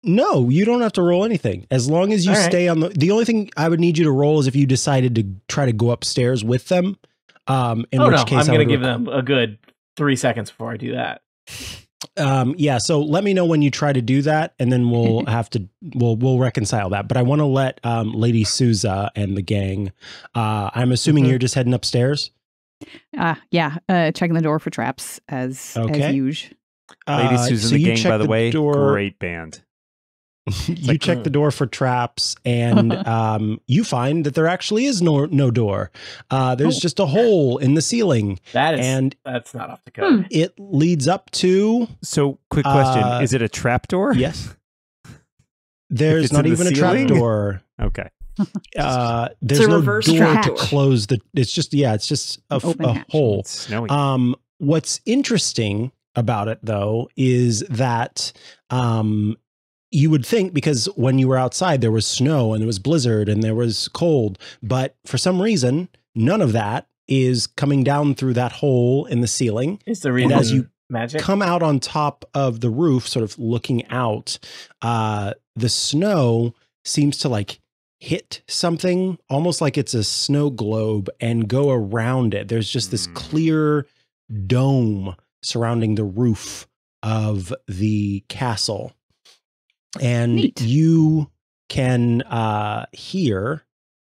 No, you don't have to roll anything. As long as you All right. stay on the only thing I would need you to roll is if you decided to try to go upstairs with them. In which case I'm I going to would give them a good 3 seconds before I do that. Yeah, so let me know when you try to do that, and then we'll have to we'll reconcile that. But I want to let Lady Souza and the gang. I'm assuming you're just heading upstairs. Yeah, checking the door for traps as usual. Lady Susan so the you gang, check by the way, door- great band. You check the door for traps, and you find that there actually is no door. There's just a hole in the ceiling, That's not off the code. it leads up to So, quick question: is it a trap door? yes. There's it's not in the even a ceiling? trap door. Okay. There's a no reverse door trap to door. close the. It's just a Open hatch. hole. It's snowy. What's interesting about it though is that you would think, because when you were outside, there was snow and there was blizzard and there was cold, but for some reason, none of that is coming down through that hole in the ceiling. Is the reason as you magic? Come out on top of the roof, sort of looking out, the snow seems to like hit something, almost like it's a snow globe, and go around it. There's just this clear dome surrounding the roof of the castle. And Neat. you can hear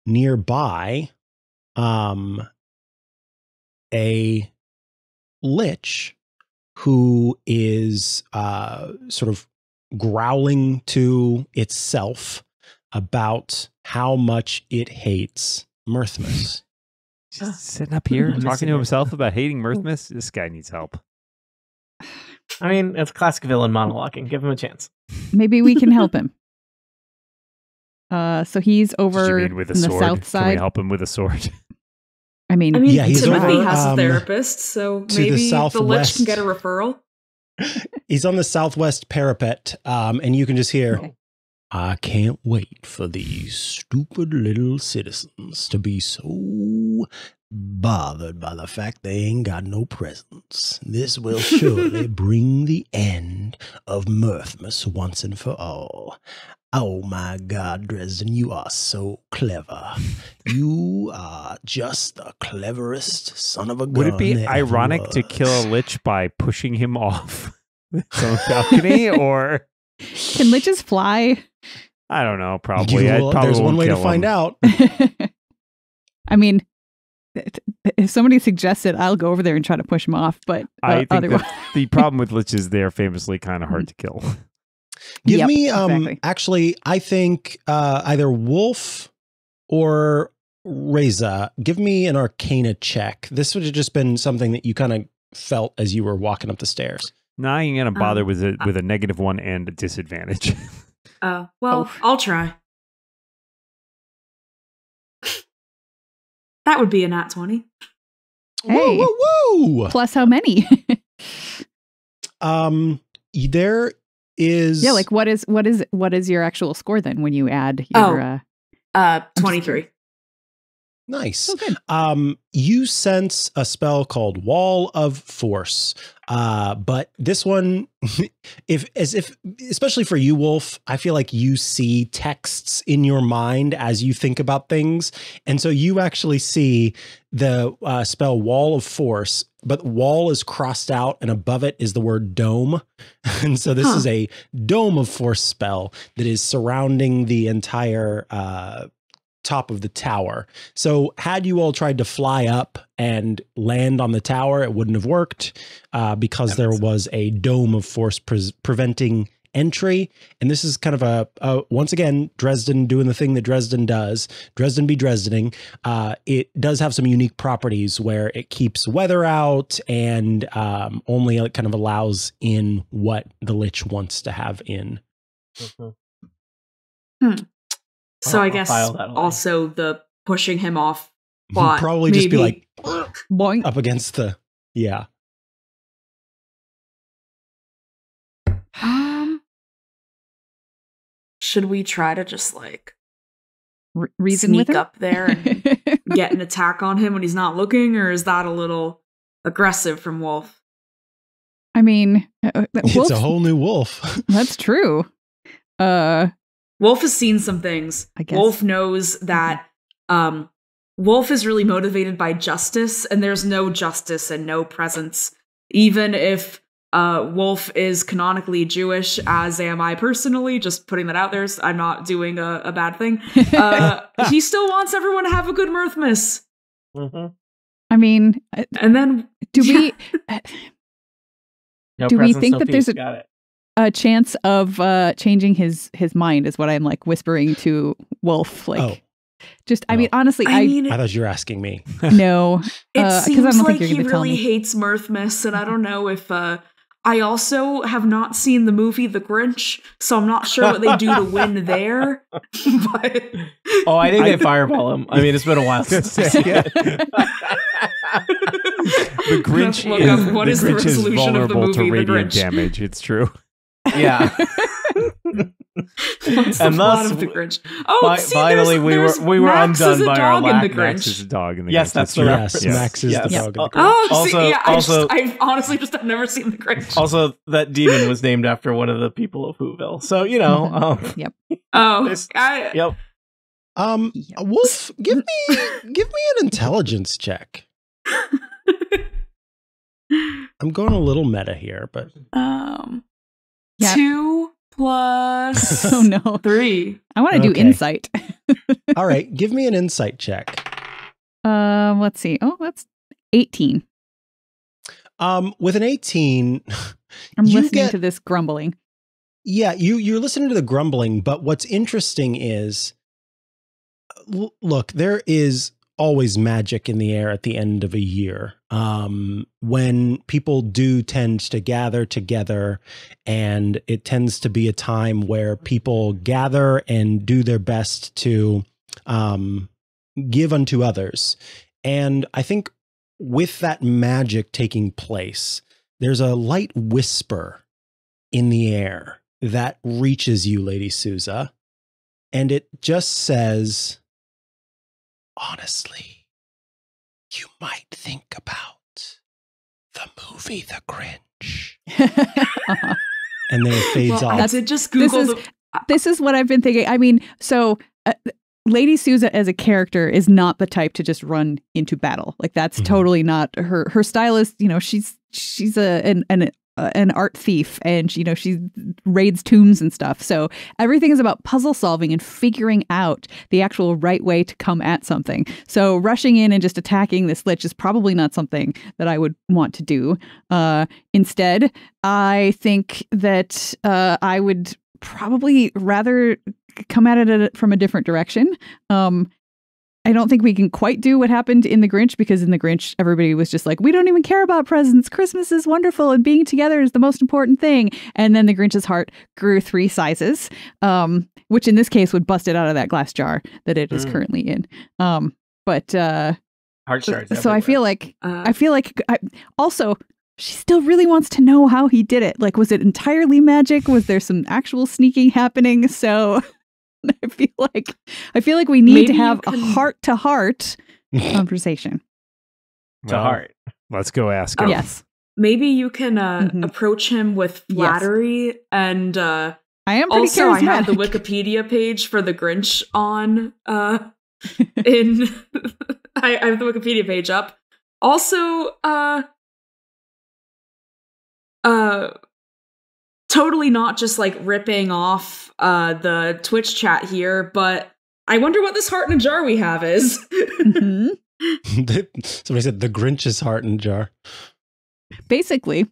nearby a lich who is sort of growling to itself about how much it hates Mirthmas. Just sitting up here talking to himself about hating Mirthmas. This guy needs help. I mean, it's classic villain monologuing. Give him a chance. Maybe we can help him. So he's What do you over mean with a in the sword? south Can we side. help him with a sword? I mean, Yeah, he's Timothy over, has a therapist, so to the maybe the lich southwest. can get a referral. He's on the southwest parapet, and you can just hear, Okay. I can't wait for these stupid little citizens to be so bothered by the fact they ain't got no presents. This will surely bring the end of Mirthmas once and for all. Oh my God, Dresden, you are so clever. You are just the cleverest son of a gun. Would it be there ever ironic to was. kill a lich by pushing him off some balcony, or can liches fly? I don't know. Probably. You will- there's one way to find out. I mean, if somebody suggests it, I'll go over there and try to push him off. But I think otherwise, that the problem with liches, they're famously kind of hard to kill. Give Yep, me, exactly. actually, I think either Wolf or Reza, give me an Arcana check. This would have just been something that you kind of felt as you were walking up the stairs. Now I'm gonna bother with a -1 and a disadvantage. Well, Oh. I'll try. That would be a nat 20. Hey. Woo, woo, woo! plus how many? There is... Yeah, like what is your actual score then when you add your? 23. Nice. Oh, good. You sense a spell called Wall of Force. But this one, especially for you, Wolf, I feel like you see texts in your mind as you think about things. And so you actually see the spell Wall of Force, but wall is crossed out and above it is the word dome. And so this is a Dome of Force spell that is surrounding the entire top of the tower. So had you all tried to fly up and land on the tower, it wouldn't have worked because there was a Dome of Force preventing entry. And this is kind of a once again, Dresden doing the thing that Dresden does. Dresden be Dresdening. It does have some unique properties where it keeps weather out and only kind of allows in what the Lich wants to have in. So I I'll guess file that away. also the pushing him off He'd plot. probably just be maybe- like Boing. up against the, yeah. Should we try to just like Reason sneak with him? up there and get an attack on him when he's not looking, or is that a little aggressive from Wolf? I mean, It's Wolf, a whole new wolf. that's true. Wolf has seen some things. I guess. Wolf knows that Wolf is really motivated by justice, and there's no justice and no presence. Even if Wolf is canonically Jewish, as am I personally, just putting that out there, so I'm not doing a bad thing. He still wants everyone to have a good Mirthmas. I mean, And then do we No Do we presents, think no that there's peace. a- Got it. a chance of changing his mind? Is what I'm like whispering to Wolf. Like, just I mean, honestly, I mean, I thought you were asking me. no. it 'cause I seems don't think like you're he gonna tell really me. hates Mirthmas, and I don't know if I also have not seen the movie The Grinch, so I'm not sure what they do to win there. But Oh, I think they fireball him. I mean, it's been a while since. I've seen it. The Grinch Look is, up what the is the Grinch is resolution of the vulnerable to movie, The radiant Grinch. damage. It's true. Yeah. What's the And plot thus, of the Grinch? Oh, finally, we were Max undone is a by our dog in lack. the Max Grinch. is a dog in the Yes, Grinch. that's true. the Yes, reference. Max is the Yes. dog in the Grinch. Oh, Also- see, also- I honestly just have never seen the Grinch. Also, that demon was named after one of the people of Whoville. So, Yep. Oh, It's- I, yep. Wolf, give me an intelligence check. I'm going a little meta here, but Yeah. 2 plus Oh no. 3. I want to do Okay. insight. all right, give me an insight check. Let's see. Oh, that's 18. With an 18, I'm You listening get- to this grumbling. yeah, you're listening to the grumbling, but what's interesting is, look, there is always magic in the air at the end of a year. When people do tend to gather together, and it tends to be a time where people gather and do their best to give unto others. And I think with that magic taking place, there's a light whisper in the air that reaches you, Lady Souza, and it just says, honestly, you might think about the movie The Grinch. Uh-huh. And then it fades Well, I off. did just Google This This is what I've been thinking. I mean, so Lady Souza as a character is not the type to just run into battle. Like that's totally not her. Her style is, she's an art thief, and she raids tombs and stuff. So everything is about puzzle solving and figuring out the actual right way to come at something. So rushing in and just attacking this lich is probably not something that I would want to do. Instead, I think that I would probably rather come at it from a different direction. I don't think we can quite do what happened in The Grinch, because in The Grinch, everybody was just like, we don't even care about presents. Christmas is wonderful and being together is the most important thing. And then the Grinch's heart grew 3 sizes, which in this case would bust it out of that glass jar that it is currently in. Heart shards. So Everywhere. I feel like also she still really wants to know how he did it. Like, was it entirely magic? Was there some actual sneaking happening? So I feel like we need Maybe to you have a can- heart-to-heart conversation. to heart. Let's go ask him. Yes. Maybe you can Mhm. approach him with flattery, and I am pretty also I have the charismatic. Wikipedia page for the Grinch on in I have the Wikipedia page up. Also, totally not just like ripping off the Twitch chat here, but I wonder what this heart in a jar we have is. Mhm. Somebody said the Grinch's heart in a jar. Basically.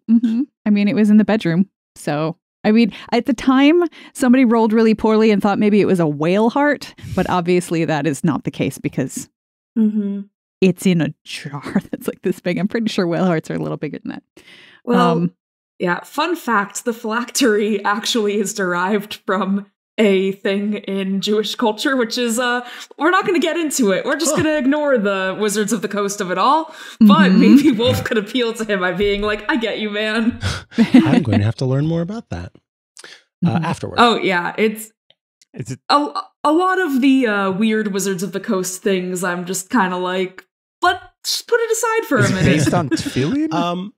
I mean, it was in the bedroom. So, I mean, at the time, somebody rolled really poorly and thought maybe it was a whale heart, but obviously that is not the case because it's in a jar that's like this big. I'm pretty sure whale hearts are a little bigger than that. Well, yeah, fun fact, the phylactery actually is derived from a thing in Jewish culture, which is, we're not going to get into it. We're just going to ignore the Wizards of the Coast of it all. But maybe Wolf could appeal to him by being like, I get you, man. I'm going to have to learn more about that afterwards. Oh, yeah, it's a lot of the weird Wizards of the Coast things. I'm just kind of like, let's put it aside for a minute. Based on tefillin?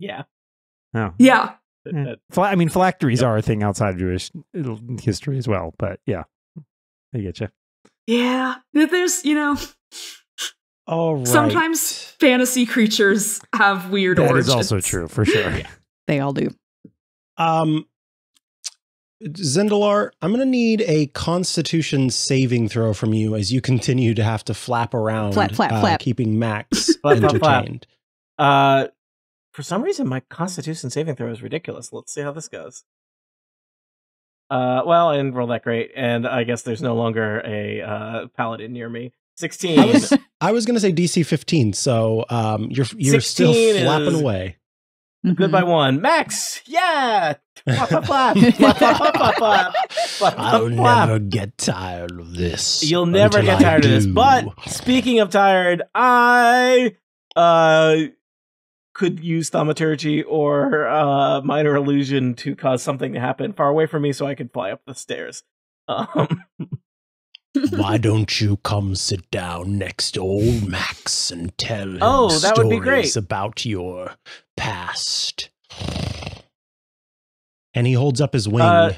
Yeah. Oh. Yeah. I mean, phylacteries are a thing outside of Jewish history as well, but yeah, I get you. Yeah. There's, All right. sometimes fantasy creatures have weird That origins. is also true, for sure. They all do. Zendalar, I'm going to need a Constitution saving throw from you as you continue to have to flap around, Flap. keeping Max Flap, flap, entertained. For some reason, my Constitution saving throw is ridiculous. Let's see how this goes. Well, I didn't roll that great, and I guess there's no longer a paladin near me. 16. I was going to say DC 15, so you're still 16 flapping is- away. Good by 1. Max! Yeah! Flap, flap, flap. Flap, flap, flap, flap, flap. Flap, I'll flap, flap. never get tired of this. You'll never until get I tired of this. do. But speaking of tired, I could use thaumaturgy or minor illusion to cause something to happen far away from me so I could fly up the stairs. Why don't you come sit down next to old Max and tell him that would be great. stories about your past? And he holds up his wing.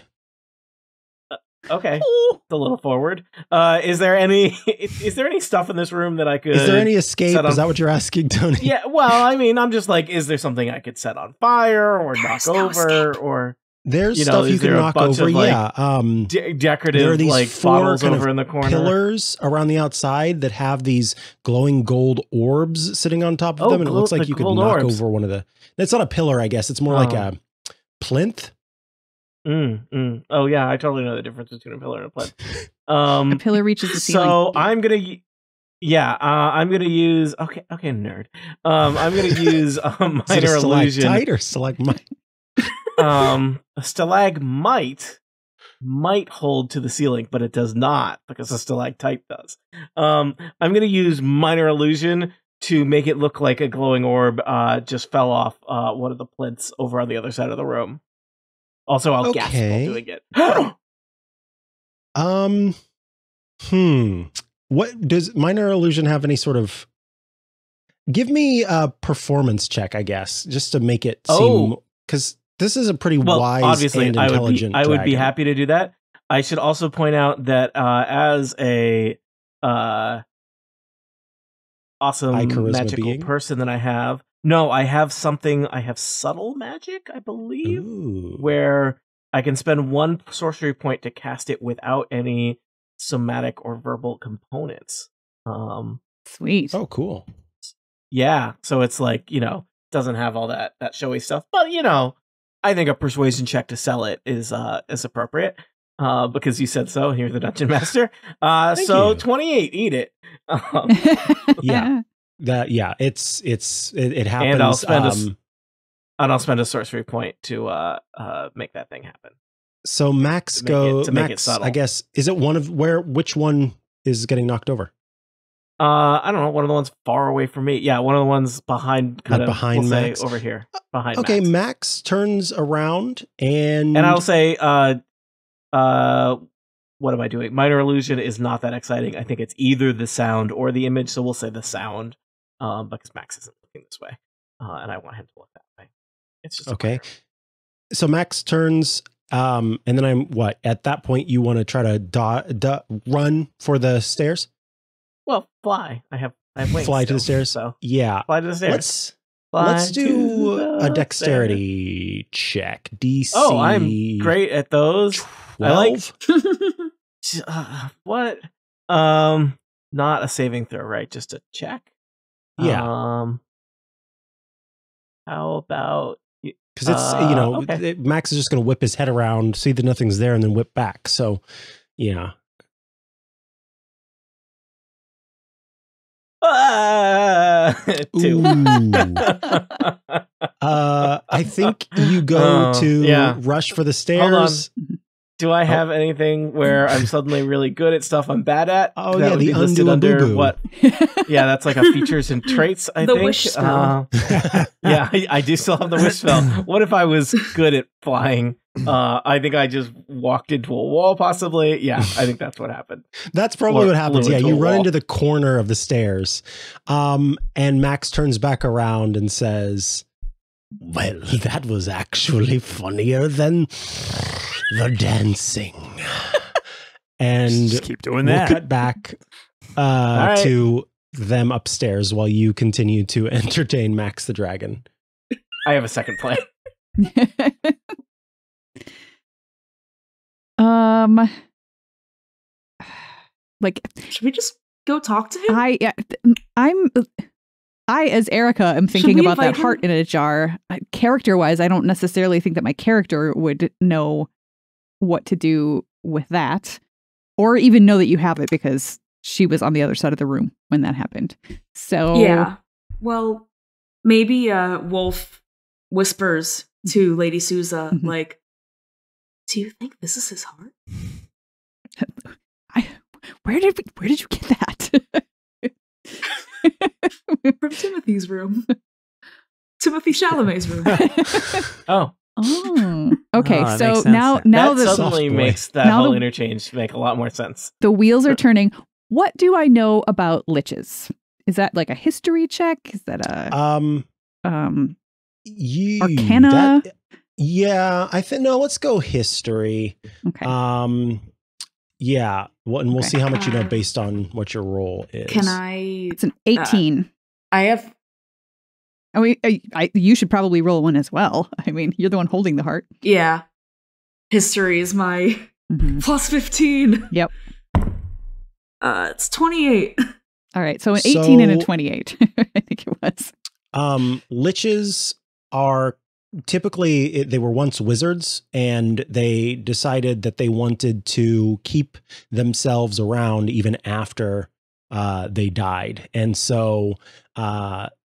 Okay, it's a little forward. Is there any stuff in this room that I could? Is there any escape? Is that what you're asking, Tony? Yeah. Well, I mean, I'm just like, is there something I could set on fire or knock over, or there's stuff you can knock over? Decorative there are these like bottles over in the corner, pillars around the outside that have these glowing gold orbs sitting on top of them, and it looks like you could knock over one of the. It's not a pillar, I guess. It's more like a plinth. Oh yeah, I totally know the difference between a pillar and a plinth. A pillar reaches the ceiling. So I'm gonna use. Okay, nerd. I'm gonna use minor illusion. Stalactite or stalagmite? A stalagmite might hold to the ceiling, but it does not because a stalactite does. I'm gonna use minor illusion to make it look like a glowing orb just fell off one of the plinths over on the other side of the room. Also, I'll gasp while doing it. What does minor illusion have any sort of? Give me a performance check, I guess, just to make it seem, because this is a pretty wise obviously, and intelligent. I would be happy to do that. I should also point out that as a awesome magical person that I have. No, I have something. I have subtle magic, I believe, where I can spend one sorcery point to cast it without any somatic or verbal components. Sweet. Oh, cool. Yeah, so it's like, doesn't have all that showy stuff, but I think a persuasion check to sell it is appropriate. Because you said so. Here's the dungeon master. So 28, eat it. Yeah. It happens. And I'll spend a sorcery point to make that thing happen. So Max make it subtle. I guess, is it which one is getting knocked over? I don't know, one of the ones far away from me. Yeah, one of the ones behind Max over here. Behind Okay, Max turns around and I'll say what am I doing? Minor illusion is not that exciting. I think it's either the sound or the image, so we'll say the sound. Because Max isn't looking this way, and I want him to look that way. It's just okay. So Max turns, and then at that point you want to try to run for the stairs? Well, fly. I have wings. Fly to the stairs. So yeah, fly to the stairs. Let's do a dexterity check. DC. Oh, I'm great at those. 12? What? Not a saving throw, right? Just a check. Yeah. How about? Because it's Max is just going to whip his head around, see that nothing's there, and then whip back. So, yeah. Two. I think you go to rush for the stairs. Hold on. Do I have anything where I'm suddenly really good at stuff I'm bad at? Oh, that would be listed under what? Yeah, that's like a features and traits, I think. The wish spell. Yeah, I do still have the wish spell. What if I was good at flying? I think I just walked into a wall, possibly. Yeah, I think that's what happened. That's probably what happens. Yeah, you run into the corner of the stairs. And Max turns back around and says, well, that was actually funnier than the dancing. And just keep doing that. We'll cut back to them upstairs while you continue to entertain Max the Dragon. I have a second plan. Should we just go talk to him? I, as Erica, am thinking about that heart in a jar. Character-wise, I don't necessarily think that my character would know what to do with that, or even know that you have it because she was on the other side of the room when that happened. So yeah, well, maybe Wolf whispers to Lady Souza, like, "Do you think this is his heart?" Where did you get that? From Timothy's room. Timothy Chalamet's room. Oh. Oh, okay. Oh, that So makes sense now then. That the suddenly Soft boy. makes that Now whole the- interchange make a lot more sense. the wheels are turning. What do I know about liches? Is that like a history check? Is that a Arcana? Yeah, I think no. Let's go history. Okay. Yeah. Well, and we'll Okay. see how much you know based on what your role is. Can I? It's an 18. I have. I mean, you should probably roll one as well. I mean, you're the one holding the heart. Yeah. History is my Mhm. plus 15. Yep. It's 28. All right. So an 18 and a So- 28. I think it was. Liches are typically they were once wizards, and they decided that they wanted to keep themselves around even after they died, and so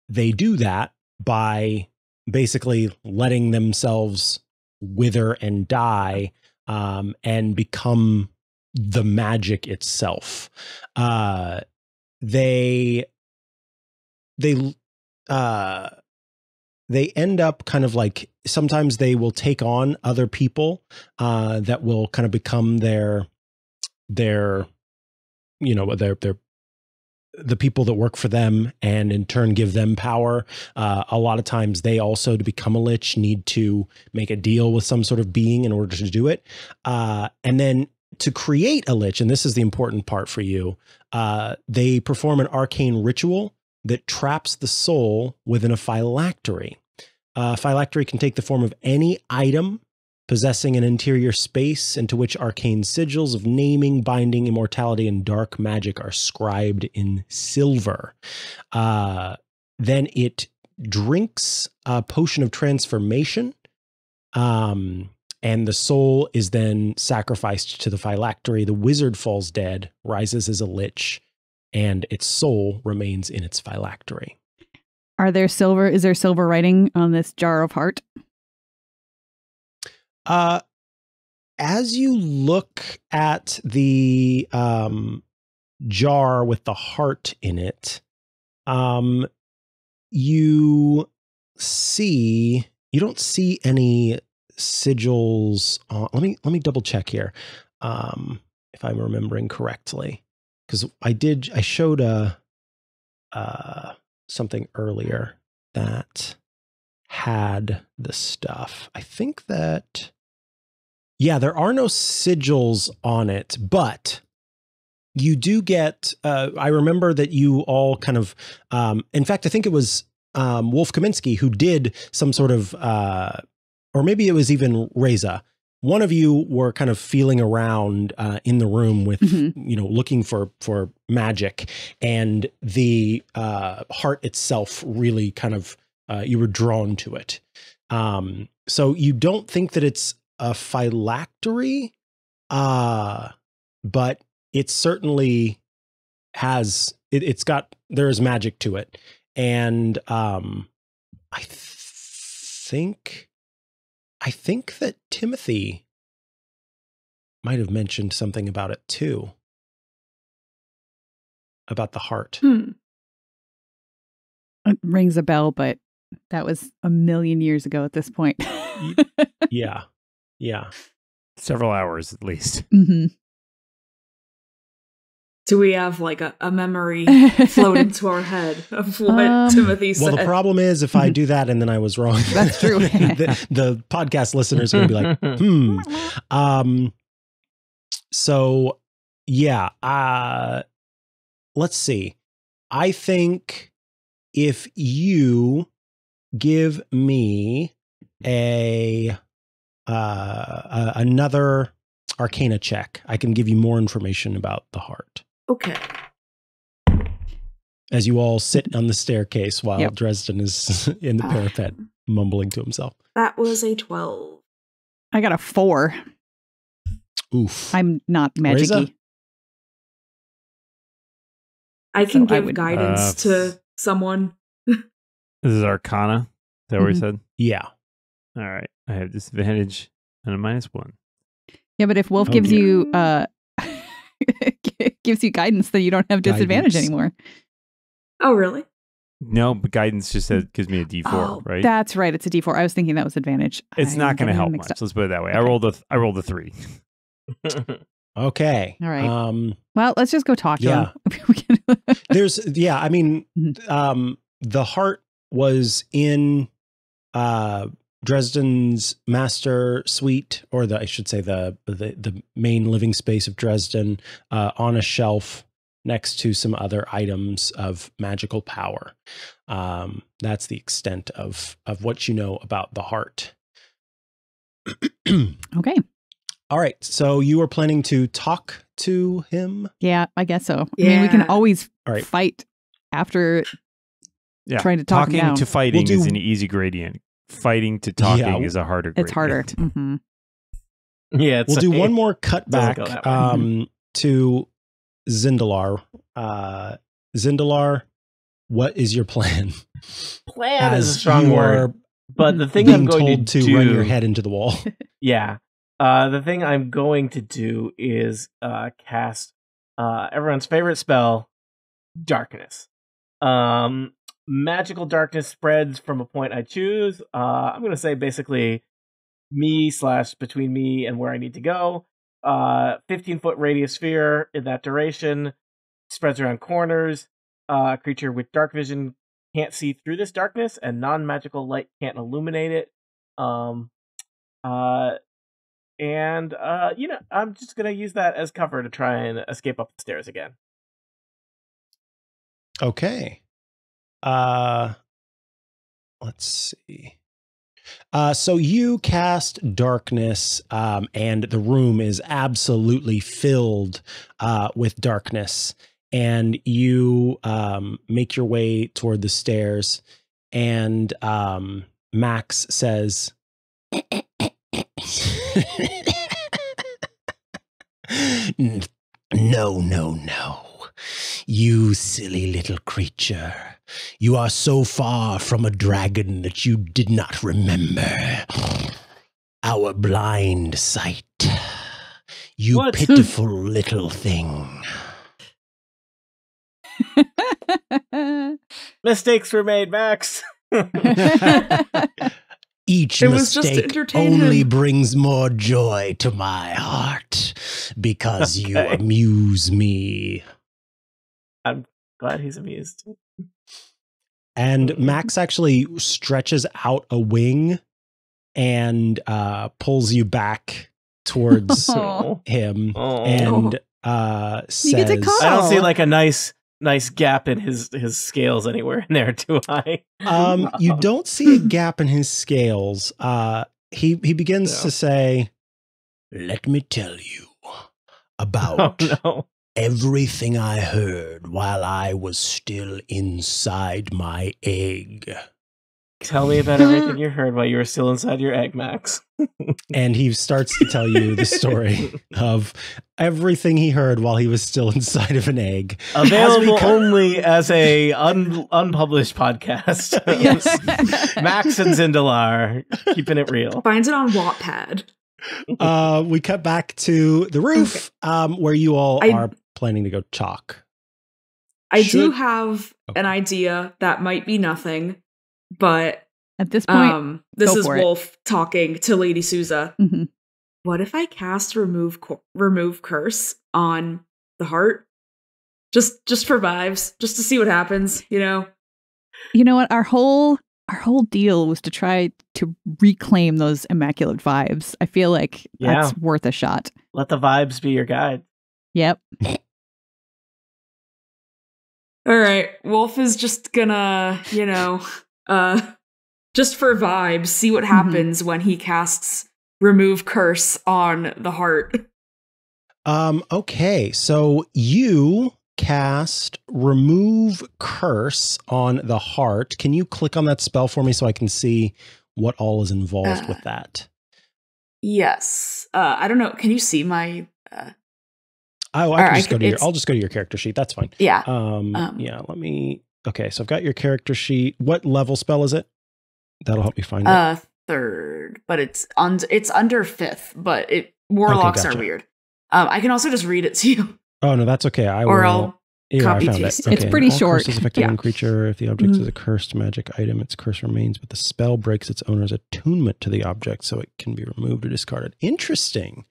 they do that by basically letting themselves wither and die, and become the magic itself. They end up kind of like, sometimes they will take on other people that will kind of become their the people that work for them, and in turn give them power. A lot of times they also, to become a lich, need to make a deal with some sort of being in order to do it. And then to create a lich, and this is the important part for you, they perform an arcane ritual that traps the soul within a phylactery. Phylactery can take the form of any item possessing an interior space into which arcane sigils of naming, binding, immortality, and dark magic are scribed in silver. Then it drinks a potion of transformation, and the soul is then sacrificed to the phylactery. The wizard falls dead, rises as a lich, and its soul remains in its phylactery. Is there silver writing on this jar of heart? As you look at the jar with the heart in it, you don't see any sigils on. Let me double check here, if I'm remembering correctly, because I showed something earlier that had the stuff. I think that, yeah, there are no sigils on it, but you do get, I remember that you all kind of, in fact, I think it was Wolf Kaminsky who did some sort of, or maybe it was even Reza. One of you were kind of feeling around in the room with, looking for magic, and the heart itself really kind of, you were drawn to it. So you don't think that it's a phylactery, but it certainly has, there's magic to it. And I think that Timothy might have mentioned something about it too, about the heart. It rings a bell, but that was a million years ago at this point. Yeah. Several hours at least. Mm-hmm. Do we have like a memory float into our head of what Timothy said? Well, the problem is if I do that and then I was wrong, That's true. the podcast listeners are going to be like, So, yeah. Let's see. I think if you give me another Arcana check, I can give you more information about the heart. Okay. As you all sit on the staircase while Dresden is in the parapet, mumbling to himself. That was a 12. I got a 4. Oof. I'm not magic-y. Reza? I can So I give would- guidance to someone. This is Arcana. Is that what you said? Yeah. All right. I have disadvantage and a -1. Yeah, but if Wolf Oh, gives dear. you gives you guidance, then you don't have disadvantage Guidance. anymore. Oh, really? No, but guidance just gives me a D4, right? That's right. It's a D4. I was thinking that was advantage. It's not going to help much. Let's put it that way. Okay. I rolled a 3. Okay. All right. Well, let's just go talk to him. The heart was in Dresden's master suite, or I should say the main living space of Dresden, on a shelf next to some other items of magical power. That's the extent of what you know about the heart. Okay. All right. So you are planning to talk to him? Yeah, I guess so. Yeah. I mean, we can always fight after trying to talk him down. Talking to fighting is an easy gradient. Fighting to talking is a harder gradient. It's harder. Mm-hmm. Yeah, we'll do one more cut back to Zindalar. Zindalar, what is your plan? Plan is a strong word. But the thing I'm going to run your head into the wall. Yeah. The thing I'm going to do is cast everyone's favorite spell, Darkness. Magical darkness spreads from a point I choose. I'm going to say basically between me and where I need to go. 15-foot radius sphere in that duration. Spreads around corners. Creature with dark vision can't see through this darkness, and non-magical light can't illuminate it. I'm just gonna use that as cover to try and escape up the stairs again. Okay. Let's see. So you cast darkness, and the room is absolutely filled with darkness. And you make your way toward the stairs, and Max says, No. You silly little creature. You are so far from a dragon that you did not remember our blind sight. You pitiful little thing. Mistakes were made, Max. Each mistake only brings more joy to my heart because you amuse me. I'm glad he's amused. And Max actually stretches out a wing and pulls you back towards him and says, I don't see like a nice gap in his scales anywhere in there, do I? You don't see a gap in his scales. He begins to say, let me tell you about everything I heard while I was still inside my egg. Tell me about everything you heard while you were still inside your egg, Max. And he starts to tell you the story of everything he heard while he was still inside of an egg. Available only as a unpublished podcast. Yes. Max and Zindalar, keeping it real. Finds it on Wattpad. We cut back to the roof, where you all are planning to go talk. I do have an idea that might be nothing, but at this point, this is Wolf talking to Lady Souza. Mm-hmm. What if I cast remove curse on the heart? Just for vibes, just to see what happens, you know? You know what? Our whole deal was to try to reclaim those immaculate vibes. I feel like that's worth a shot. Let the vibes be your guide. Yep. All right. Wolf is just gonna, just for vibes, see what happens when he casts remove curse on the heart. Okay. So you cast remove curse on the heart. Can you click on that spell for me so I can see what all is involved with that? Yes. I don't know. Can you see my I'll just go to your character sheet. That's fine. Yeah. Let me. Okay, so I've got your character sheet. What level spell is it? That'll help me find it. 3rd, but it's under 5th. But warlocks are weird. I can also just read it to you. Oh no, that's okay. Yeah, Copy I found paste. it. It's pretty All short. curses affect Yeah. one creature. If the object is a cursed magic item, its curse remains, but the spell breaks its owner's attunement to the object, so it can be removed or discarded. Interesting.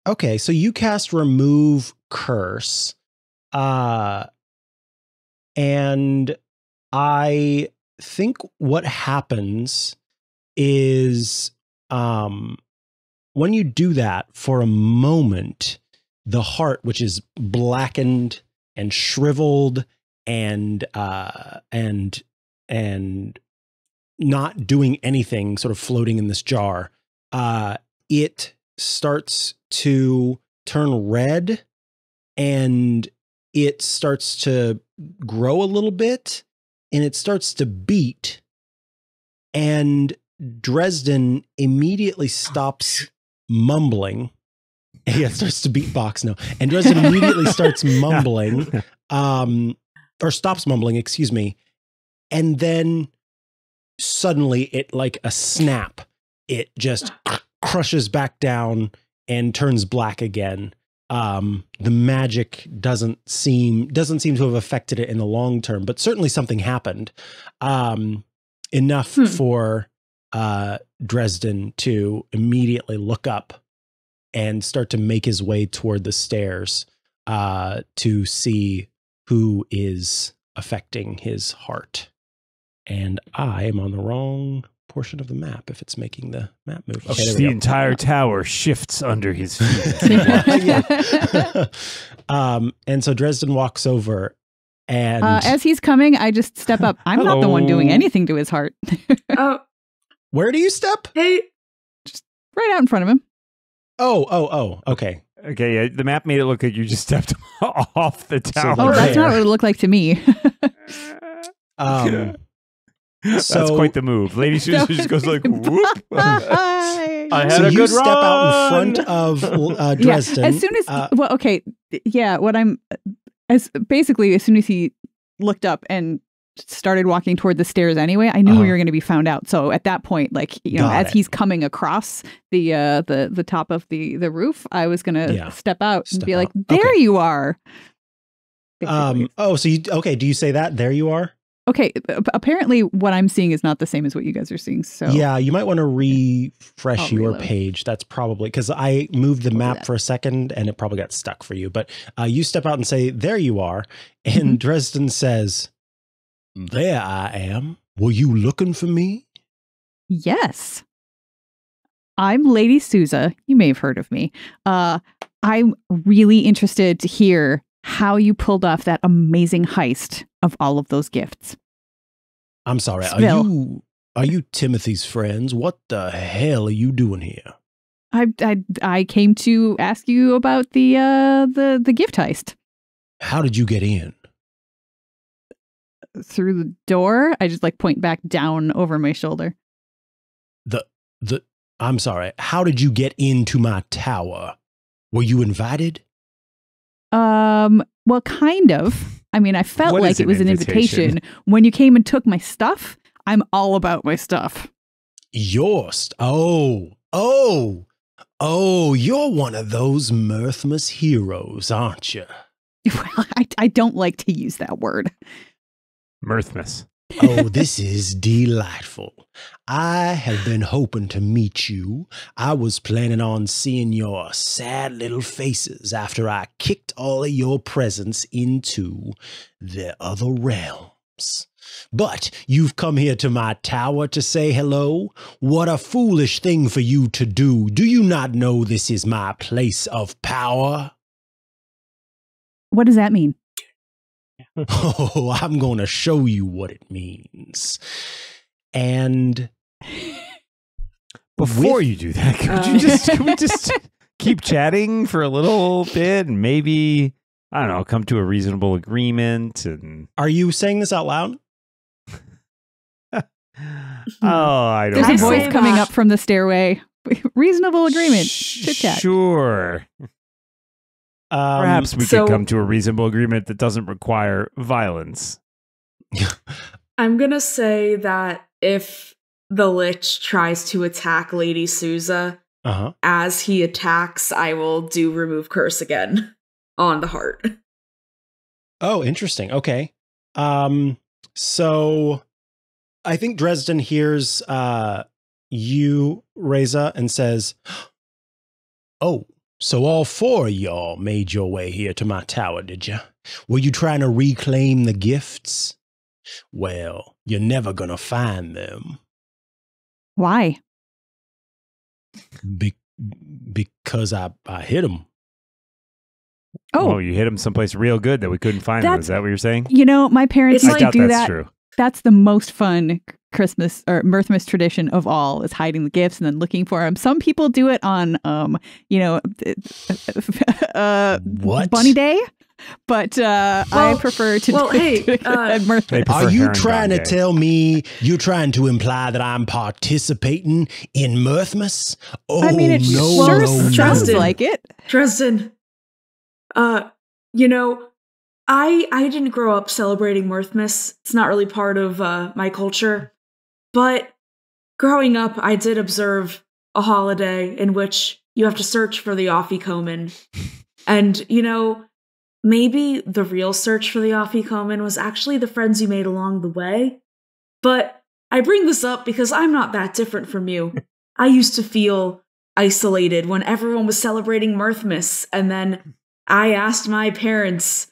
Okay, so you cast remove curse. And I think what happens is when you do that for a moment, the heart, which is blackened and shriveled and not doing anything, sort of floating in this jar, it starts to turn red and it starts to grow a little bit and it starts to beat. And Dresden immediately stops mumbling. Yeah, it starts to beatbox now. And Dresden immediately starts mumbling, or stops mumbling, excuse me. And then suddenly it, like a snap, it just crushes back down and turns black again. The magic doesn't seem to have affected it in the long term, but certainly something happened, enough for Dresden to immediately look up and start to make his way toward the stairs to see who is affecting his heart. And I am on the wrong portion of the map if it's making the map move. Okay, the entire tower shifts under his feet. Yeah. And so Dresden walks over and as he's coming, I just step up. I'm not the one doing anything to his heart. Oh, where do you step? hey. Right out in front of him. Oh, okay. Okay, yeah, the map made it look like you just stepped off the tower. Oh, that's not what it looked like to me. That's quite the move. Lady Susan just goes like, whoop. I had So a you good step run. out in front of Dresden. Yeah, as soon as well, okay, yeah. As soon as he looked up and started walking toward the stairs anyway, I knew we were going to be found out. So at that point, like, you know, as he's coming across the top of the roof, I was going to step out and be like, "There you are." Basically. Do you say that? There you are? Okay, apparently what I'm seeing is not the same as what you guys are seeing. So yeah, you might want to refresh I'll your reload. page. That's probably because I moved the map for a second and it probably got stuck for you. But you step out and say, "There you are," and Dresden says, "There I am. Were you looking for me?" Yes. I'm Lady Souza. You may have heard of me. I'm really interested to hear how you pulled off that amazing heist of all of those gifts. I'm sorry. Spill. Are you Timothy's friends? What the hell are you doing here? I came to ask you about the gift heist. How did you get in? Through the door. I just like point back down over my shoulder. I'm sorry. How did you get into my tower? Were you invited? Well, kind of. I mean, I felt What like is it was an invitation. When you came and took my stuff, I'm all about my stuff. Oh, you're one of those Mirthmas heroes, aren't you? Well, I don't like to use that word. Mirthmas. Oh, this is delightful. I have been hoping to meet you. I was planning on seeing your sad little faces after I kicked all of your presents into the other realms. But you've come here to my tower to say hello? What a foolish thing for you to do. Do you not know this is my place of power? What does that mean? Oh, I'm going to show you what it means. And Before you do that, could we just keep chatting for a little bit and maybe, I don't know, come to a reasonable agreement? And are you saying this out loud? I don't There's know. a voice coming up from the stairway. Reasonable agreement. Chit chat. Sure. Perhaps we could come to a reasonable agreement that doesn't require violence. I'm going to say that if the Lich tries to attack Lady Souza, as he attacks, I will do remove curse again on the heart. Oh, interesting. Okay. So I think Dresden hears you, Reza, and says, "Oh, so all four of y'all made your way here to my tower, did you? Were you trying to reclaim the gifts? Well, you're never gonna find them." Why? Because I hit them. Oh, you hit him someplace real good that we couldn't find them. Is that what you're saying? You know, my parents used to do that. True. That's the most fun Christmas or Mirthmas tradition of all, is hiding the gifts and then looking for them. Some people do it on, what? Bunny Day, but I prefer to do it at Mirthmas. Are you trying to tell me you're trying to imply that I'm participating in Mirthmas? Oh, I mean, it sure sounds like it. Dresden, you know, I didn't grow up celebrating Mirthmas. It's not really part of my culture. But growing up, I did observe a holiday in which you have to search for the Afikoman. And, you know, maybe the real search for the Afikoman was actually the friends you made along the way. But I bring this up because I'm not that different from you. I used to feel isolated when everyone was celebrating Mirthmas. And then I asked my parents,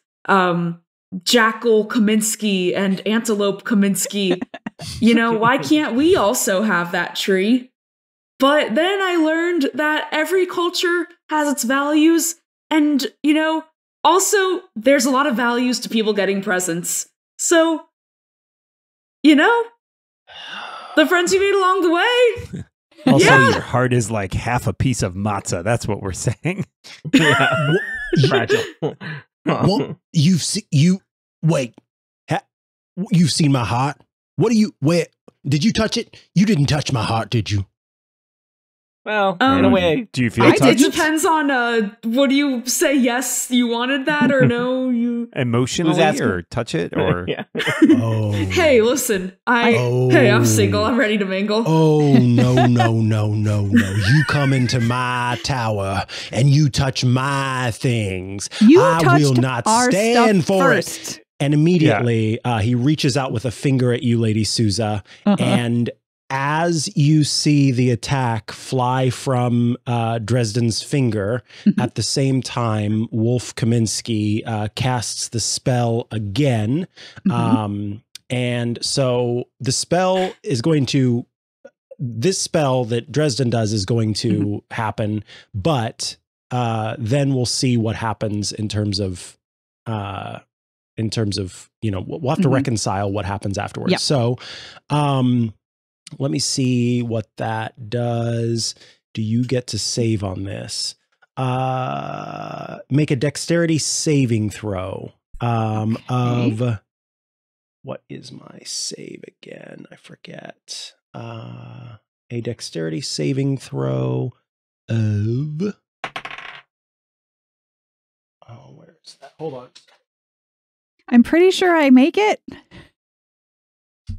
Jackal Kaminsky and Antelope Kaminsky, you know, why can't we also have that tree? But then I learned that every culture has its values, and, you know, also there's a lot of values to people getting presents. So, you know, the friends you made along the way. Also, your heart is like half a piece of matzah. That's what we're saying. Yeah. Fragile. Well, you've seen my heart? Where did you touch it? You didn't touch my heart, did you? Well, in a way. Do you feel touched? It depends on, what do you say? Yes, you wanted that, or no, you... Emotionally, or touch it, or... Yeah. Oh. Hey, listen, hey, I'm single, I'm ready to mingle. Oh, no. You come into my tower and you touch my things. I will not stand for it. And immediately he reaches out with a finger at you, Lady Souza, and as you see the attack fly from Dresden's finger, at the same time, Wolf Kaminsky casts the spell again. And so the spell is going to, this spell that Dresden does is going to happen, but then we'll see what happens in terms of, you know, we'll have to reconcile what happens afterwards. Yep. So, let me see what that does. Do you get to save on this? Make a dexterity saving throw of, what is my save again? I forget. A dexterity saving throw of, oh, where is that? Hold on. I'm pretty sure I make it.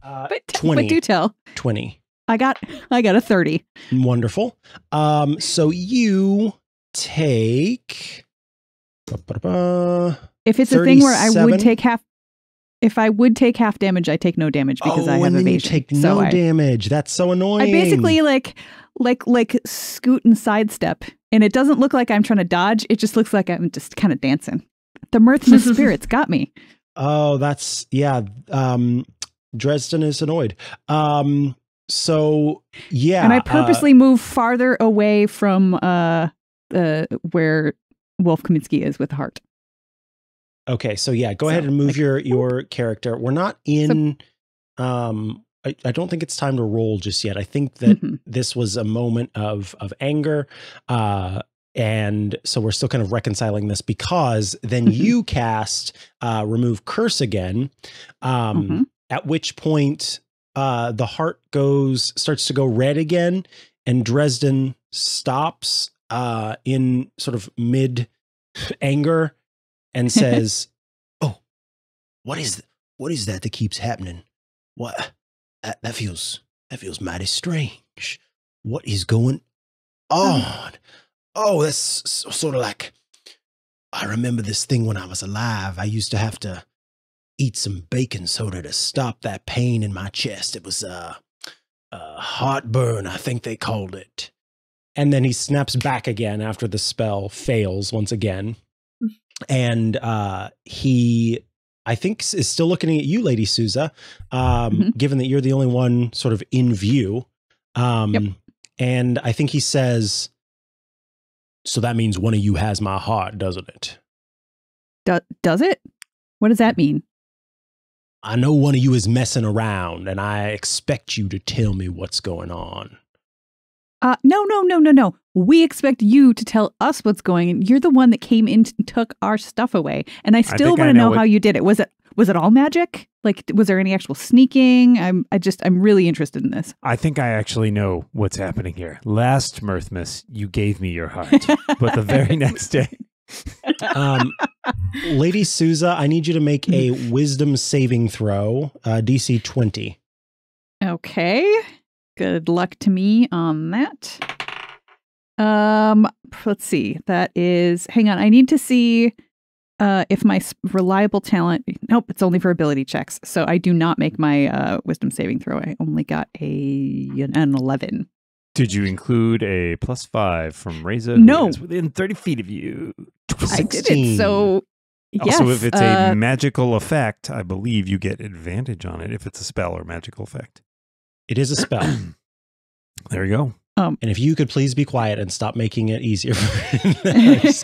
But 20. But do tell. 20. I got a 30. Wonderful. So you take. If it's 37? A thing where I would take half. If I would take half damage, I take no damage because I have and then evasion. You take no damage. That's so annoying. I basically like scoot and sidestep, and it doesn't look like I'm trying to dodge. It just looks like I'm just kind of dancing. The Mirthmas spirits got me. Oh, that's Dresden is annoyed. So yeah, and I purposely move farther away from where Wolf Kaminsky is with the heart. Okay, so yeah, go ahead and move your character. We're not in. I don't think it's time to roll just yet. I think that this was a moment of anger, and so we're still kind of reconciling this because then you cast remove curse again. At which point the heart starts to go red again, and Dresden stops in sort of mid anger and says, "Oh, what is that keeps happening? What? That feels That feels mighty strange. What is going on? Oh, that's sort of like, I remember this thing when I was alive. I used to have to eat some baking soda to stop that pain in my chest. It was heartburn, I think they called it. And then he snaps back again after the spell fails once again. And he, I think, is still looking at you, Lady Souza, given that you're the only one sort of in view. And I think he says, so that means one of you has my heart, doesn't it? Does it? What does that mean? I know one of you is messing around, and I expect you to tell me what's going on. No. We expect you to tell us what's going on. You're the one that came in and took our stuff away. And I still want to know how you did it. Was it all magic? Like, was there any actual sneaking? I'm really interested in this. I think I actually know what's happening here. Last Mirthmas, you gave me your heart, but the very next day. Lady Souza, I need you to make a wisdom saving throw, DC 20. Okay. Good luck to me on that. Let's see. That is, hang on. I need to see if my reliable talent, nope, it's only for ability checks. So I do not make my wisdom saving throw. I only got an 11. Did you include a +5 from Reza? No. Who is within 30 feet of you. 16. I did it. So yes. Also, if it's a magical effect, I believe you get advantage on it if it's a spell or magical effect. It is a spell. There you go. And if you could please be quiet and stop making it easier. Wait,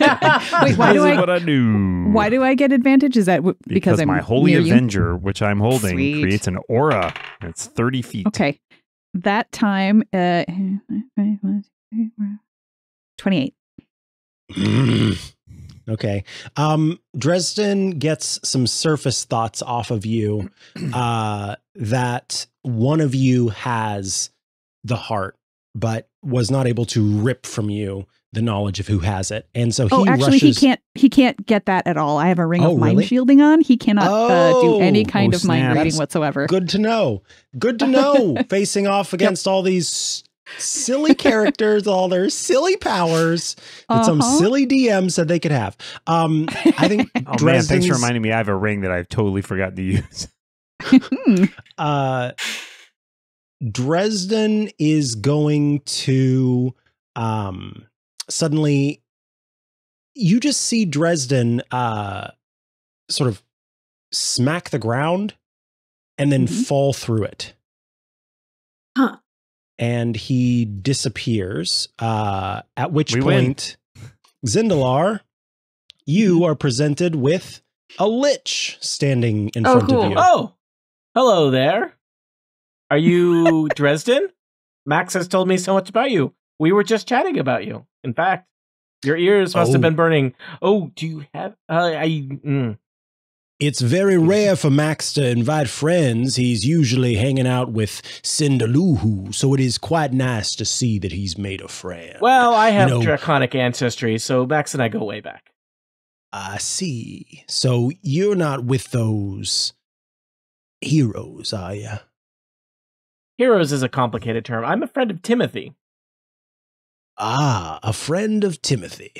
why do what I do? Why do I get advantage? Is that because I'm my Holy near Avenger, which I'm holding, Sweet. creates an aura. It's 30 feet. Okay. That time, 28. Okay. Dresden gets some surface thoughts off of you that one of you has the heart, but was not able to rip from you the knowledge of who has it. And so he rushes. he can't get that at all. I have a ring of mind really? shielding on. He cannot do any kind of mind snap. reading That's whatsoever. Good to know. Good to know. Facing off against all these silly characters, all their silly powers that some silly DM said they could have. I think Oh man, thanks for reminding me. I have a ring that I've totally forgotten to use. Dresden is going to suddenly, you just see Dresden sort of smack the ground and then fall through it. Huh. And he disappears, at which We point, Zindalar, you are presented with a lich standing in front of you. Oh, hello there. Are you Dresden? Max has told me so much about you. We were just chatting about you. In fact, your ears must have been burning. Oh, do you have... It's very rare for Max to invite friends. He's usually hanging out with Cinderluhu, so it is quite nice to see that he's made a friend. Well, I have draconic ancestry, so Max and I go way back. I see. So you're not with those heroes, are you? Heroes is a complicated term. I'm a friend of Timothy. Ah, a friend of Timothy.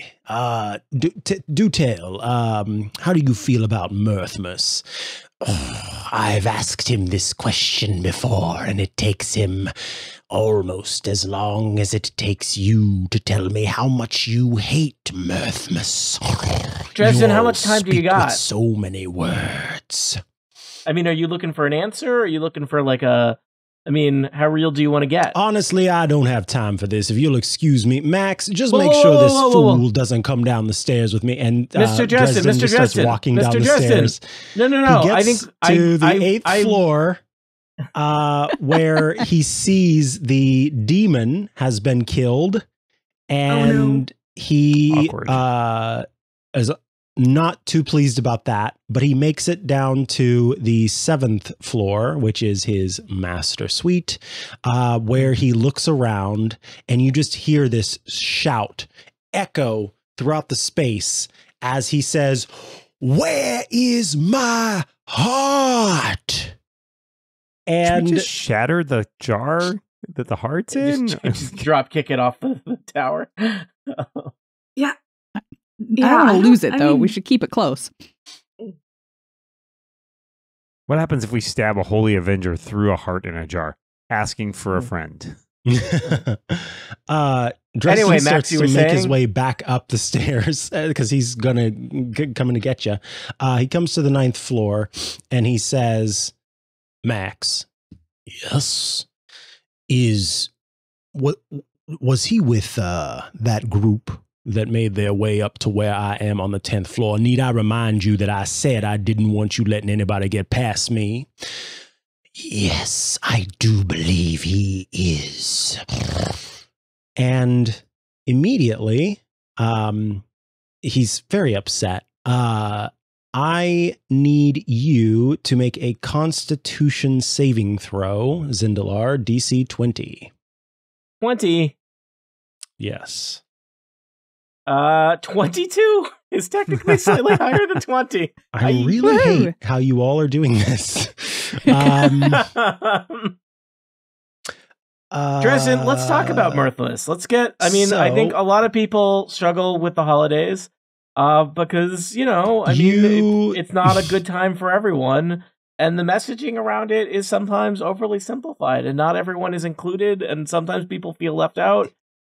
Do tell, how do you feel about Mirthmas? Oh, I've asked him this question before, and it takes him almost as long as it takes you to tell me how much you hate Mirthmas. Dresden, how much time do you got? With so many words. I mean, are you looking for an answer? Or are you looking for like a... I mean, how real do you want to get? Honestly, I don't have time for this. If you'll excuse me, Max, just make sure this fool doesn't come down the stairs with me. And Mr. Dresden, Mr. Dresden, starts walking Mr. down the Dresden. stairs. No. He gets I think to the 8th floor, where he sees the demon has been killed, and he is not too pleased about that, but he makes it down to the 7th floor, which is his master suite, where he looks around, and you just hear this shout echo throughout the space as he says, "Where is my heart?" And Should we just shatter the jar that the heart's in? Just drop kick it off the tower. Yeah. I don't want to lose it, though. mean- We should keep it close. What happens if we stab a holy avenger through a heart in a jar, asking for a friend? Dresden Anyway, Max, starts you to were make his saying? way back up the stairs because he's gonna coming to get you. He comes to the 9th floor and he says, "Max, yes, was he with that group that made their way up to where I am on the 10th floor? Need I remind you that I said I didn't want you letting anybody get past me?" "Yes, I do believe he is." And immediately, he's very upset. I need you to make a Constitution saving throw, Zindalar, DC 20. 20. Yes. 22 is technically slightly higher than 20. I really hate how you all are doing this. Dresden, let's talk about Mirthmas. Let's get, I think a lot of people struggle with the holidays because, it's not a good time for everyone. And the messaging around it is sometimes overly simplified and not everyone is included. And sometimes people feel left out.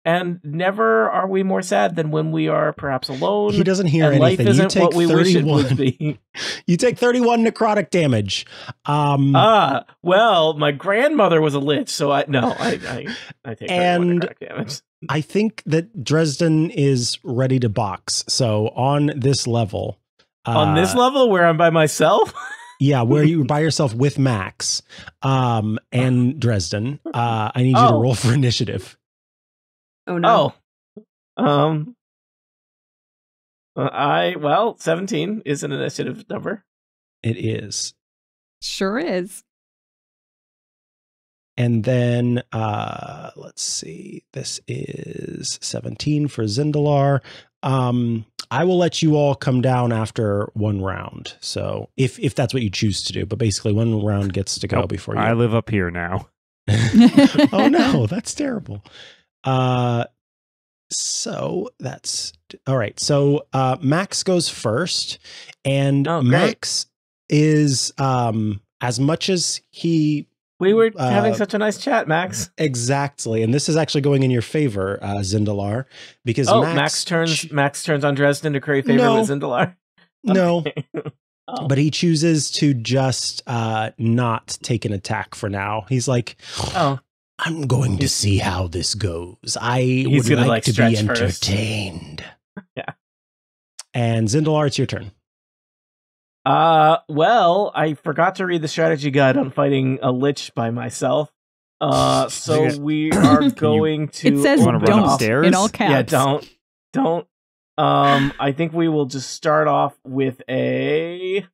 And never are we more sad than when we are perhaps alone. He doesn't hear and anything. Life You isn't take what we wish it 31. would be. You take 31 necrotic damage. Well, my grandmother was a lich, so I take 31 necrotic damage. I think that Dresden is ready to box. So on this level, on this level where I'm by myself. Yeah, where you're by yourself with Max and Dresden. I need you to roll for initiative. Oh no. 17 is an initiative number. It is. Sure is. And then let's see. This is 17 for Zindalar. I will let you all come down after one round. So if that's what you choose to do, but basically one round gets to go before you. I live up here now. Oh no, that's terrible. So that's all right. So Max goes first, and Max is as much as he. We were having such a nice chat, Max. Exactly, and this is actually going in your favor, Zindalar, because Max turns on Dresden to curry favor with Zindalar. No, but he chooses to just not take an attack for now. He's like, I'm going to see how this goes. I would like to be entertained. Yeah. And Zindalar, it's your turn. Well, I forgot to read the strategy guide on fighting a lich by myself. So we are going to. It says run don't upstairs? in all caps. Yeah, don't. I think we will just start off with a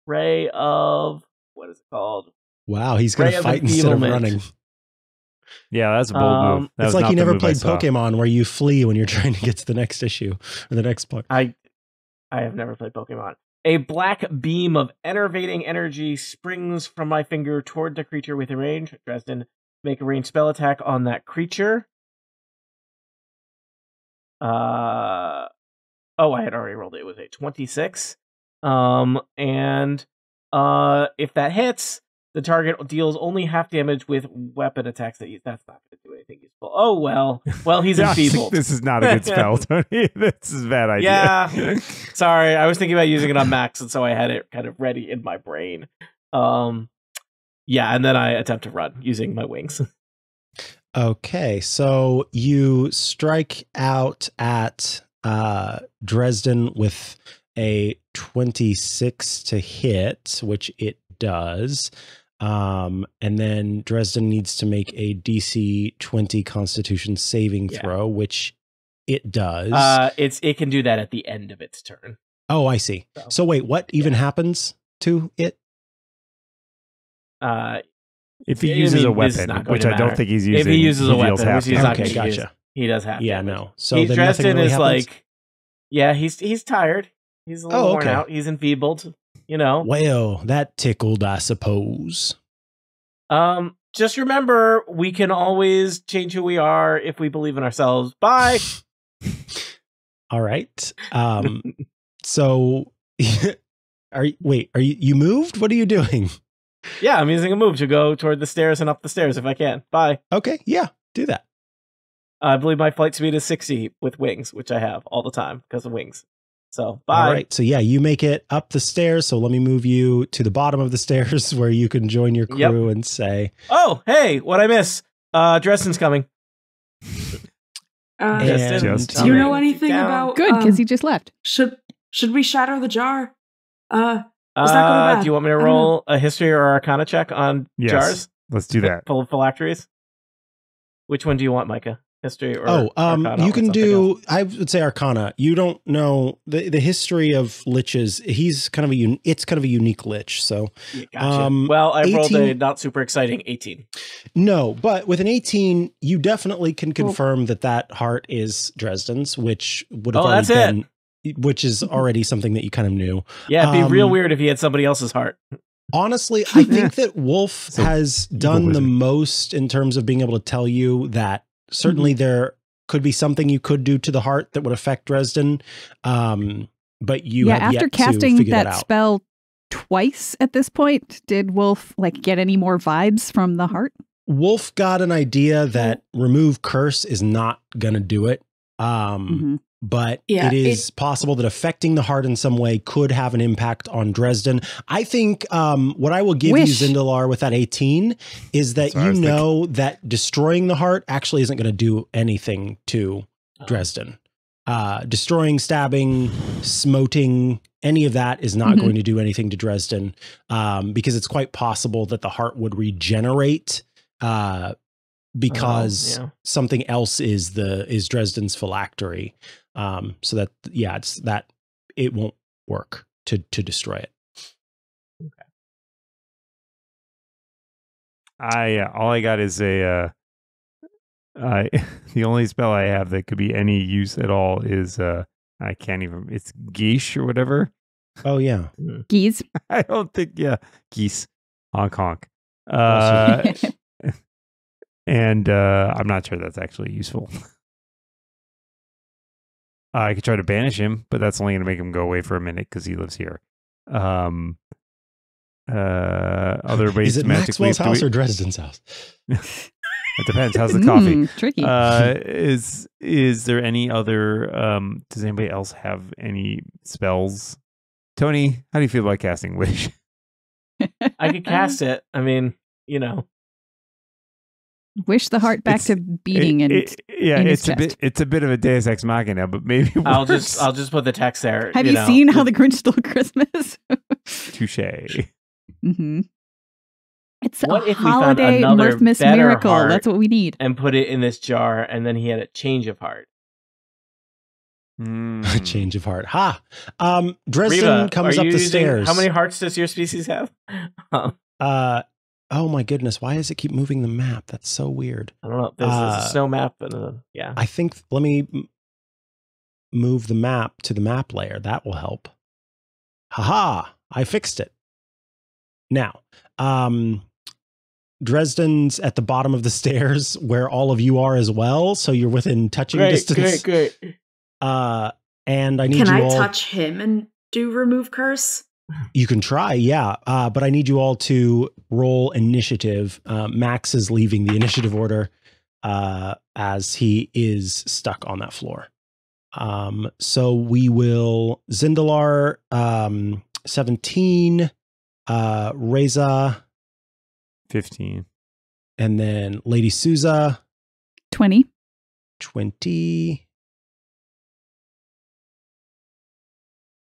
ray of what is it called? Wow, he's going to fight instead of running. Yeah, that's a bold move. It's like you never played Pokemon where you flee when you're trying to get to the next issue or the next book. I have never played Pokemon. A black beam of enervating energy springs from my finger toward the creature within range. Dresden, make a ranged spell attack on that creature. I had already rolled it. It was a 26. And if that hits, the target deals only half damage with weapon attacks that that's not going to do anything useful. Oh, well, he's enfeebled. This is not a good spell, Tony. This is a bad idea. Yeah. Sorry, I was thinking about using it on Max, and so I had it kind of ready in my brain. Yeah, and then I attempt to run using my wings. Okay, so you strike out at Dresden with a 26 to hit, which it does. And then Dresden needs to make a DC 20 Constitution saving throw, which it does. It can do that at the end of its turn. Oh, I see. So wait, what even happens to it? If he uses a weapon, which I don't think he's using. If he uses a weapon, which he's not okay, gotcha. He does have. Yeah, damage. no. So Dresden really is happens? like, he's tired. He's a little worn out. He's enfeebled. you know. Well, that tickled, I suppose. Just remember, we can always change who we are if we believe in ourselves. Bye. All right. So, are you moved? What are you doing? Yeah, I'm using a move to go toward the stairs and up the stairs if I can. Bye. Okay, yeah, do that. I believe my flight speed is 60 with wings, which I have all the time because of wings. So, bye. All right. So, yeah, you make it up the stairs. So let me move you to the bottom of the stairs where you can join your crew and say, "Oh, hey, what'd I miss? Dresden's coming." Do you know anything about... Good, because he just left. Should we shatter the jar? Is that going bad? Do you want me to roll a history or arcana check on jars? Let's do that. Full of phylacteries? Which one do you want, Micah? History or Arcana, you can do, I would say Arcana. You don't know the history of liches. He's kind of it's kind of a unique lich. So, gotcha. Well, I rolled a not super exciting 18. No, but with an 18, you definitely can confirm that heart is Dresden's, which would have already been, which is already something that you kind of knew. Yeah, it'd be real weird if he had somebody else's heart. Honestly, I think that Wolf has done the most in terms of being able to tell you that certainly there could be something you could do to the heart that would affect Dresden. But you have after yet casting to figure that spell twice at this point, did Wolf get any more vibes from the heart? Wolf got an idea that remove curse is not going to do it. But it is possible that affecting the heart in some way could have an impact on Dresden. I think what I will give you, Zindalar, with that 18 is that that destroying the heart actually isn't going to do anything to Dresden. Destroying, stabbing, smoting, any of that is not going to do anything to Dresden because it's quite possible that the heart would regenerate because something else is Dresden's phylactery. So that, it's that it won't work to destroy it. Okay. All I got is the only spell I have that could be any use at all is I can't even, it's geesh or whatever. Oh yeah. Geese. I don't think, geese. Honk honk. And I'm not sure that's actually useful. I could try to banish him, but that's only going to make him go away for a minute because he lives here. Other ways is it Maxwell's house or Dresden's house? It depends. How's the coffee? Tricky. Is there any other? Does anybody else have any spells? Tony, how do you feel about casting Wish? I could cast it. I mean, Wish the heart back to beating it's a bit of a Deus Ex Machina, but maybe I'll just put the text there. Have you seen How the Grinch Stole Christmas? Touche. It's what a holiday Mirthmas miracle. That's what we need. And put it in this jar, and then he had a change of heart. A change of heart. Ha! Dresden Reva, comes up the stairs. How many hearts does your species have? Oh my goodness, why does it keep moving the map? That's so weird. I don't know. There's a snow map. And I think, let me move the map to the map layer. That will help. Haha, I fixed it. Now, Dresden's at the bottom of the stairs where all of you are as well. So you're within touching distance. Great. And I need Can you I all... touch him and do remove curse? You can try, but I need you all to roll initiative. Max is leaving the initiative order as he is stuck on that floor. So we will Zindalar 17, Reza 15, and then Lady Souza 20.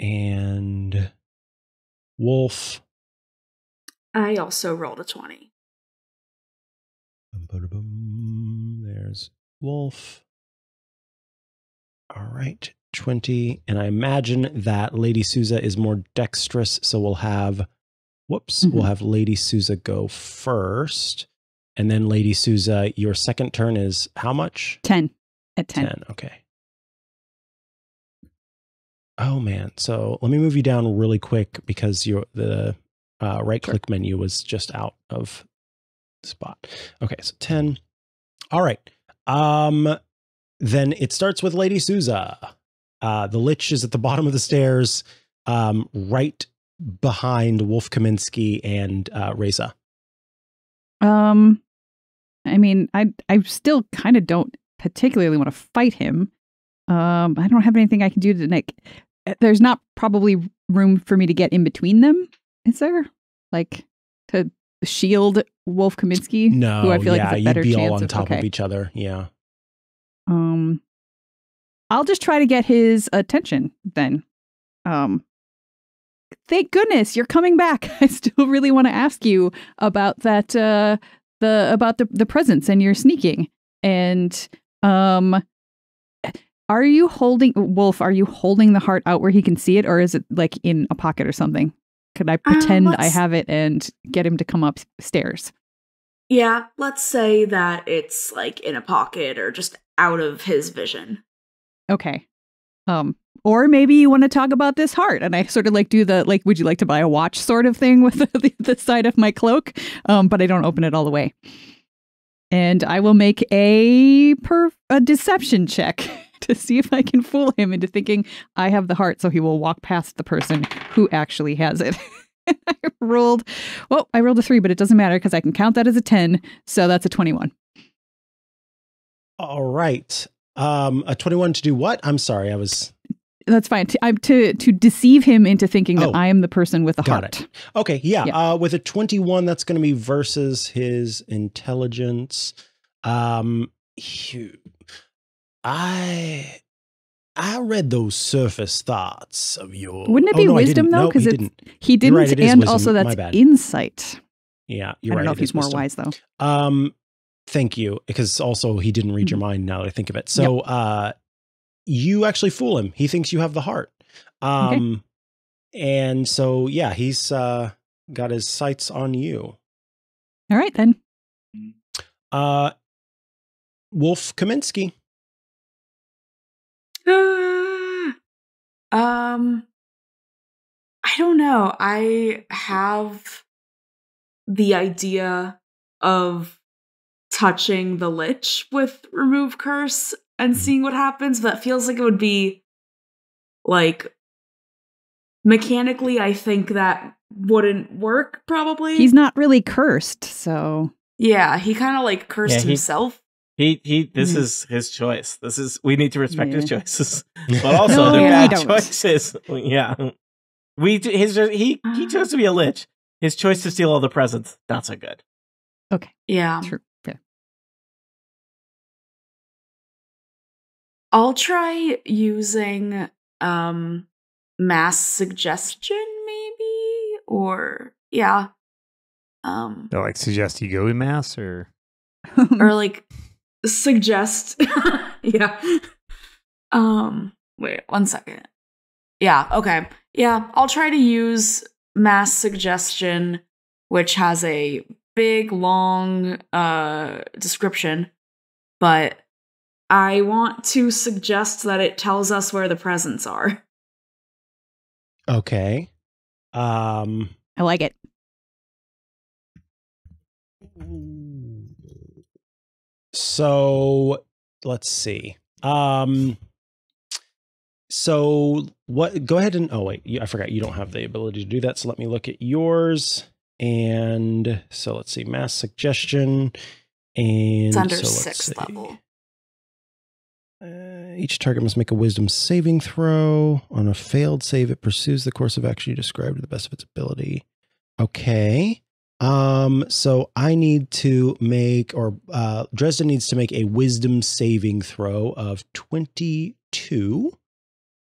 And Wolf. I also rolled a 20. There's Wolf. All right, 20. And I imagine that Lady Souza is more dexterous, so we'll have, we'll have Lady Souza go first. And then Lady Souza, your second turn is how much? 10. At 10. 10, okay. Oh man. So let me move you down really quick because the right click menu was just out of spot. Okay, so 10. All right. Then it starts with Lady Souza. The Lich is at the bottom of the stairs, right behind Wolf Kaminsky and Reza. I mean, I still kind of don't particularly want to fight him. I don't have anything I can do to like. There's not probably room for me to get in between them, is there? Like to shield Wolf Kaminsky? No, who I feel like is a better you'd be chance all on top of each other. Yeah. I'll just try to get his attention then. Thank goodness you're coming back. I still really want to ask you about that. The presents and your sneaking and are you holding Wolf? Are you holding the heart out where he can see it, or is it like in a pocket or something? Could I pretend I have it and get him to come upstairs? Yeah, let's say that it's like in a pocket or just out of his vision. Okay. Or maybe you want to talk about this heart, and I sort of like do the like, would you like to buy a watch sort of thing with the side of my cloak, but I don't open it all the way. And I will make a deception check to see if I can fool him into thinking I have the heart, so he will walk past the person who actually has it. I rolled a 3, but it doesn't matter because I can count that as a 10, so that's a 21. All right. A 21 to do what? I'm sorry, That's fine. To deceive him into thinking that I am the person with the heart. It. Okay, yeah. With a 21, that's going to be versus his intelligence. I read those surface thoughts of yours. Wouldn't it be wisdom though? Because he didn't, right, and wisdom. also that's insight. Yeah, you're right. I don't know if he's more wise though. Thank you, because also he didn't read your mind. Now that I think of it, so you actually fool him. He thinks you have the heart. Okay. And so yeah, he's got his sights on you. All right then. Wolf Kaminsky. I don't know. I have the idea of touching the Lich with Remove Curse and seeing what happens, but that feels like it would be like mechanically, I think that wouldn't work probably. He's not really cursed, so yeah, he kind of like cursed himself. This is his choice. We need to respect his choices, but also they're bad choices. Yeah, he chose to be a Lich. His choice to steal all the presents, not so good. Okay, yeah, true. Yeah. I'll try using mass suggestion, maybe, or yeah. They'll like suggest you go in mass, or like suggest. Yeah. Wait 1 second. Yeah. Okay. Yeah. I'll try to use mass suggestion, which has a big long description, but I want to suggest that it tells us where the presents are. Okay. I like it. So let's see. So what? Go ahead and I forgot you don't have the ability to do that. So let me look at yours. And so let's see, mass suggestion, and it's under 6th level. Each target must make a wisdom saving throw. On a failed save, it pursues the course of action you described to the best of its ability. Okay. So I need to make, or Dresden needs to make a wisdom saving throw of 22.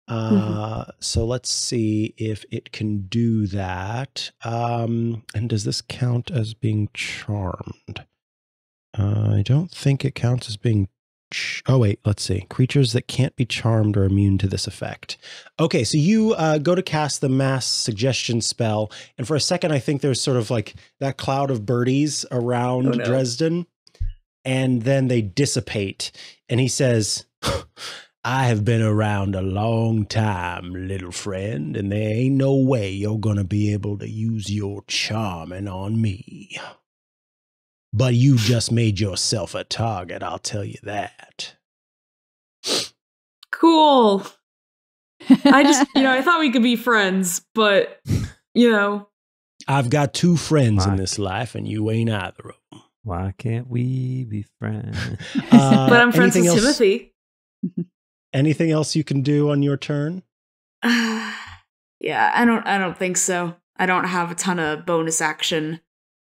So let's see if it can do that. And does this count as being charmed? I don't think it counts as being oh wait, let's see. Creatures that can't be charmed are immune to this effect. Okay, so you go to cast the mass suggestion spell, and for a second I think there's sort of like that cloud of birdies around Dresden, and then they dissipate, and he says, I have been around a long time, little friend, and there ain't no way you're gonna be able to use your charming on me. But you just made yourself a target, I'll tell you that. Cool. I thought we could be friends, but, I've got two friends in this life, and you ain't either of them. Why can't we be friends? But I'm friends with Timothy. Anything else you can do on your turn? Yeah, I don't think so. I don't have a ton of bonus action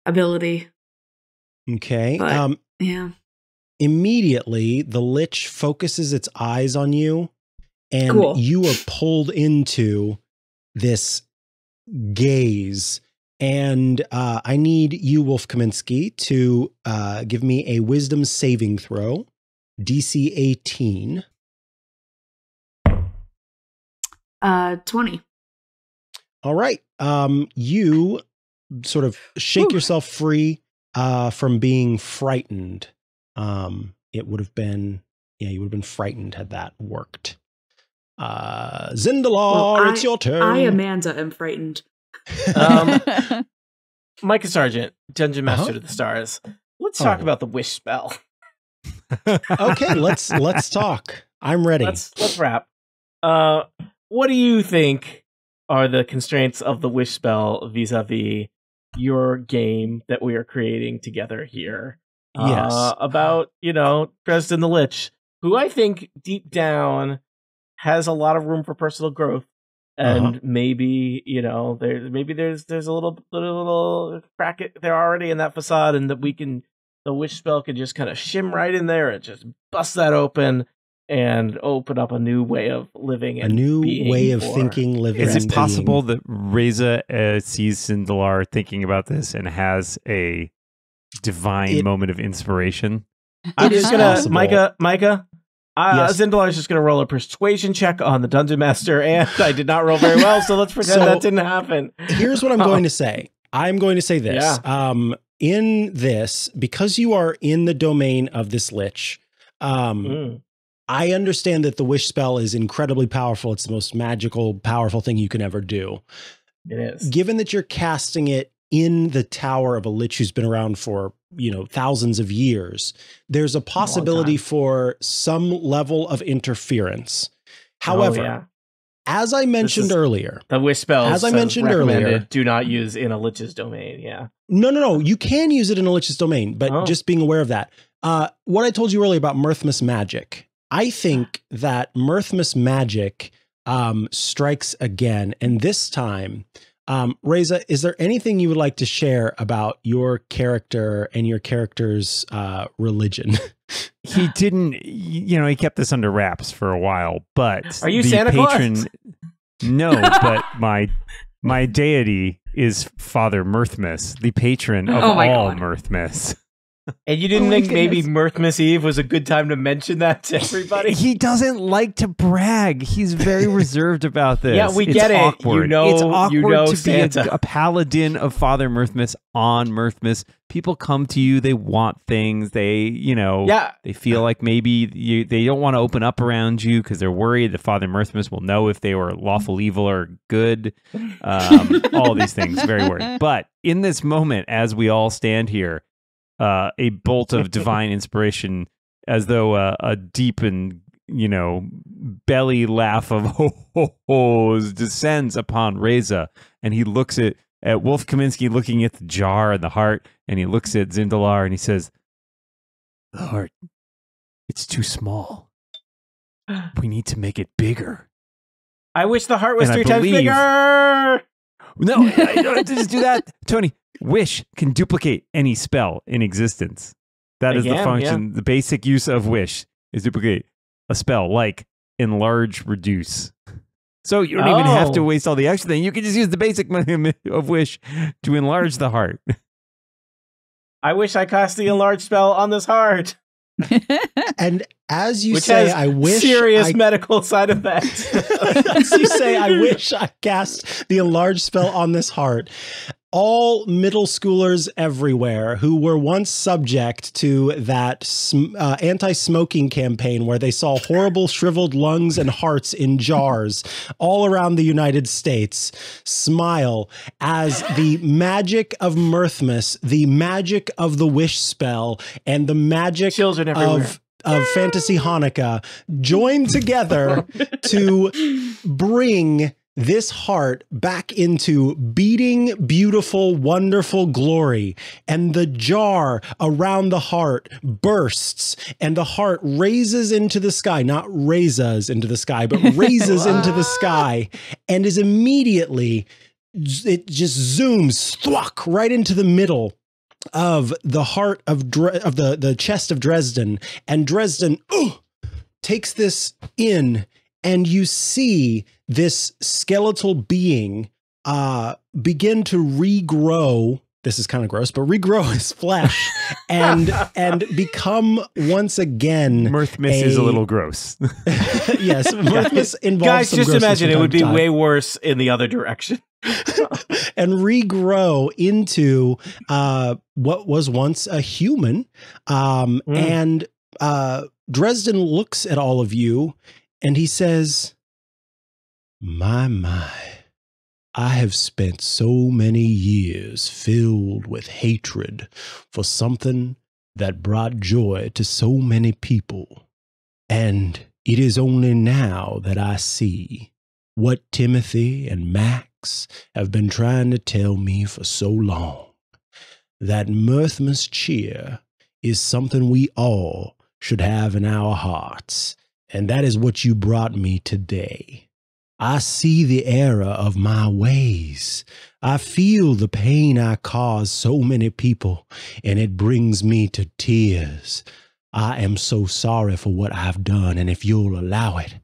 ability. Okay. But, yeah. Immediately, the Lich focuses its eyes on you, and you are pulled into this gaze. And I need you, Wolf Kaminsky, to give me a wisdom saving throw, DC 18. 20. All right. You sort of shake yourself free from being frightened. It would have been, you would have been frightened had that worked. Zindalar, it's your turn. I, Amanda, am frightened. Micah Sargent, Dungeon Master to the Stars. Let's talk about the wish spell. Okay, let's talk. I'm ready. Let's wrap. What do you think are the constraints of the wish spell vis-a-vis your game that we are creating together here? Yes. About, Dresden the Lich, who I think deep down has a lot of room for personal growth. And maybe, there's a little crack there already in that facade, and that the wish spell could just kind of shim right in there and just bust that open and open up a new way of living. And a new way of thinking, living. Is it possible that Reza sees Zindalar thinking about this and has a divine moment of inspiration? I'm just gonna, Micah. Yes. Zindalar is just going to roll a persuasion check on the Dungeon Master, and I did not roll very well, so let's pretend that didn't happen. Here's what I'm going to say. I'm going to say this. Yeah. In this, because you are in the domain of this Lich, I understand that the wish spell is incredibly powerful. It's the most magical, powerful thing you can ever do. It is. Given that you're casting it in the tower of a Lich who's been around for, thousands of years, there's a possibility for some level of interference. However, as I mentioned earlier, the wish spell, as I mentioned earlier, do not use in a Lich's domain. Yeah. No. You can use it in a Lich's domain, but just being aware of that. What I told you earlier about Mirthmas magic, I think that Mirthmas magic strikes again, and this time, Reza, is there anything you would like to share about your character and your character's religion? He didn't, he kept this under wraps for a while, but are you Santa Claus? No, but my deity is Father Mirthmas, the patron of all Mirthmas. And you didn't think maybe Mirthmas Eve was a good time to mention that to everybody? He doesn't like to brag. He's very reserved about this. Yeah, we get it. Awkward. It's awkward to Santa. be a paladin of Father Mirthmas on Mirthmas. People come to you. They want things. They, they feel like maybe they don't want to open up around you because they're worried that Father Mirthmas will know if they were lawful evil or good. All these things, very worried. But in this moment, as we all stand here, a bolt of divine inspiration, as though a deep and belly laugh of ho-ho-hos descends upon Reza, and he looks at Wolf Kaminsky looking at the jar and the heart, and he looks at Zindalar and he says, "The heart, it's too small. We need to make it bigger." I wish the heart was 3 times bigger. No, I don't have to just do that, Tony. Wish can duplicate any spell in existence. That is the function. Yeah. The basic use of wish is duplicate a spell, like enlarge, reduce. So you don't even have to waste all the extra thing. You can just use the basic of wish to enlarge the heart. I wish I cast the enlarge spell on this heart. And as you Which say, has I wish serious medical side effects. As you say, I wish I cast the enlarge spell on this heart. all middle schoolers everywhere who were once subject to that anti-smoking campaign where they saw horrible shriveled lungs and hearts in jars all around the United States smile as the magic of Mirthmas, the magic of the wish spell, and the magic Children everywhere. of Fantasy Hanukkah join together to bring this heart back into beating, beautiful, wonderful glory. And the jar around the heart bursts and the heart raises into the sky, not raises into the sky, but raises into the sky, and is immediately, it just zooms thwack right into the middle of the heart of the chest of Dresden. And Dresden takes this in, and you see this skeletal being begin to regrow. This is kind of gross, but regrow his flesh and become once again. Mirthmas is a little gross. Yes, Mirthmas involves Guys, some just grossness imagine it from would time be to time. way worse in the other direction. And regrow into what was once a human. And Dresden looks at all of you and he says, my, I have spent so many years filled with hatred for something that brought joy to so many people. And it is only now that I see what Timothy and Max have been trying to tell me for so long, that Mirthmas cheer is something we all should have in our hearts. And that is what you brought me today. I see the error of my ways. I feel the pain I cause so many people, and it brings me to tears. I am so sorry for what I've done, and if you'll allow it,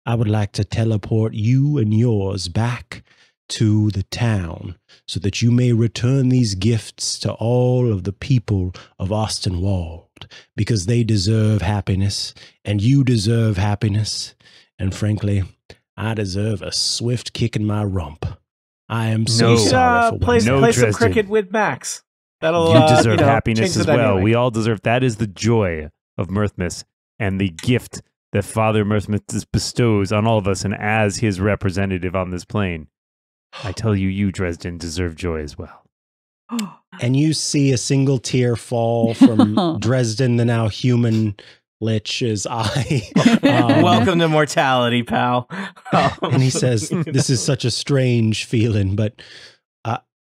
I would like to teleport you and yours back to the town so that you may return these gifts to all of the people of Austenwald, because they deserve happiness, and you deserve happiness, and frankly, I deserve a swift kick in my rump. I am so sorry for play some Dresden. cricket with Max. That'll You deserve happiness change the as well. dynamic. We all deserve. That is the joy of Mirthmas and the gift that Father Mirthmas bestows on all of us, and as his representative on this plane, I tell you, you, Dresden, deserve joy as well. And you see a single tear fall from Dresden, the now human Lich's eye. Welcome to mortality, pal. And he says, "This is such a strange feeling, but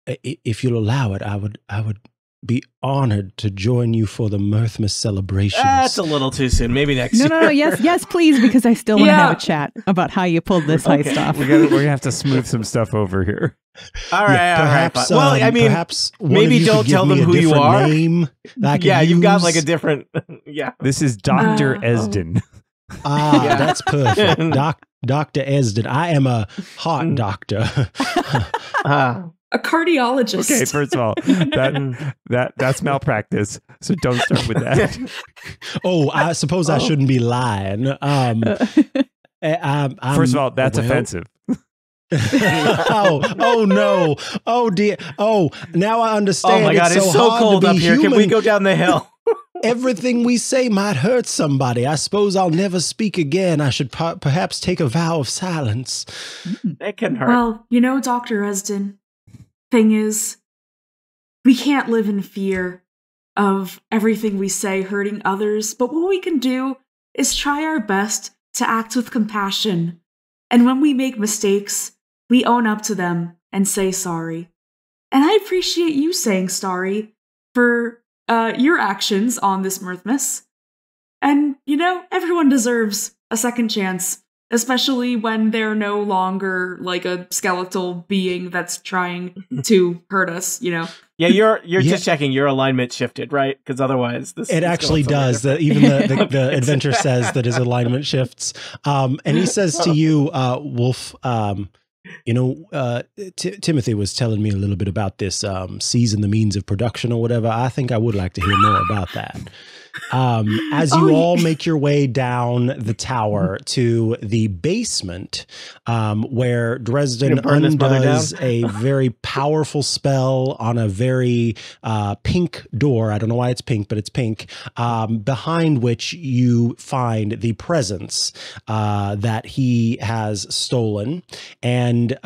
if you'll allow it, I would be honored to join you for the Mirthmas celebrations." That's a little too soon. Maybe next year. No, yes, please, because I still want to have a chat about how you pulled this heist off. We're gonna have to smooth some stuff over here. All right, perhaps, all right. Well, I mean, perhaps maybe don't tell them who you are. Name that I can yeah, you've got use. like a different. Yeah, This is Dr. Esden. Yeah. That's perfect, Dr. Esden. I am a heart doctor. A cardiologist. Okay, first of all, that's malpractice, so don't start with that. Oh, I suppose I shouldn't be lying. First of all, that's offensive. oh no. Oh dear. Oh, now I understand. Oh my God, it's so hard cold to be up here. Can we human. go down the hill? Everything we say might hurt somebody. I suppose I'll never speak again. I should perhaps take a vow of silence. It can hurt. Well, you know, Dr. Esden, thing is, we can't live in fear of everything we say hurting others, but what we can do is try our best to act with compassion. And when we make mistakes, we own up to them and say sorry. And I appreciate you saying sorry for your actions on this Mirthmas. And, you know, everyone deserves a second chance, especially when they're no longer like a skeletal being that's trying to hurt us, you know? Yeah, you're just checking your alignment shifted, right? Because otherwise, it actually does. Even the adventure says that his alignment shifts. And he says to you, Wolf, you know, Timothy was telling me a little bit about this season, the means of production or whatever. I think I would like to hear more about that. As you all make your way down the tower to the basement, where Dresden undoes a very powerful spell on a very pink door. I don't know why it's pink, but it's pink, behind which you find the presents that he has stolen. And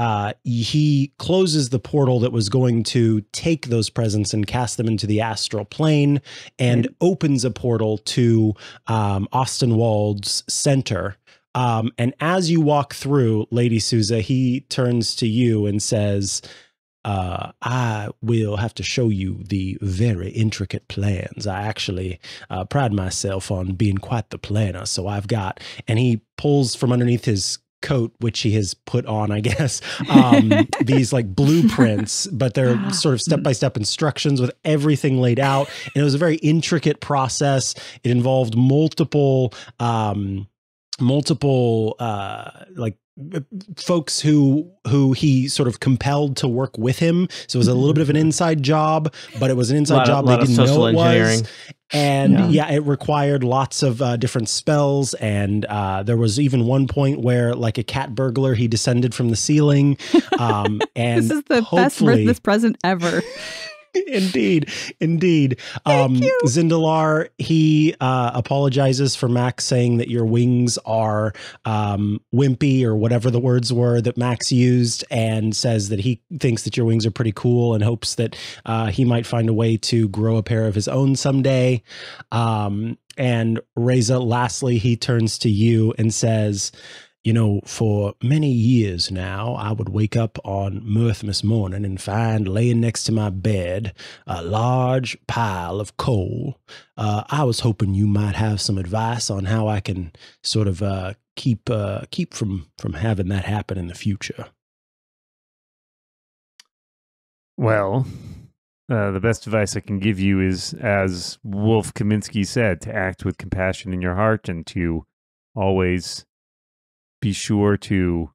he closes the portal that was going to take those presents and cast them into the astral plane, and opens a portal to Ostenwald's center. And as you walk through, Lady Souza, he turns to you and says, I will have to show you the very intricate plans. I actually pride myself on being quite the planner. So I've got, and he pulls from underneath his coat, which he has put on, I guess, these like blueprints, but they're sort of step-by-step instructions with everything laid out. And it was a very intricate process. It involved multiple like folks who he sort of compelled to work with him. So it was a little bit of an inside job, but it was an inside job they didn't know it was. And yeah, it required lots of different spells. And there was even one point where, like a cat burglar, he descended from the ceiling. And this is the best Mirthmas present ever. Indeed. Zindalar, he apologizes for Max saying that your wings are wimpy, or whatever the words were that Max used, and says that he thinks that your wings are pretty cool and hopes that he might find a way to grow a pair of his own someday. And Reza, lastly, he turns to you and says, you know, for many years now, I would wake up on Mirthmas morning and find laying next to my bed a large pile of coal. I was hoping you might have some advice on how I can sort of keep from having that happen in the future. Well, the best advice I can give you is, as Wolf Kaminsky said, to act with compassion in your heart and to always be sure to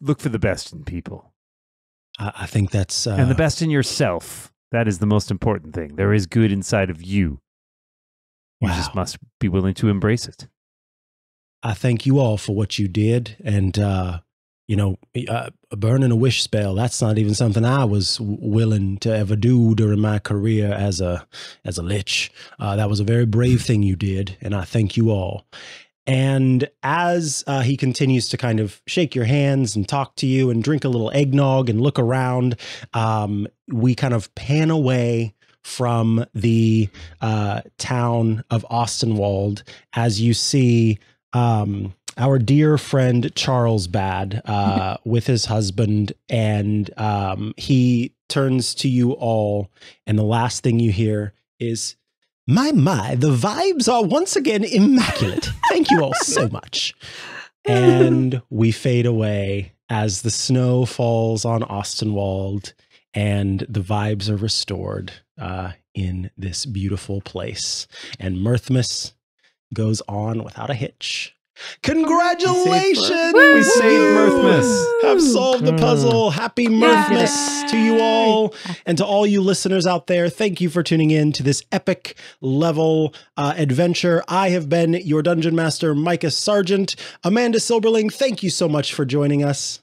look for the best in people. I think that's... and the best in yourself. That is the most important thing. There is good inside of you. You just must be willing to embrace it. I thank you all for what you did. And, you know, burning a wish spell, that's not even something I was willing to ever do during my career as a lich. That was a very brave thing you did, and I thank you all. And as he continues to kind of shake your hands and talk to you and drink a little eggnog and look around, we kind of pan away from the town of Ostenwald as you see our dear friend Charles Bad with his husband, and he turns to you all, and the last thing you hear is, My, the vibes are once again immaculate. Thank you all so much. And we fade away as the snow falls on Ostenwald and the vibes are restored in this beautiful place. And Mirthmas goes on without a hitch. Congratulations! We saved Mirthmas. Have solved the puzzle. Happy Mirthmas to you all. And to all you listeners out there, thank you for tuning in to this epic level adventure. I have been your Dungeon Master, Micah Sargent. Amanda Silberling, thank you so much for joining us.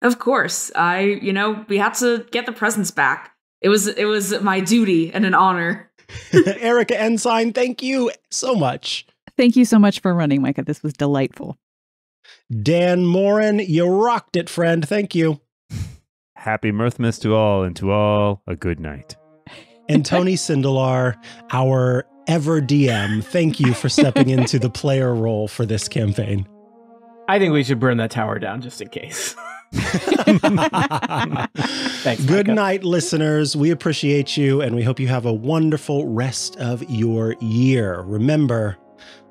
Of course. We had to get the presents back. It was my duty and an honor. Erica Ensign, thank you so much. Thank you so much for running, Micah. This was delightful. Dan Morin, you rocked it, friend. Thank you. Happy Mirthmas to all, and to all a good night. And Tony Sindelar, our ever DM, thank you for stepping into the player role for this campaign. I think we should burn that tower down just in case. Thanks, Good Micah. night, listeners. We appreciate you, and we hope you have a wonderful rest of your year. Remember,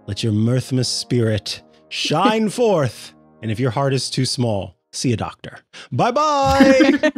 let your Mirthmas spirit shine forth. And if your heart is too small, see a doctor. Bye-bye.